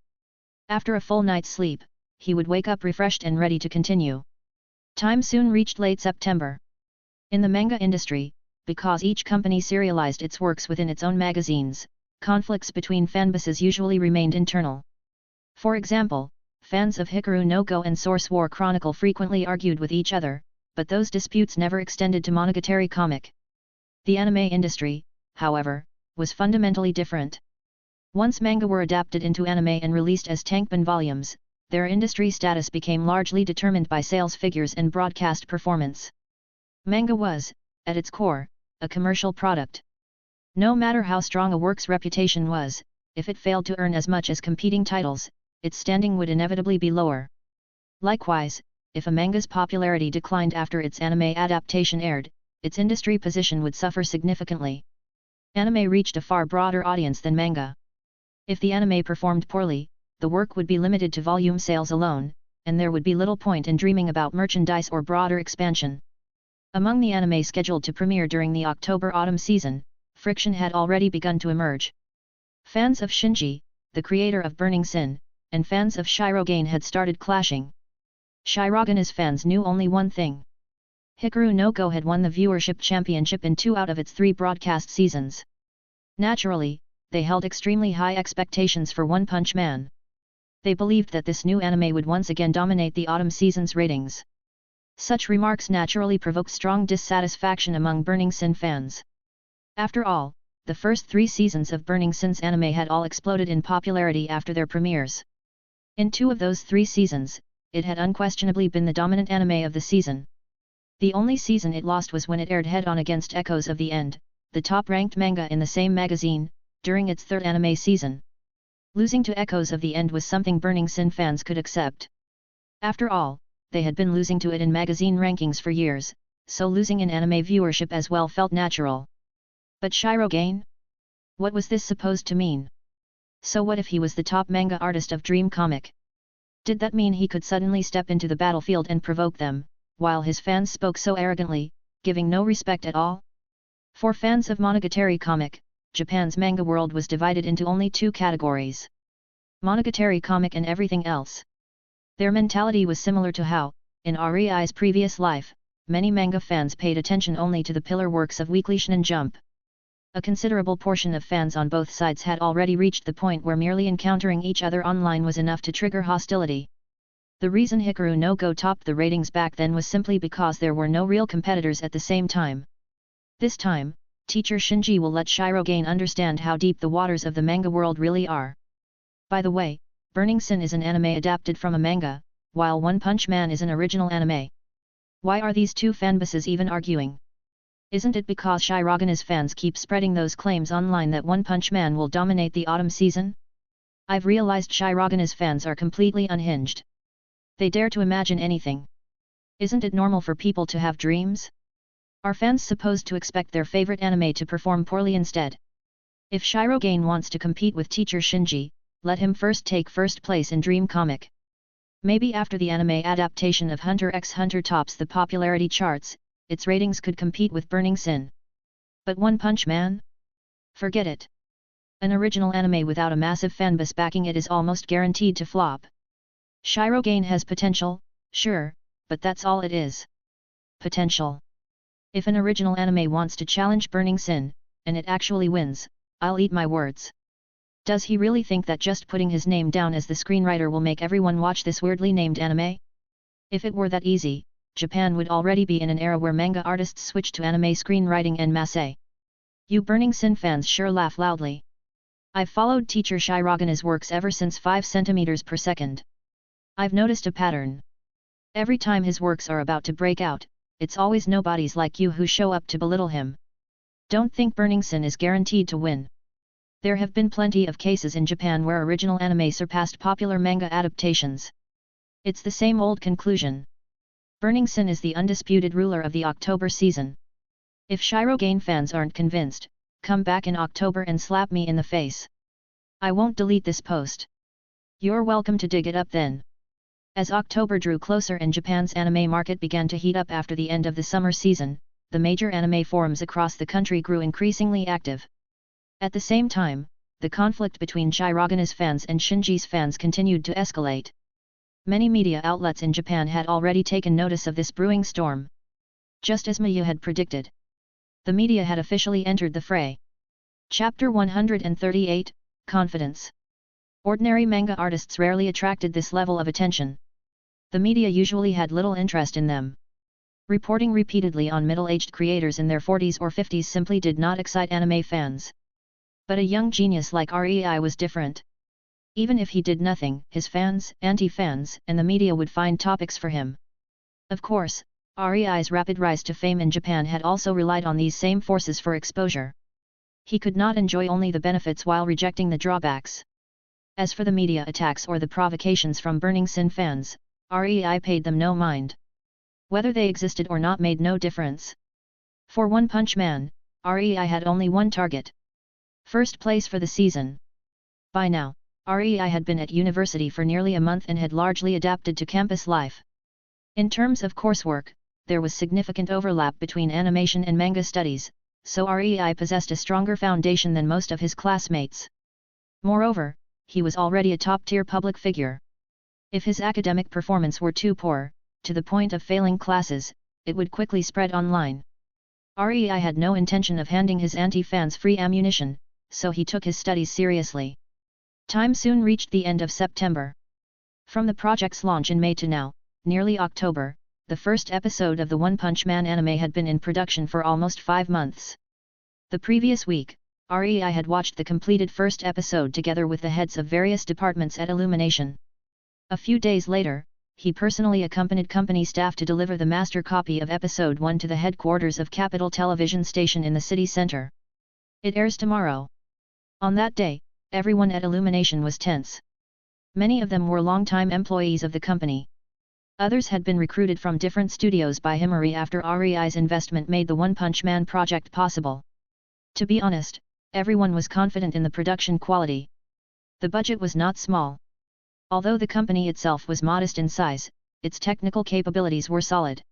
After a full night's sleep, he would wake up refreshed and ready to continue. Time soon reached late September. In the manga industry, because each company serialized its works within its own magazines, conflicts between fanbases usually remained internal. For example, fans of Hikaru no Go and Source War Chronicle frequently argued with each other, but those disputes never extended to Monogatari comic. The anime industry, however, was fundamentally different. Once manga were adapted into anime and released as tankban volumes, their industry status became largely determined by sales figures and broadcast performance. Manga was, at its core, a commercial product. No matter how strong a work's reputation was, if it failed to earn as much as competing titles, its standing would inevitably be lower. Likewise, if a manga's popularity declined after its anime adaptation aired, its industry position would suffer significantly. Anime reached a far broader audience than manga. If the anime performed poorly, the work would be limited to volume sales alone, and there would be little point in dreaming about merchandise or broader expansion. Among the anime scheduled to premiere during the October-autumn season, friction had already begun to emerge. Fans of Shinji, the creator of Burning Sin, and fans of Shirogane had started clashing. Shirogane's fans knew only one thing. Hikaru no Go had won the viewership championship in 2 out of its 3 broadcast seasons. Naturally, they held extremely high expectations for One Punch Man. They believed that this new anime would once again dominate the autumn season's ratings. Such remarks naturally provoked strong dissatisfaction among Burning Sin fans. After all, the first 3 seasons of Burning Sin's anime had all exploded in popularity after their premieres. In 2 of those 3 seasons, it had unquestionably been the dominant anime of the season. The only season it lost was when it aired head-on against Echoes of the End, the top-ranked manga in the same magazine, during its 3rd anime season. Losing to Echoes of the End was something Burning Sin fans could accept. After all, they had been losing to it in magazine rankings for years, so losing in anime viewership as well felt natural. But Shirogane? What was this supposed to mean? So what if he was the top manga artist of Dream Comic? Did that mean he could suddenly step into the battlefield and provoke them, while his fans spoke so arrogantly, giving no respect at all? For fans of Monogatari comic, Japan's manga world was divided into only 2 categories: Monogatari comic and everything else. Their mentality was similar to how, in Rei's previous life, many manga fans paid attention only to the pillar works of Weekly Shonen Jump. A considerable portion of fans on both sides had already reached the point where merely encountering each other online was enough to trigger hostility. The reason Hikaru no Go topped the ratings back then was simply because there were no real competitors at the same time. This time, teacher Shinji will let Shirogane understand how deep the waters of the manga world really are. By the way, Burning Sin is an anime adapted from a manga, while One Punch Man is an original anime. Why are these 2 fanbases even arguing? Isn't it because Shirogane's fans keep spreading those claims online that One Punch Man will dominate the autumn season? I've realized Shirogane's fans are completely unhinged. They dare to imagine anything. Isn't it normal for people to have dreams? Are fans supposed to expect their favorite anime to perform poorly instead? If Shirogane wants to compete with teacher Shinji, let him first take first place in Dream Comic. Maybe after the anime adaptation of Hunter x Hunter tops the popularity charts, its ratings could compete with Burning Sin. But One Punch Man? Forget it. An original anime without a massive fanbase backing it is almost guaranteed to flop. Reforging has potential, sure, but that's all it is. Potential. If an original anime wants to challenge Burning Sin, and it actually wins, I'll eat my words. Does he really think that just putting his name down as the screenwriter will make everyone watch this weirdly named anime? If it were that easy, Japan would already be in an era where manga artists switch to anime screenwriting en masse. You Burning Sin fans sure laugh loudly. I've followed teacher Shirogana's works ever since 5 cm per second. I've noticed a pattern. Every time his works are about to break out, it's always nobodies like you who show up to belittle him. Don't think Burning Sin is guaranteed to win. There have been plenty of cases in Japan where original anime surpassed popular manga adaptations. It's the same old conclusion. Burning Sin is the undisputed ruler of the October season. If Reforging fans aren't convinced, come back in October and slap me in the face. I won't delete this post. You're welcome to dig it up then. As October drew closer and Japan's anime market began to heat up after the end of the summer season, the major anime forums across the country grew increasingly active. At the same time, the conflict between Shirogana's fans and Shinji's fans continued to escalate. Many media outlets in Japan had already taken notice of this brewing storm. Just as Mayu had predicted, the media had officially entered the fray. Chapter 138, Confidence. Ordinary manga artists rarely attracted this level of attention. The media usually had little interest in them. Reporting repeatedly on middle-aged creators in their 40s or 50s simply did not excite anime fans. But a young genius like Rei was different. Even if he did nothing, his fans, anti-fans, and the media would find topics for him. Of course, Rei's rapid rise to fame in Japan had also relied on these same forces for exposure. He could not enjoy only the benefits while rejecting the drawbacks. As for the media attacks or the provocations from Burning Sin fans, Rei paid them no mind. Whether they existed or not made no difference. For One Punch Man, Rei had only one target: first place for the season. By now, Rei had been at university for nearly a month and had largely adapted to campus life. In terms of coursework, there was significant overlap between animation and manga studies, so Rei possessed a stronger foundation than most of his classmates. Moreover, he was already a top-tier public figure. If his academic performance were too poor, to the point of failing classes, it would quickly spread online. Rei had no intention of handing his anti-fans free ammunition, so he took his studies seriously. Time soon reached the end of September. From the project's launch in May to now, nearly October, the first episode of the One Punch Man anime had been in production for almost 5 months. The previous week, Rei had watched the completed first episode together with the heads of various departments at Illumination. A few days later, he personally accompanied company staff to deliver the master copy of episode 1 to the headquarters of Capital Television Station in the city center. It airs tomorrow. On that day, everyone at Illumination was tense. Many of them were long-time employees of the company. Others had been recruited from different studios by Himari after Rei's investment made the One Punch Man project possible. To be honest, everyone was confident in the production quality. The budget was not small. Although the company itself was modest in size, its technical capabilities were solid.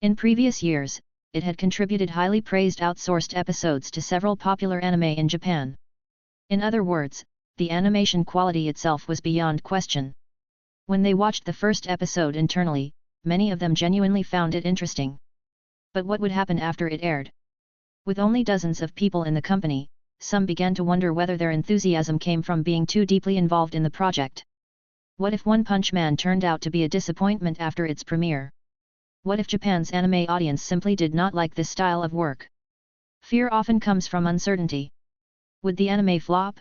In previous years, it had contributed highly praised outsourced episodes to several popular anime in Japan. In other words, the animation quality itself was beyond question. When they watched the first episode internally, many of them genuinely found it interesting. But what would happen after it aired? With only dozens of people in the company, some began to wonder whether their enthusiasm came from being too deeply involved in the project. What if One Punch Man turned out to be a disappointment after its premiere? What if Japan's anime audience simply did not like this style of work? Fear often comes from uncertainty. Would the anime flop?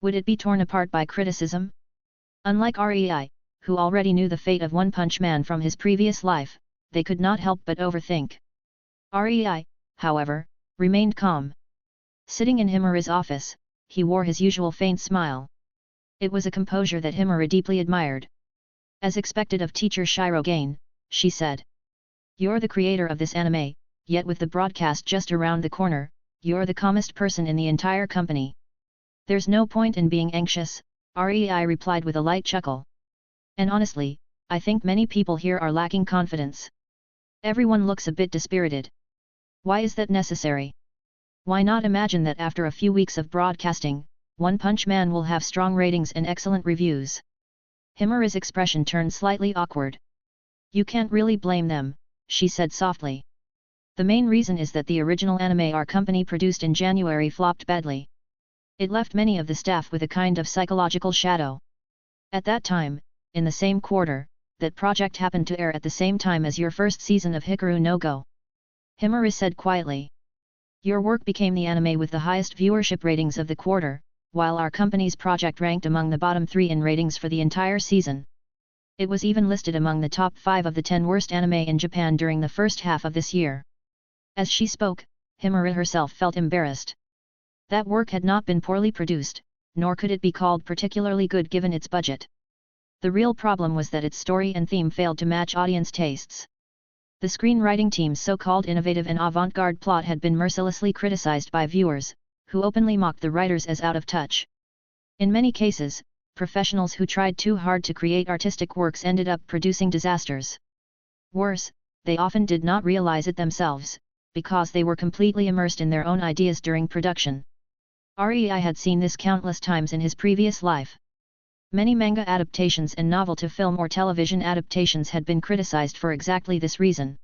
Would it be torn apart by criticism? Unlike Rei, who already knew the fate of One Punch Man from his previous life, they could not help but overthink. Rei, however, remained calm. Sitting in Himari's office, he wore his usual faint smile. It was a composure that Himari deeply admired. As expected of teacher Reforging, she said. You're the creator of this anime, yet with the broadcast just around the corner, you're the calmest person in the entire company. There's no point in being anxious, Rei replied with a light chuckle. And honestly, I think many people here are lacking confidence. Everyone looks a bit dispirited. Why is that necessary? Why not imagine that after a few weeks of broadcasting, One Punch Man will have strong ratings and excellent reviews. Himura's expression turned slightly awkward. You can't really blame them, she said softly. The main reason is that the original anime our company produced in January flopped badly. It left many of the staff with a kind of psychological shadow. At that time, in the same quarter, that project happened to air at the same time as your first season of Hikaru no Go. Himura said quietly. Your work became the anime with the highest viewership ratings of the quarter, while our company's project ranked among the bottom 3 in ratings for the entire season. It was even listed among the top 5 of the 10 worst anime in Japan during the first half of this year. As she spoke, Himura herself felt embarrassed. That work had not been poorly produced, nor could it be called particularly good given its budget. The real problem was that its story and theme failed to match audience tastes. The screenwriting team's so-called innovative and avant-garde plot had been mercilessly criticized by viewers, who openly mocked the writers as out of touch. In many cases, professionals who tried too hard to create artistic works ended up producing disasters. Worse, they often did not realize it themselves, because they were completely immersed in their own ideas during production. Rei had seen this countless times in his previous life. Many manga adaptations and novel-to-film or television adaptations had been criticized for exactly this reason.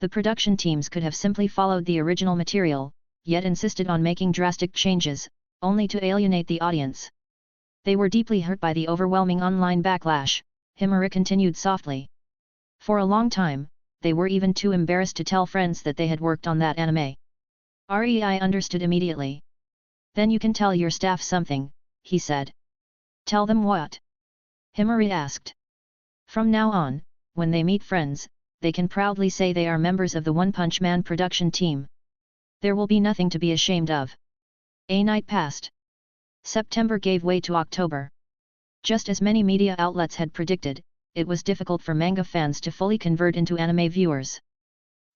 The production teams could have simply followed the original material, yet insisted on making drastic changes, only to alienate the audience. They were deeply hurt by the overwhelming online backlash, Himura continued softly. For a long time, they were even too embarrassed to tell friends that they had worked on that anime. Rei understood immediately. Then you can tell your staff something, he said. Tell them what? Himura asked. From now on, when they meet friends, they can proudly say they are members of the One Punch Man production team. There will be nothing to be ashamed of. A night passed. September gave way to October. Just as many media outlets had predicted, it was difficult for manga fans to fully convert into anime viewers.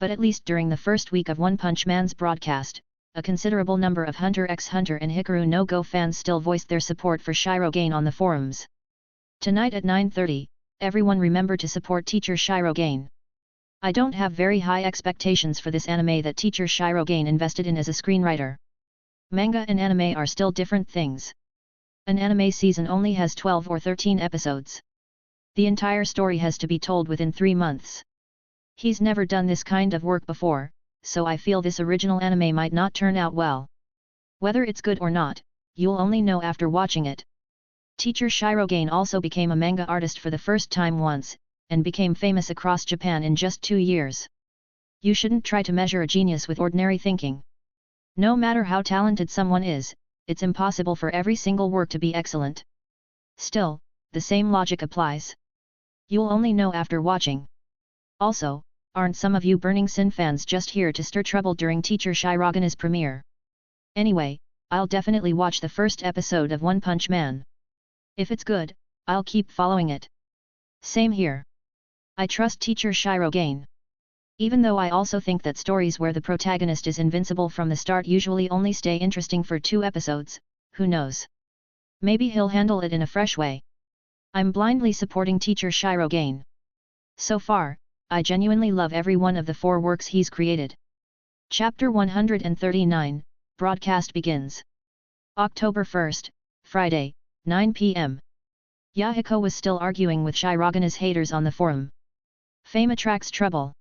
But at least during the first week of One Punch Man's broadcast, a considerable number of Hunter x Hunter and Hikaru no Go fans still voiced their support for Shirogane on the forums. Tonight at 9:30, everyone remember to support Teacher Shirogane. I don't have very high expectations for this anime that Teacher Shirogane invested in as a screenwriter. Manga and anime are still different things. An anime season only has 12 or 13 episodes. The entire story has to be told within 3 months. He's never done this kind of work before, so I feel this original anime might not turn out well. Whether it's good or not, you'll only know after watching it. Teacher Shirogane also became a manga artist for the first time once, and became famous across Japan in just 2 years. You shouldn't try to measure a genius with ordinary thinking. No matter how talented someone is, it's impossible for every single work to be excellent. Still, the same logic applies. You'll only know after watching. Also, aren't some of you Burning Sin fans just here to stir trouble during Teacher Shirogane's premiere? Anyway, I'll definitely watch the first episode of One Punch Man. If it's good, I'll keep following it. Same here. I trust Teacher Shirogane. Even though I also think that stories where the protagonist is invincible from the start usually only stay interesting for 2 episodes, who knows? Maybe he'll handle it in a fresh way. I'm blindly supporting Teacher Shirogane. So far, I genuinely love every one of the 4 works he's created. Chapter 139, Broadcast begins. October 1st, Friday, 9 p.m. Yahiko was still arguing with Shirogane's haters on the forum. Fame attracts trouble.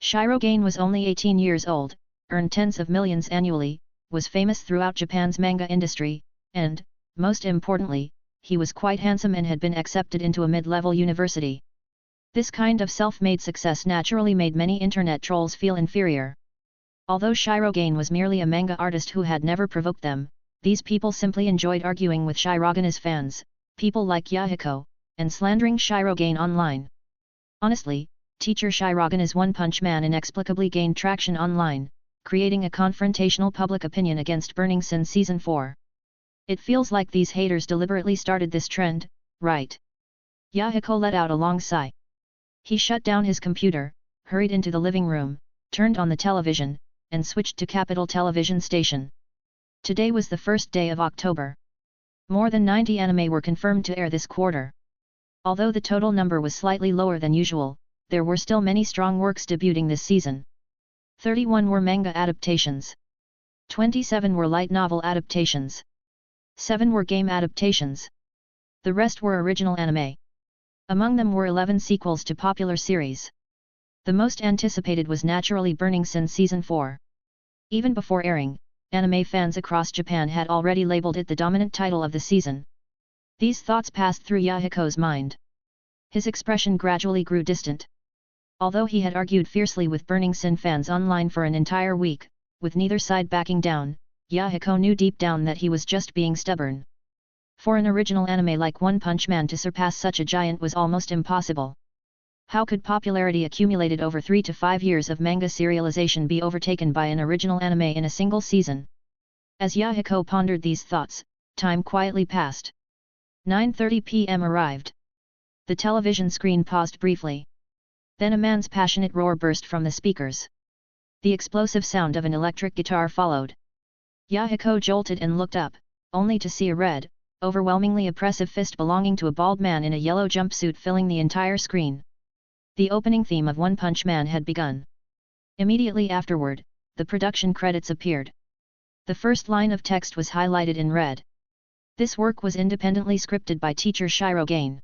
Shirogane was only 18 years old, earned tens of millions annually, was famous throughout Japan's manga industry, and, most importantly, he was quite handsome and had been accepted into a mid-level university. This kind of self-made success naturally made many internet trolls feel inferior. Although Shirogane was merely a manga artist who had never provoked them, these people simply enjoyed arguing with Shirogane's fans, people like Yahiko, and slandering Shirogane online. Honestly, Teacher Shirogane's One Punch Man inexplicably gained traction online, creating a confrontational public opinion against Burning Sin Season 4. It feels like these haters deliberately started this trend, right? Yahiko let out a long sigh. He shut down his computer, hurried into the living room, turned on the television, and switched to Capital Television Station. Today was the first day of October. More than 90 anime were confirmed to air this quarter. Although the total number was slightly lower than usual, there were still many strong works debuting this season. 31 were manga adaptations. 27 were light novel adaptations. 7 were game adaptations. The rest were original anime. Among them were 11 sequels to popular series. The most anticipated was naturally Burning Sun Season 4. Even before airing, anime fans across Japan had already labeled it the dominant title of the season. These thoughts passed through Yahiko's mind. His expression gradually grew distant. Although he had argued fiercely with Burning Sun fans online for an entire week, with neither side backing down, Yahiko knew deep down that he was just being stubborn. For an original anime like One Punch Man to surpass such a giant was almost impossible. How could popularity accumulated over 3 to 5 years of manga serialization be overtaken by an original anime in a single season? As Yahiko pondered these thoughts, time quietly passed. 9:30 p.m. arrived. The television screen paused briefly. Then a man's passionate roar burst from the speakers. The explosive sound of an electric guitar followed. Yahiko jolted and looked up, only to see a red, overwhelmingly oppressive fist belonging to a bald man in a yellow jumpsuit filling the entire screen. The opening theme of One Punch Man had begun. Immediately afterward, the production credits appeared. The first line of text was highlighted in red. This work was independently scripted by teacher Shiro Gain.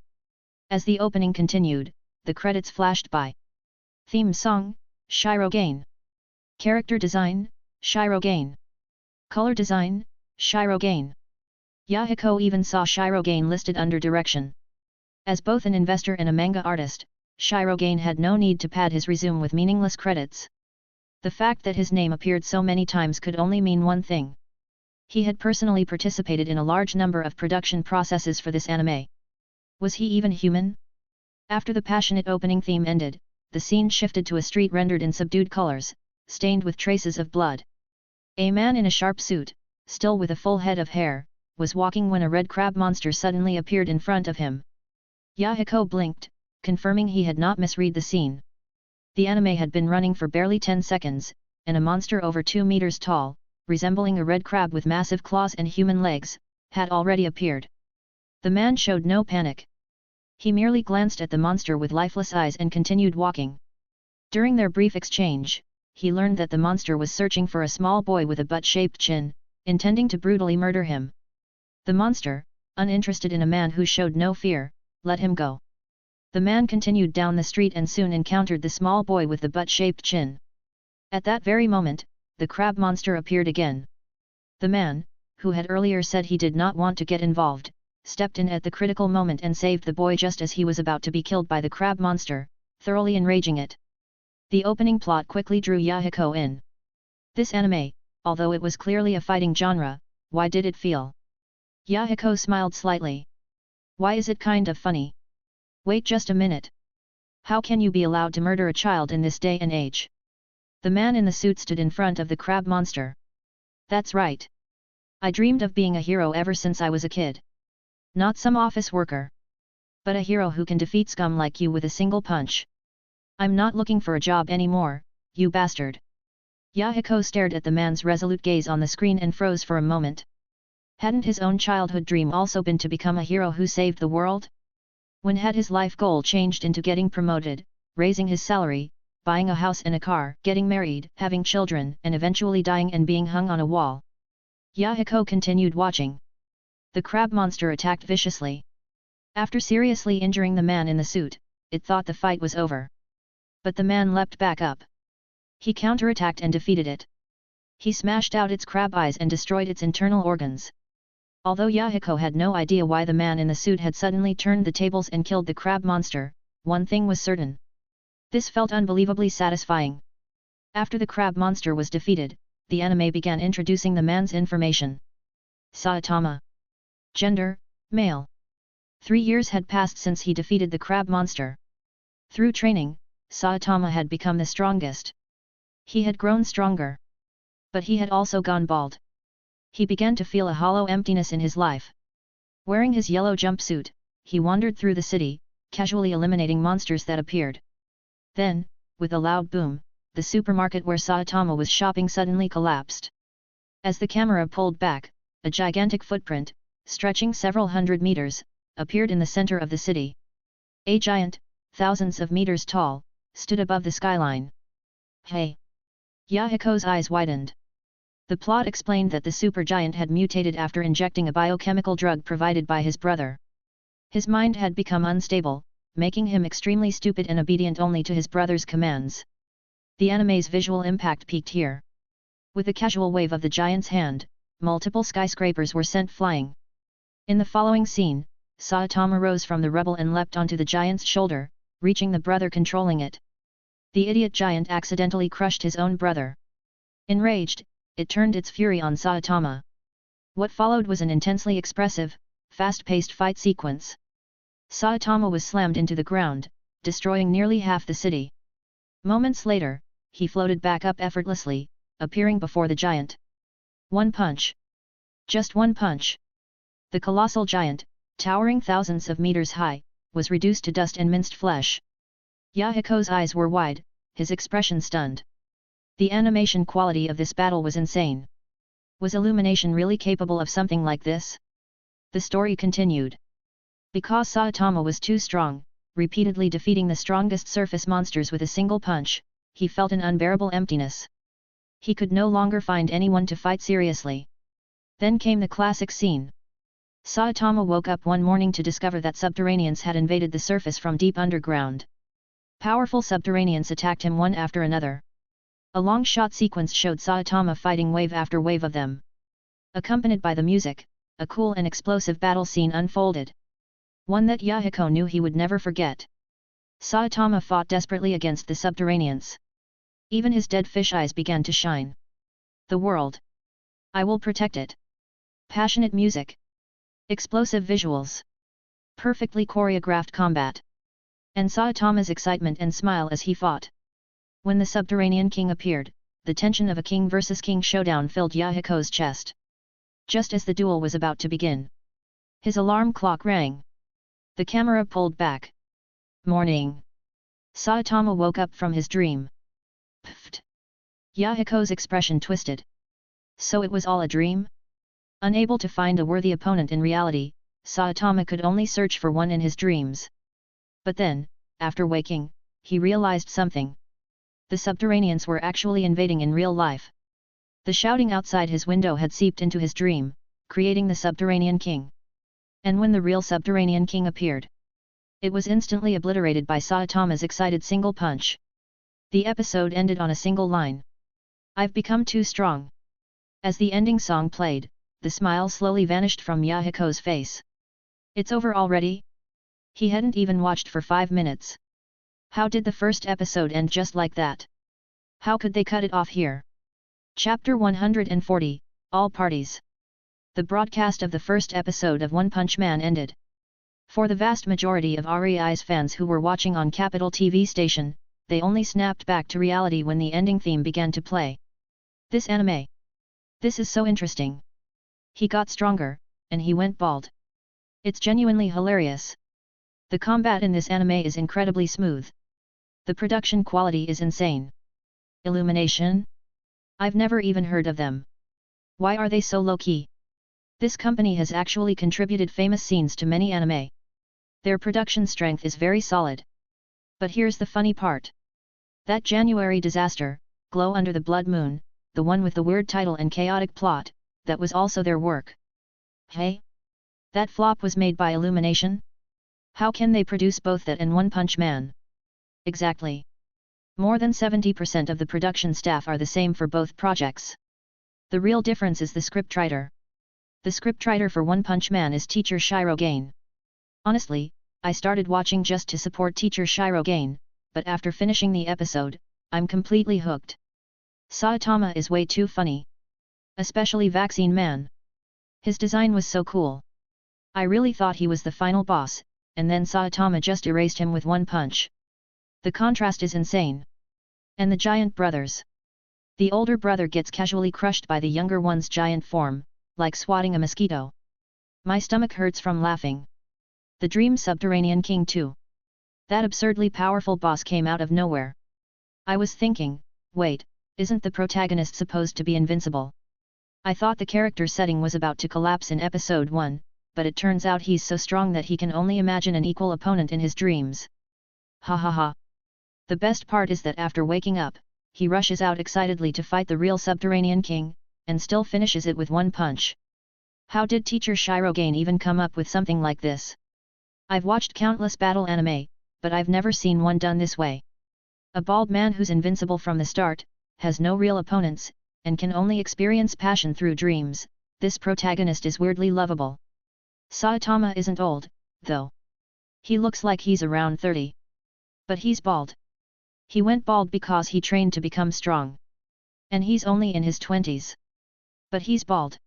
As the opening continued, the credits flashed by. Theme song, Shiro Gain. Character design, Shiro Gain. Color design, Shiro Gain. Yahiko even saw Shiro Gain listed under direction. As both an investor and a manga artist, Shiro Gain had no need to pad his resume with meaningless credits. The fact that his name appeared so many times could only mean one thing. He had personally participated in a large number of production processes for this anime. Was he even human? After the passionate opening theme ended, the scene shifted to a street rendered in subdued colors, stained with traces of blood. A man in a sharp suit, still with a full head of hair, was walking when a red crab monster suddenly appeared in front of him. Yahiko blinked, confirming he had not misread the scene. The anime had been running for barely 10 seconds, and a monster over 2 meters tall, resembling a red crab with massive claws and human legs, had already appeared. The man showed no panic. He merely glanced at the monster with lifeless eyes and continued walking. During their brief exchange, he learned that the monster was searching for a small boy with a butt-shaped chin, intending to brutally murder him. The monster, uninterested in a man who showed no fear, let him go. The man continued down the street and soon encountered the small boy with the butt-shaped chin. At that very moment, the crab monster appeared again. The man, who had earlier said he did not want to get involved, stepped in at the critical moment and saved the boy just as he was about to be killed by the crab monster, thoroughly enraging it. The opening plot quickly drew Yahiko in. This anime, although it was clearly a fighting genre, why did it feel? Yahiko smiled slightly. Why is it kind of funny? Wait just a minute. How can you be allowed to murder a child in this day and age? The man in the suit stood in front of the crab monster. That's right. I dreamed of being a hero ever since I was a kid. Not some office worker. But a hero who can defeat scum like you with a single punch. I'm not looking for a job anymore, you bastard. Yahiko stared at the man's resolute gaze on the screen and froze for a moment. Hadn't his own childhood dream also been to become a hero who saved the world? When had his life goal changed into getting promoted, raising his salary, buying a house and a car, getting married, having children, and eventually dying and being hung on a wall? Yahiko continued watching. The crab monster attacked viciously. After seriously injuring the man in the suit, it thought the fight was over. But the man leapt back up. He counterattacked and defeated it. He smashed out its crab eyes and destroyed its internal organs. Although Yahiko had no idea why the man in the suit had suddenly turned the tables and killed the crab monster, one thing was certain. This felt unbelievably satisfying. After the crab monster was defeated, the anime began introducing the man's information. Saitama. Gender, male. 3 years had passed since he defeated the crab monster. Through training, Saitama had become the strongest. He had grown stronger. But he had also gone bald. He began to feel a hollow emptiness in his life. Wearing his yellow jumpsuit, he wandered through the city, casually eliminating monsters that appeared. Then, with a loud boom, the supermarket where Saitama was shopping suddenly collapsed. As the camera pulled back, a gigantic footprint, stretching several hundred meters, appeared in the center of the city. A giant, thousands of meters tall, stood above the skyline. Hey! Yahiko's eyes widened. The plot explained that the supergiant had mutated after injecting a biochemical drug provided by his brother. His mind had become unstable, making him extremely stupid and obedient only to his brother's commands. The anime's visual impact peaked here. With a casual wave of the giant's hand, multiple skyscrapers were sent flying. In the following scene, Saitama rose from the rubble and leapt onto the giant's shoulder, reaching the brother controlling it. The idiot giant accidentally crushed his own brother. Enraged, it turned its fury on Saitama. What followed was an intensely expressive, fast-paced fight sequence. Saitama was slammed into the ground, destroying nearly half the city. Moments later, he floated back up effortlessly, appearing before the giant. One punch. Just one punch. The colossal giant, towering thousands of meters high, was reduced to dust and minced flesh. Yahiko's eyes were wide, his expression stunned. The animation quality of this battle was insane. Was Illumination really capable of something like this? The story continued. Because Saitama was too strong, repeatedly defeating the strongest surface monsters with a single punch, he felt an unbearable emptiness. He could no longer find anyone to fight seriously. Then came the classic scene. Saitama woke up one morning to discover that subterraneans had invaded the surface from deep underground. Powerful subterraneans attacked him one after another. A long shot sequence showed Saitama fighting wave after wave of them. Accompanied by the music, a cool and explosive battle scene unfolded. One that Yahiko knew he would never forget. Saitama fought desperately against the subterraneans. Even his dead fish eyes began to shine. The world. I will protect it. Passionate music. Explosive visuals. Perfectly choreographed combat. And Saitama's excitement and smile as he fought. When the subterranean king appeared, the tension of a king versus king showdown filled Yahiko's chest. Just as the duel was about to begin, his alarm clock rang. The camera pulled back. Morning. Saitama woke up from his dream. Pfft. Yahiko's expression twisted. So it was all a dream? Unable to find a worthy opponent in reality, Saitama could only search for one in his dreams. But then, after waking, he realized something. The subterraneans were actually invading in real life. The shouting outside his window had seeped into his dream, creating the subterranean king. And when the real subterranean king appeared, it was instantly obliterated by Saitama's excited single punch. The episode ended on a single line. I've become too strong. As the ending song played, the smile slowly vanished from Yahiko's face. It's over already? He hadn't even watched for 5 minutes. How did the first episode end just like that? How could they cut it off here? Chapter 140, All Parties. The broadcast of the first episode of One Punch Man ended. For the vast majority of REI's fans who were watching on Capital TV station, they only snapped back to reality when the ending theme began to play. This anime. This is so interesting. He got stronger, and he went bald. It's genuinely hilarious. The combat in this anime is incredibly smooth. The production quality is insane. Illumination? I've never even heard of them. Why are they so low-key? This company has actually contributed famous scenes to many anime. Their production strength is very solid. But here's the funny part. That January disaster, Glow Under the Blood Moon, the one with the weird title and chaotic plot, that was also their work. Hey? That flop was made by Illumination? How can they produce both that and One Punch Man? Exactly. More than 70% of the production staff are the same for both projects. The real difference is the scriptwriter. The scriptwriter for One Punch Man is Teacher Shirogane. Honestly, I started watching just to support Teacher Shirogane, but after finishing the episode, I'm completely hooked. Saitama is way too funny. Especially Vaccine Man. His design was so cool. I really thought he was the final boss, and then Saitama just erased him with one punch. The contrast is insane. And the giant brothers. The older brother gets casually crushed by the younger one's giant form, like swatting a mosquito. My stomach hurts from laughing. The Dream Subterranean King too. That absurdly powerful boss came out of nowhere. I was thinking, wait, isn't the protagonist supposed to be invincible? I thought the character setting was about to collapse in episode 1, but it turns out he's so strong that he can only imagine an equal opponent in his dreams. Ha ha ha. The best part is that after waking up, he rushes out excitedly to fight the real Subterranean King, and still finishes it with one punch. How did teacher Shirogane even come up with something like this? I've watched countless battle anime, but I've never seen one done this way. A bald man who's invincible from the start, has no real opponents, and can only experience passion through dreams. This protagonist is weirdly lovable. Saitama isn't old, though. He looks like he's around 30. But he's bald. He went bald because he trained to become strong. And he's only in his 20s. But he's bald.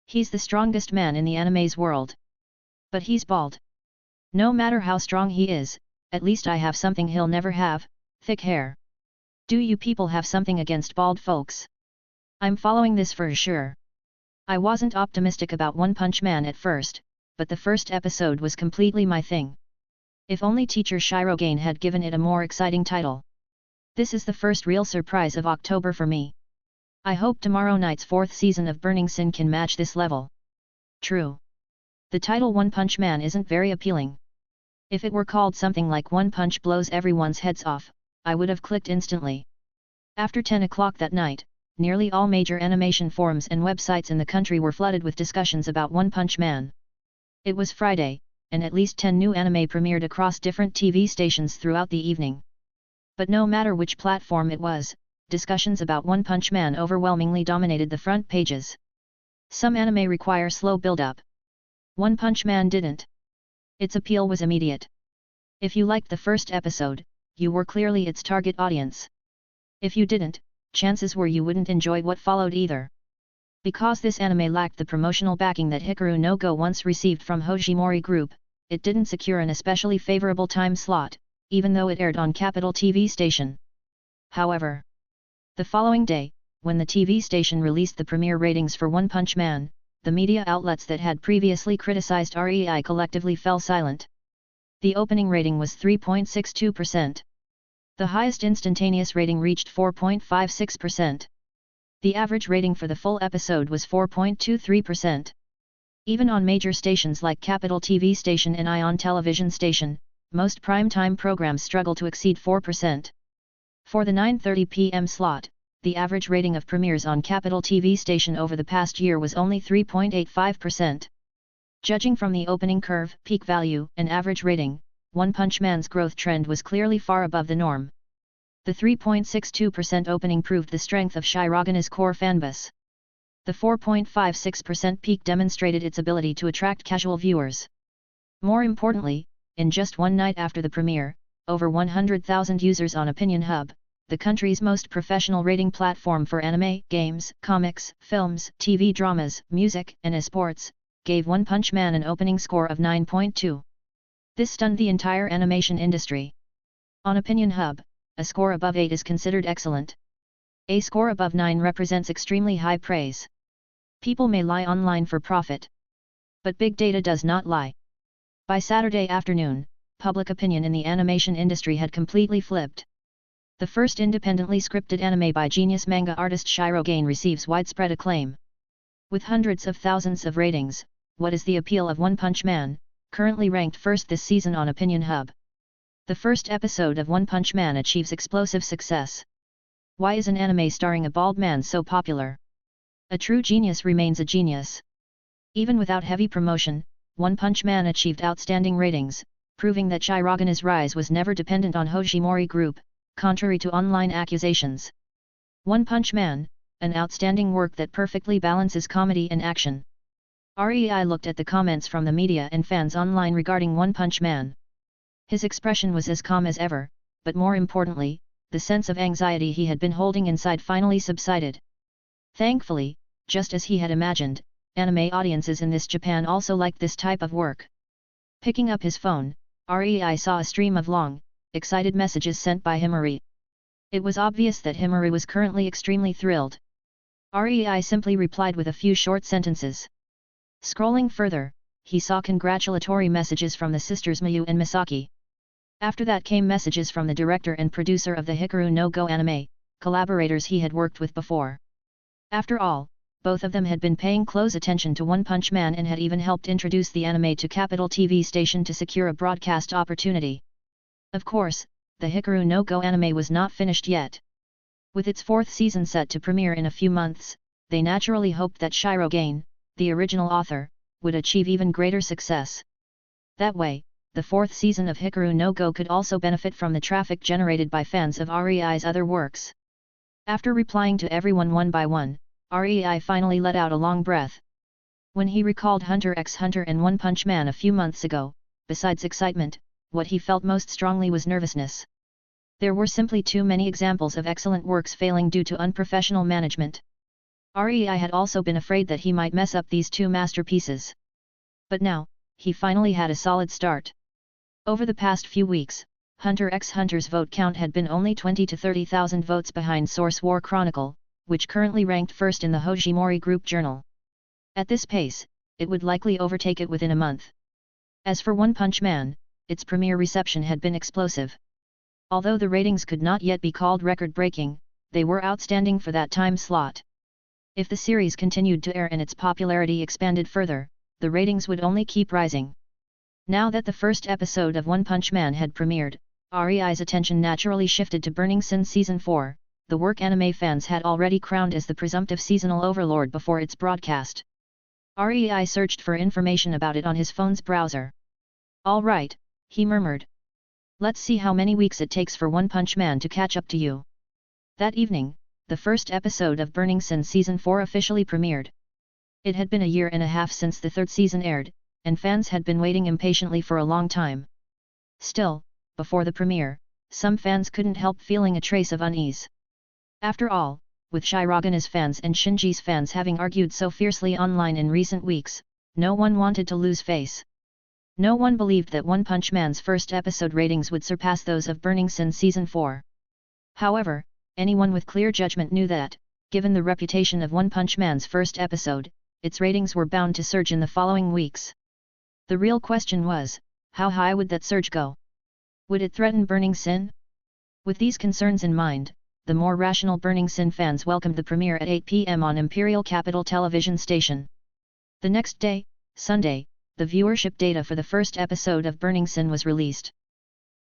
He's the strongest man in the anime's world. But he's bald. No matter how strong he is, at least I have something he'll never have, thick hair. Do you people have something against bald folks? I'm following this for sure. I wasn't optimistic about One Punch Man at first, but the first episode was completely my thing. If only teacher Shirogane had given it a more exciting title. This is the first real surprise of October for me. I hope tomorrow night's 4th season of Burning Sin can match this level. True. The title One Punch Man isn't very appealing. If it were called something like One Punch Blows Everyone's Heads Off, I would have clicked instantly. After 10 o'clock that night, nearly all major animation forums and websites in the country were flooded with discussions about One Punch Man. It was Friday, and at least 10 new anime premiered across different TV stations throughout the evening. But no matter which platform it was, discussions about One Punch Man overwhelmingly dominated the front pages. Some anime require slow build-up. One Punch Man didn't. Its appeal was immediate. If you liked the first episode, you were clearly its target audience. If you didn't, chances were you wouldn't enjoy what followed either. Because this anime lacked the promotional backing that Hikaru no Go once received from Hojimori Group, it didn't secure an especially favorable time slot, even though it aired on Capital TV station. However, the following day, when the TV station released the premiere ratings for One Punch Man, the media outlets that had previously criticized REI collectively fell silent. The opening rating was 3.62%. The highest instantaneous rating reached 4.56%. The average rating for the full episode was 4.23%. Even on major stations like Capital TV station and Ion Television station, most prime-time programs struggle to exceed 4%. For the 9:30 p.m. slot, the average rating of premieres on Capital TV station over the past year was only 3.85%. Judging from the opening curve, peak value, and average rating, One Punch Man's growth trend was clearly far above the norm. The 3.62% opening proved the strength of Shirogane's core fanbase. The 4.56% peak demonstrated its ability to attract casual viewers. More importantly, in just one night after the premiere, over 100,000 users on Opinion Hub, the country's most professional rating platform for anime, games, comics, films, TV dramas, music, and esports, gave One Punch Man an opening score of 9.2. This stunned the entire animation industry. On Opinion Hub, a score above 8 is considered excellent. A score above 9 represents extremely high praise. People may lie online for profit. But big data does not lie. By Saturday afternoon, public opinion in the animation industry had completely flipped. The first independently scripted anime by genius manga artist Shirogane receives widespread acclaim. With hundreds of thousands of ratings, what is the appeal of One Punch Man, currently ranked first this season on Opinion Hub? The first episode of One Punch Man achieves explosive success. Why is an anime starring a bald man so popular? A true genius remains a genius. Even without heavy promotion, One Punch Man achieved outstanding ratings, proving that Shirogane's rise was never dependent on Hojimori Group, contrary to online accusations. One Punch Man, an outstanding work that perfectly balances comedy and action. REI looked at the comments from the media and fans online regarding One Punch Man. His expression was as calm as ever, but more importantly, the sense of anxiety he had been holding inside finally subsided. Thankfully, just as he had imagined, anime audiences in Japan also liked this type of work. Picking up his phone, REI saw a stream of long, excited messages sent by Himari. It was obvious that Himari was currently extremely thrilled. REI simply replied with a few short sentences. Scrolling further, he saw congratulatory messages from the sisters Mayu and Misaki. After that came messages from the director and producer of the Hikaru no Go anime, collaborators he had worked with before. After all, both of them had been paying close attention to One Punch Man and had even helped introduce the anime to Capital TV station to secure a broadcast opportunity. Of course, the Hikaru no Go anime was not finished yet. With its 4th season set to premiere in a few months, they naturally hoped that Shirogane, the original author, would achieve even greater success. That way, the fourth season of Hikaru no Go could also benefit from the traffic generated by fans of REI's other works. After replying to everyone one by one, REI finally let out a long breath. When he recalled Hunter x Hunter and One Punch Man a few months ago, besides excitement, what he felt most strongly was nervousness. There were simply too many examples of excellent works failing due to unprofessional management. REI had also been afraid that he might mess up these two masterpieces. But now, he finally had a solid start. Over the past few weeks, Hunter x Hunter's vote count had been only 20 to 30,000 votes behind Source War Chronicle, which currently ranked first in the Hojimori Group Journal. At this pace, it would likely overtake it within a month. As for One Punch Man, its premiere reception had been explosive. Although the ratings could not yet be called record-breaking, they were outstanding for that time slot. If the series continued to air and its popularity expanded further, the ratings would only keep rising. Now that the first episode of One Punch Man had premiered, REI's attention naturally shifted to Burning Sin Season 4, the work anime fans had already crowned as the presumptive seasonal overlord before its broadcast. REI searched for information about it on his phone's browser. "All right," he murmured. "Let's see how many weeks it takes for One Punch Man to catch up to you." That evening, the first episode of Burning Sin Season 4 officially premiered. It had been a year and a half since the third season aired, and fans had been waiting impatiently for a long time. Still, before the premiere, some fans couldn't help feeling a trace of unease. After all, with Shirogana's fans and Shinji's fans having argued so fiercely online in recent weeks, no one wanted to lose face. No one believed that One Punch Man's first episode ratings would surpass those of Burning Sin Season 4. However, anyone with clear judgment knew that, given the reputation of One Punch Man's first episode, its ratings were bound to surge in the following weeks. The real question was, how high would that surge go? Would it threaten Burning Sin? With these concerns in mind, the more rational Burning Sin fans welcomed the premiere at 8 p.m. on Imperial Capital Television Station. The next day, Sunday, the viewership data for the first episode of Burning Sin was released.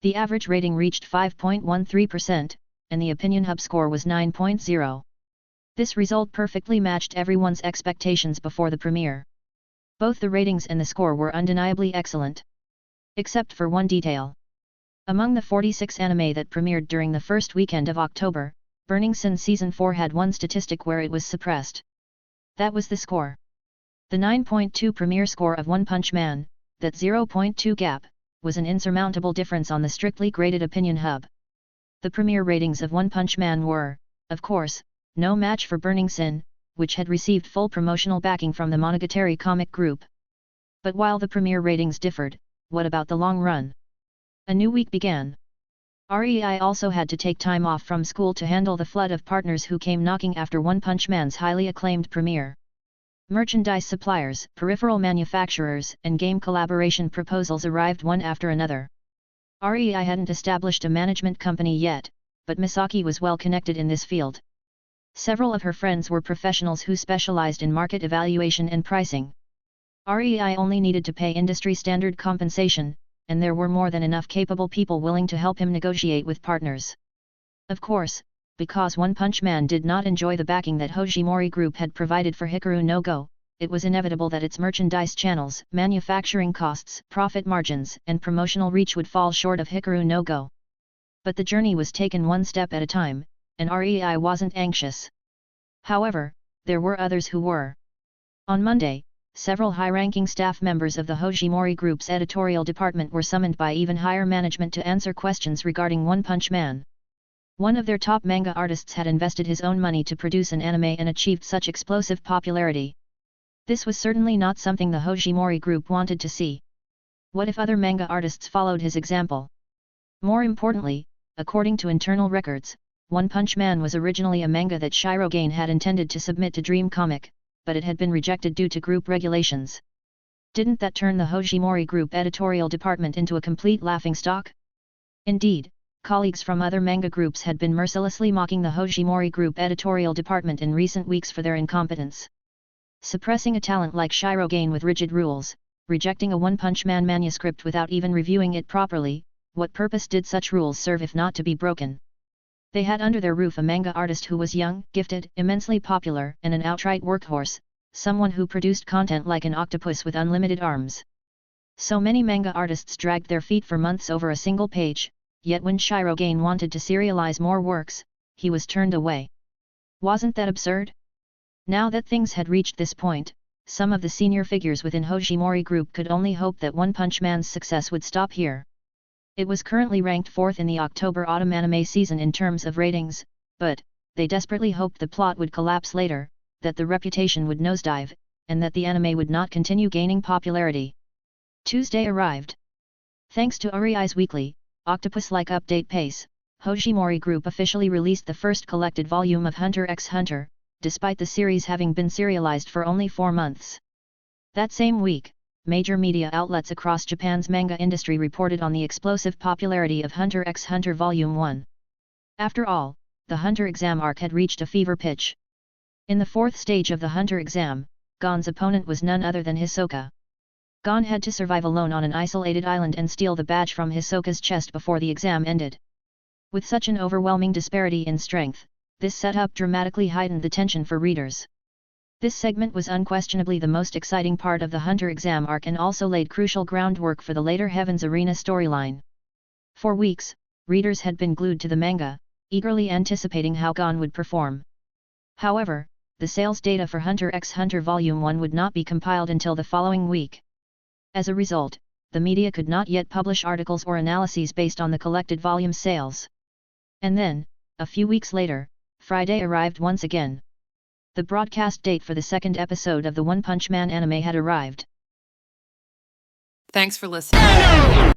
The average rating reached 5.13%, and the Opinion Hub score was 9.0. This result perfectly matched everyone's expectations before the premiere. Both the ratings and the score were undeniably excellent. Except for one detail. Among the 46 anime that premiered during the first weekend of October, Burning Sin Season 4 had one statistic where it was suppressed. That was the score. The 9.2 premiere score of One Punch Man, that 0.2 gap, was an insurmountable difference on the strictly graded Opinion Hub. The premiere ratings of One Punch Man were, of course, no match for Burning Sin, which had received full promotional backing from the Monogatari comic group. But while the premiere ratings differed, what about the long run? A new week began. REI also had to take time off from school to handle the flood of partners who came knocking after One Punch Man's highly acclaimed premiere. Merchandise suppliers, peripheral manufacturers, and game collaboration proposals arrived one after another. REI hadn't established a management company yet, but Misaki was well connected in this field. Several of her friends were professionals who specialized in market evaluation and pricing. REI only needed to pay industry-standard compensation, and there were more than enough capable people willing to help him negotiate with partners. Of course, because One Punch Man did not enjoy the backing that Hojimori Group had provided for Hikaru no Go, it was inevitable that its merchandise channels, manufacturing costs, profit margins, and promotional reach would fall short of Hikaru no Go. But the journey was taken one step at a time, and REI wasn't anxious. However, there were others who were. On Monday, several high-ranking staff members of the Hojimori Group's editorial department were summoned by even higher management to answer questions regarding One Punch Man. One of their top manga artists had invested his own money to produce an anime and achieved such explosive popularity. This was certainly not something the Hojimori Group wanted to see. What if other manga artists followed his example? More importantly, according to internal records, One Punch Man was originally a manga that Shirogane had intended to submit to Dream Comic, but it had been rejected due to group regulations. Didn't that turn the Hojimori Group editorial department into a complete laughingstock? Indeed, colleagues from other manga groups had been mercilessly mocking the Hojimori Group editorial department in recent weeks for their incompetence. Suppressing a talent like Shirogane with rigid rules, rejecting a One Punch Man manuscript without even reviewing it properly, what purpose did such rules serve if not to be broken? They had under their roof a manga artist who was young, gifted, immensely popular, and an outright workhorse, someone who produced content like an octopus with unlimited arms. So many manga artists dragged their feet for months over a single page, yet when Shirogane wanted to serialize more works, he was turned away. Wasn't that absurd? Now that things had reached this point, some of the senior figures within Hojimori Group could only hope that One Punch Man's success would stop here. It was currently ranked 4th in the October autumn anime season in terms of ratings, but they desperately hoped the plot would collapse later, that the reputation would nosedive, and that the anime would not continue gaining popularity. Tuesday arrived. Thanks to Oriai's weekly, octopus-like update pace, Hojimori Group officially released the first collected volume of Hunter x Hunter, despite the series having been serialized for only 4 months. That same week, major media outlets across Japan's manga industry reported on the explosive popularity of Hunter x Hunter Volume 1. After all, the Hunter exam arc had reached a fever pitch. In the 4th stage of the Hunter exam, Gon's opponent was none other than Hisoka. Gon had to survive alone on an isolated island and steal the badge from Hisoka's chest before the exam ended. With such an overwhelming disparity in strength, this setup dramatically heightened the tension for readers. This segment was unquestionably the most exciting part of the Hunter exam arc and also laid crucial groundwork for the later Heaven's Arena storyline. For weeks, readers had been glued to the manga, eagerly anticipating how Gon would perform. However, the sales data for Hunter x Hunter Volume 1 would not be compiled until the following week. As a result, the media could not yet publish articles or analyses based on the collected volume sales. And then, a few weeks later, Friday arrived once again. The broadcast date for the 2nd episode of the One Punch Man anime had arrived. Thanks for listening.